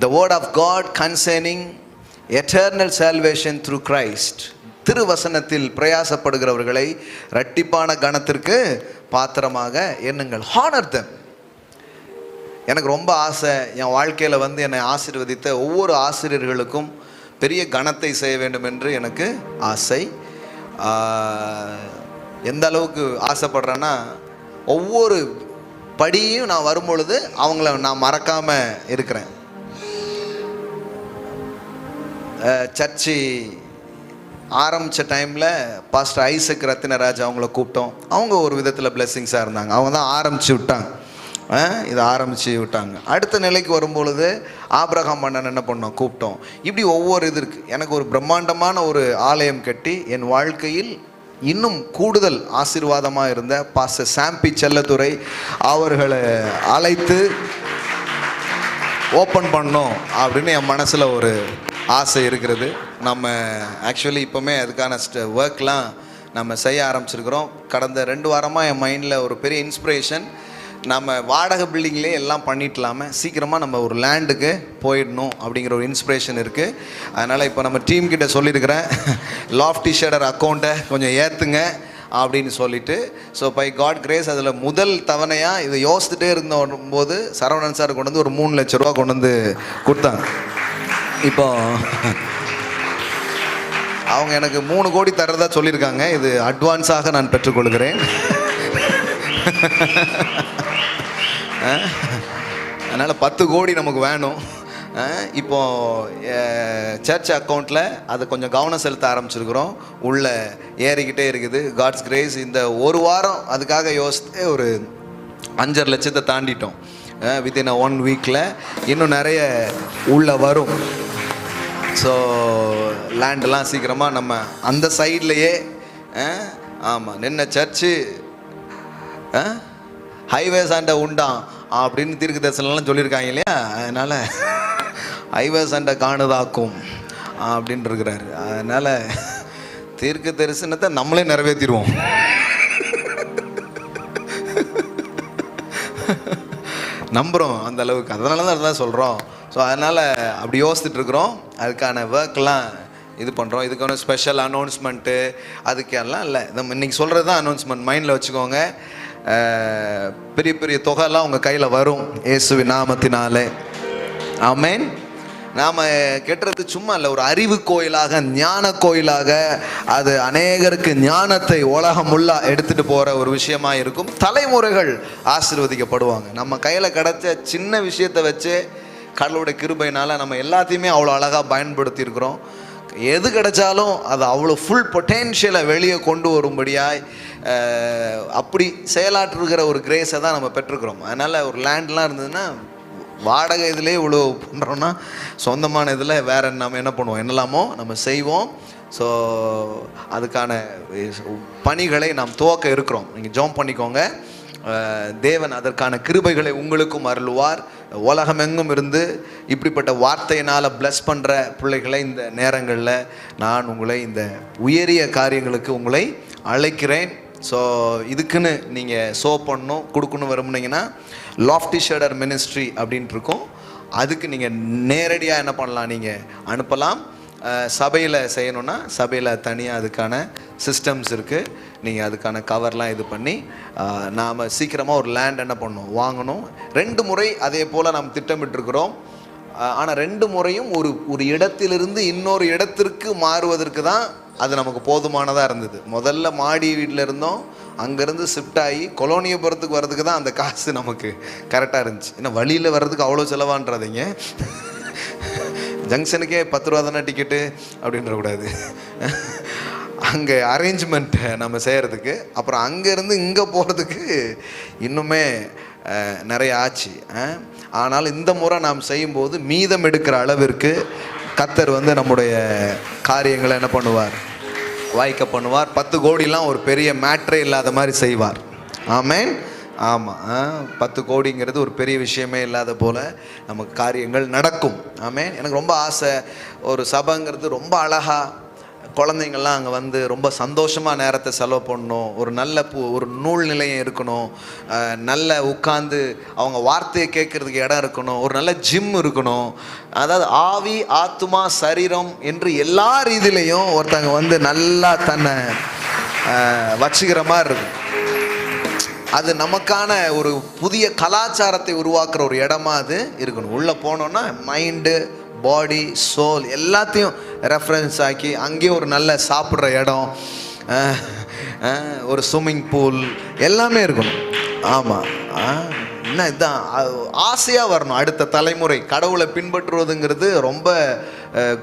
the word of God concerning eternal salvation through Christ. திருவசனத்தில் பிரயாசப்படுகிறவர்களை இரட்டிப்பான கணத்திற்கு பாத்திரமாக எண்ணுங்கள். honor them. எனக்கு ரொம்ப ஆசை, என் வாழ்க்கையில் வந்து என்னை ஆசீர்வதித்த ஒவ்வொரு ஆசிரியர்களுக்கும் பெரிய கணத்தை செய்ய வேண்டும் என்று எனக்கு ஆசை. எந்த அளவுக்கு ஆசைப்படுறேன்னா, ஒவ்வொரு படியும் நான் வரும்பொழுது அவங்கள நான் மறக்காமல் இருக்கிறேன். சர்ச்சு ஆரம்பித்த டைமில் பாஸ்டர் ஐசக் ரத்தினராஜ் அவங்கள கூப்பிட்டோம். அவங்க ஒரு விதத்தில் பிளெஸ்ஸிங்ஸாக இருந்தாங்க. அவங்க தான் ஆரம்பித்து விட்டாங்க, இதை ஆரம்பித்து விட்டாங்க. அடுத்த நிலைக்கு வரும்பொழுது ஆபிரகாம் அண்ணன் என்ன பண்ணோம், கூப்பிட்டோம். இப்படி ஒவ்வொரு இது இருக்குது. எனக்கு ஒரு பிரம்மாண்டமான ஒரு ஆலயம் கட்டி என் வாழ்க்கையில் இன்னும் கூடுதல் ஆசீர்வாதமாக இருந்த பாஸ்டர் சாம்பி செல்லத்துறை அவர்களை அழைத்து ஓப்பன் பண்ணோம் அப்படின்னு என் மனசில் ஒரு ஆசை இருக்கிறது. நம்ம ஆக்சுவலி இப்போவுமே அதுக்கான ஒர்க்லாம் நம்ம செய்ய ஆரம்பிச்சிருக்கிறோம். கடந்த 2 வாரமாக என் மைண்டில் ஒரு பெரிய இன்ஸ்பிரேஷன், நம்ம வாடகை பில்டிங்லேயே எல்லாம் பண்ணிட்டலாமல் சீக்கிரமாக நம்ம ஒரு லேண்டுக்கு போயிடணும் அப்படிங்கிற ஒரு இன்ஸ்பிரேஷன் இருக்குது. அதனால் இப்போ நம்ம டீம் கிட்ட சொல்லியிருக்கிறேன், லாஃப்டி ஷேடர் அக்கௌண்ட்டை கொஞ்சம் ஏற்றுங்க அப்படின்னு சொல்லிட்டு. ஸோ பை காட் கிரேஸ் அதில் முதல் தவணையாக இதை யோசிச்சுட்டே இருந்தபோது சரவணன் சார் கொண்டு வந்து ஒரு 3 லட்ச ரூபா கொண்டு வந்து கொடுத்தாங்க. இப்போ அவங்க எனக்கு 3 கோடி தர்றதா சொல்லியிருக்காங்க. இது அட்வான்ஸாக நான் பெற்றுக்கொள்கிறேன். அதனால் 10 கோடி நமக்கு வேணும். இப்போது சர்ச் அக்கௌண்ட்டில் அதை கொஞ்சம் கவனம் செலுத்த ஆரம்பிச்சிருக்கிறோம். உள்ளே ஏறிக்கிட்டே இருக்குது. காட்ஸ் கிரேஸ் இந்த ஒரு வாரம் அதுக்காக யோசித்து ஒரு 5.5 லட்சத்தை தாண்டிட்டோம். வித்தின் 1 வீக்கில் இன்னும் நிறைய உள்ளே வரும். ஸோ லேண்டெலாம் சீக்கிரமாக நம்ம அந்த சைட்லேயே, ஆமாம், நின்ன சர்ச்சு ஹைவேஸ் அண்டை உண்டான் அப்படின்னு தீர்க்க தரிசனம்லாம் சொல்லியிருக்காங்க இல்லையா? அதனால் ஹைவேஸ் அண்டை காணுதாக்கும் அப்படின்னு இருக்கிறாரு. அதனால் தீர்க்க தரிசனத்தை நம்மளே நிறைவேற்றிடுவோம். நம்புகிறோம் அந்த அளவுக்கு. அதனால தான் அதுதான் சொல்கிறோம். ஸோ அதனால் அப்படி யோசிச்சுட்ருக்குறோம். அதுக்கான ஒர்க்லாம் இது பண்ணுறோம். இதுக்கான ஸ்பெஷல் அனௌன்ஸ்மெண்ட்டு அதுக்கெல்லாம் இல்லை. நம்ம இன்றைக்கி சொல்கிறது தான் அனௌன்ஸ்மெண்ட். மைண்டில் வச்சுக்கோங்க. பெரிய பெரிய தொகைலாம் உங்கள் கையில் வரும் இயேசுவின் நாமத்தினாலே. ஆமென். நாம் கெட்டுறது சும்மா இல்லை, ஒரு அறிவு கோயிலாக, ஞான கோயிலாக, அது அநேகருக்கு ஞானத்தை உலகம் உள்ள எடுத்துகிட்டு போகிற ஒரு விஷயமாக இருக்கும். தலைமுறைகள் ஆசீர்வதிக்கப்படுவாங்க. நம்ம கையில் கிடச்ச சின்ன விஷயத்தை வச்சு கடவுளுடைய கிருபையினால் நம்ம எல்லாத்தையுமே அவ்வளோ அழகாக பயன்படுத்தியிருக்கிறோம். எது கிடைச்சாலும் அது அவ்வளோ ஃபுல் பொட்டென்ஷியலை வெளியே கொண்டு வரும்படியாய் அப்படி செயலாற்றுகிற ஒரு கிரேஸை தான் நம்ம பெற்றுக்கிறோம். அதனால் ஒரு லேண்ட்லாம் இருந்ததுன்னா வாடகை இதிலே இவ்வளோ பண்ணுறோன்னா சொந்தமான இதில் வேறு நம்ம என்ன பண்ணுவோம், என்னெல்லாமோ நம்ம செய்வோம். ஸோ அதுக்கான பணிகளை நாம் துவக்க இருக்கிறோம். நீங்கள் ஜெபம் பண்ணிக்கோங்க. தேவன் அதற்கான கிருபைகளை உங்களுக்கும் அருள்வார். உலகமெங்கும் இருந்து இப்படிப்பட்ட வார்த்தையினால் பிளஸ் பண்ணுற பிள்ளைகளை இந்த நேரங்களில் நான் உங்களை இந்த உயரிய காரியங்களுக்கு உங்களை அழைக்கிறேன். ஸோ இதுக்குன்னு நீங்கள் பண்ணணும், கொடுக்கணும் விரும்புனீங்கன்னா லாஃப்டி ஷேடர் மினிஸ்ட்ரி அப்படின்ட்டு இருக்கும். அதுக்கு நீங்கள் நேரடியாக என்ன பண்ணலாம், நீங்கள் அனுப்பலாம். சபையில் செய்யணுன்னா சபையில் தனியாக அதுக்கான சிஸ்டம்ஸ் இருக்குது. நீங்கள் அதுக்கான கவர்லாம் இது பண்ணி நாம் சீக்கிரமாக ஒரு லேண்ட் என்ன பண்ணணும், வாங்கணும். 2 முறை அதே போல் நாம் திட்டமிட்டிருக்கிறோம். ஆனால் 2 முறையும் ஒரு இடத்திலிருந்து இன்னொரு இடத்திற்கு மாறுவதற்கு தான் அது நமக்கு போதுமானதாக இருந்தது. முதல்ல மாடி வீட்டில் இருந்தோம், அங்கேருந்து ஷிஃப்ட் ஆகி கொலோனியபுரத்துக்கு வர்றதுக்கு தான் அந்த காசு நமக்கு கரெக்டாக இருந்துச்சு. ஏன்னா வழியில் வர்றதுக்கு அவ்வளோ செலவான்றதைங்க. ஜங்ஷனுக்கே 10 ரூபா தானே டிக்கெட்டு அப்படின்றக்கூடாது. அங்கே அரேஞ்ச்மெண்ட்டை நம்ம செய்கிறதுக்கு, அப்புறம் அங்கேருந்து இங்கே போகிறதுக்கு இன்னுமே நிறைய ஆச்சு. ஆனால் இந்த முறை நாம் செய்யும்போது மீதம் எடுக்கிற அளவிற்கு கர்த்தர் நம்முடைய காரியங்களை என்ன பண்ணுவார், வாய்க்க பண்ணுவார். 10 கோடிலாம் ஒரு பெரிய மேட்ரே இல்லாத மாதிரி செய்வார். ஆமென். ஆமாம், 10 கோடிங்கிறது ஒரு பெரிய விஷயமே இல்லாத போல் நமக்கு காரியங்கள் நடக்கும். ஆமென். எனக்கு ரொம்ப ஆசை, ஒரு சபைங்கிறது ரொம்ப அழகாக குழந்தைங்கள்லாம் அங்கே ரொம்ப சந்தோஷமாக நேரத்தை செலவு பண்ணணும். ஒரு நல்ல ஒரு நூல் நிலையம் இருக்கணும், நல்ல உட்காந்து அவங்க வார்த்தையை கேட்குறதுக்கு இடம் இருக்கணும், ஒரு நல்ல ஜிம் இருக்கணும். அதாவது ஆவி ஆத்துமா சரீரம் என்று எல்லா ரீதியிலையும் ஒருத்தங்க நல்லா தன்னை வச்சுக்கிற மாதிரி இருக்கும். அது நமக்கான ஒரு புதிய கலாச்சாரத்தை உருவாக்குற ஒரு இடமா அது இருக்கணும். உள்ளே போனோன்னா மைண்டு, பாடி, சோல் எல்லாத்தையும் ரெஃபரன்ஸ் ஆக்கி அங்கேயும் ஒரு நல்ல சாப்பிட்ற இடம், ஒரு ஸ்விம்மிங் பூல் எல்லாமே இருக்கணும். ஆமாம், என்ன இதுதான் ஆசையாக வரணும். அடுத்த தலைமுறை கடவுளை பின்பற்றுவதுங்கிறது ரொம்ப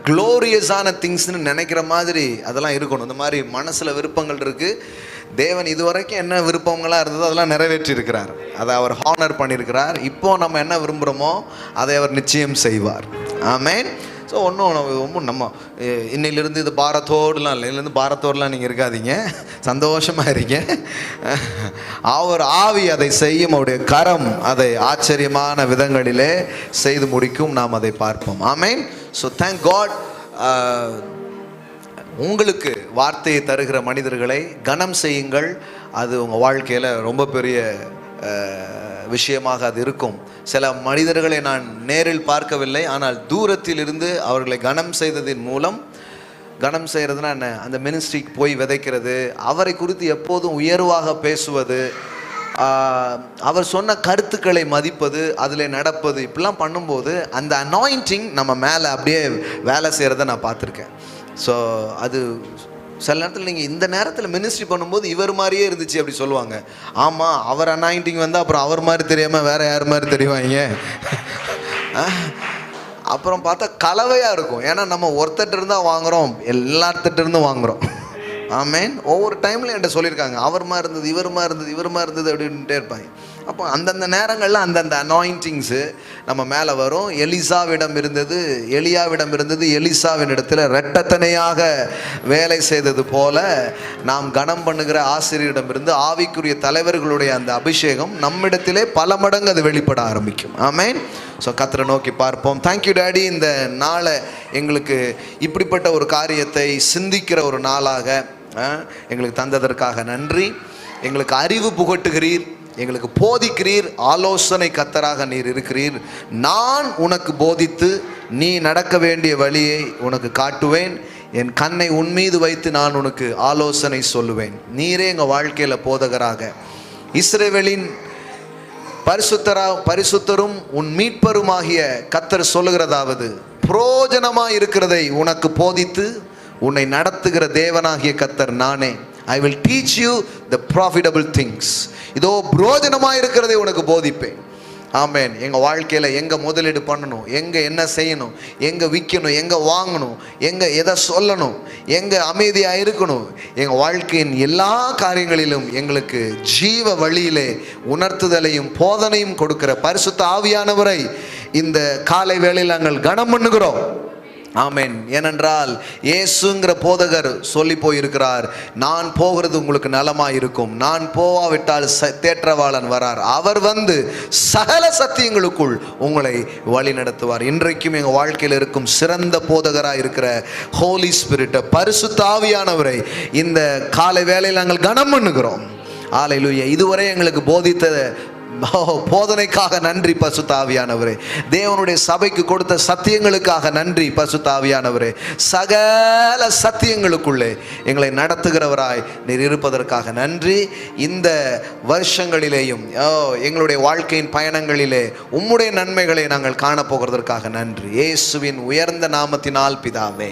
க்ளோரியஸான திங்ஸ்னு நினைக்கிற மாதிரி அதெல்லாம் இருக்கணும். இந்த மாதிரி மனசில் விருப்பங்கள் இருக்குது. தேவன் இதுவரைக்கும் என்ன விருப்பங்களாக இருந்ததோ அதெல்லாம் நிறைவேற்றி இருக்கிறார். அதை அவர் ஹானர் பண்ணியிருக்கிறார். இப்போ நம்ம என்ன விரும்புகிறோமோ அதை அவர் நிச்சயம் செய்வார். ஆமென். ஸோ ஒன்றும் நம்ம இன்னிலிருந்து இது பாரத்தோடுலாம் இல்லை, இதுலேருந்து பாரத்தோடுலாம் நீங்கள் இருக்காதீங்க, சந்தோஷமாக இருங்க. அவர் ஆவி அதை செய்யும், அவருடைய கரம் அதை ஆச்சரியமான விதங்களிலே செய்து முடிக்கும். நாம் அதை பார்ப்போம். ஆமென். So thank God. உங்களுக்கு வார்த்தையை தருகிற மனிதர்களை கனம் செய்யுங்கள். அது உங்கள் வாழ்க்கையில் ரொம்ப பெரிய விஷயமாக அது இருக்கும். சில மனிதர்களை நான் நேரில் பார்க்கவில்லை, ஆனால் தூரத்தில் இருந்து அவர்களை கனம் செய்ததின் மூலம், கனம் செய்கிறதுனா என்ன, அந்த மினிஸ்ட்ரிக்கு போய் விதைக்கிறது, அவரை குறித்து எப்போதும் உயர்வாக பேசுவது, அவர் சொன்ன கருத்துக்களை மதிப்பது, அதில் நடப்பது, இப்படிலாம் பண்ணும்போது அந்த அனாயிண்டிங் நம்ம மேலே அப்படியே வேலை செய்கிறத நான் பார்த்துருக்கேன். ஸோ அது சில நேரத்தில் நீங்கள் இந்த நேரத்தில் மினிஸ்ட்ரி பண்ணும்போது இவர் மாதிரியே இருந்துச்சு அப்படி சொல்லுவாங்க. ஆமாம், அவர் அனாயிண்டிங் வந்தால் அப்புறம் அவர் மாதிரி தெரியாமல் வேறு யார் மாதிரி தெரிவாங்க. அப்புறம் பார்த்தா கலவையாக இருக்கும். ஏன்னா நம்ம ஒருத்தட்டு இருந்தால் வாங்குகிறோம், எல்லாத்துட்டு இருந்து வாங்குகிறோம். ஆமேன். ஒவ்வொரு டைம்லையும் என்கிட்ட சொல்லியிருக்காங்க, அவர் மாதிரி இருந்தது, இவர் மாதிரி இருந்தது, இவர் மாதிரி இருந்தது அப்படின்ட்டே இருப்பாங்க. அப்போ அந்தந்த நேரங்களில் அந்தந்த அனாயிண்டிங்ஸு நம்ம மேலே வரும். எலிசாவிடம் இருந்தது, எலியாவிடம் இருந்தது, எலிசாவின் இடத்துல இரட்டத்தனையாக வேலை செய்தது போல நாம் கனம் பண்ணுகிற ஆசிரியரிடம் இருந்து ஆவிக்குரிய தலைவர்களுடைய அந்த அபிஷேகம் நம்மிடத்திலே பல மடங்கு அது வெளிப்பட ஆரம்பிக்கும். ஆமேன். ஸோ கர்த்தரை நோக்கி பார்ப்போம். தேங்க்யூ டாடி, இந்த நாளை எங்களுக்கு இப்படிப்பட்ட ஒரு காரியத்தை சிந்திக்கிற ஒரு நாளாக எங்களுக்கு தந்ததற்காக நன்றி. எங்களுக்கு அறிவு புகட்டுகிறீர், எங்களுக்கு போதிக்கிறீர், ஆலோசனை கர்த்தராக நீர் இருக்கிறீர். நான் உனக்கு போதித்து நீ நடக்க வேண்டிய வழியை உனக்கு காட்டுவேன். என் கண்ணை உன் மீது வைத்து நான் உனக்கு ஆலோசனை சொல்லுவேன். நீரே எங்கள் வாழ்க்கையில் போதகராக, இஸ்ரவேலின் பரிசுத்தரும் உன் மீட்பருமாகிய கர்த்தர் சொல்லுகிறதாவது, புரோஜனமாய் இருக்கிறதை உனக்கு போதித்து உன்னை நடத்துகிற தேவனாகிய கர்த்தர் நானே. I will teach you the profitable things. இதோ புரோஜனமாக இருக்கிறதை உனக்கு போதிப்பேன். ஆமேன். எங்கள் வாழ்க்கையில் எங்கே முதலீடு பண்ணணும், எங்கே என்ன செய்யணும், எங்கே விற்கணும், எங்கே வாங்கணும், எங்கே எதை சொல்லணும், எங்கே அமைதியாக இருக்கணும், எங்கள் வாழ்க்கையின் எல்லா காரியங்களிலும் எங்களுக்கு ஜீவ வழியிலே உணர்த்துதலையும் போதனையும் கொடுக்கிற பரிசுத்த ஆவியானவரை இந்த காலை வேளையில் நாங்கள் கனம் பண்ணுகிறோம். ஆமென். ஏனென்றால் இயேசுங்கிற போதகர் சொல்லி போயிருக்கிறார், நான் போகிறது உங்களுக்கு நலமாக இருக்கும், நான் போவாவிட்டால் தேற்றவாளன் வரார், அவர் வந்து சகல சத்தியங்களுக்குள் உங்களை வழி நடத்துவார். இன்றைக்கும் எங்கள் வாழ்க்கையில் இருக்கும் சிறந்த போதகராக இருக்கிற ஹோலி ஸ்பிரிட்டை, பரிசுத்த ஆவியானவரை இந்த காலை வேளையில் நாங்கள் கனம் பண்ணுகிறோம். ஹல்லேலூயா. இதுவரை எங்களுக்கு போதித்த போதனைக்காக நன்றி பரிசுத்த ஆவியானவரே. தேவனுடைய சபைக்கு கொடுத்த சத்தியங்களுக்காக நன்றி பரிசுத்த ஆவியானவரே. சகல சத்தியங்களுக்குள்ளே எங்களை நடத்துகிறவராய் நீர் இருப்பதற்காக நன்றி. இந்த வருஷங்களிலேயும் எங்களுடைய வாழ்க்கையின் பயணங்களிலே உம்முடைய நன்மைகளை நாங்கள் காணப்போகிறதற்காக நன்றி. இயேசுவின் உயர்ந்த நாமத்தினால் பிதாவே.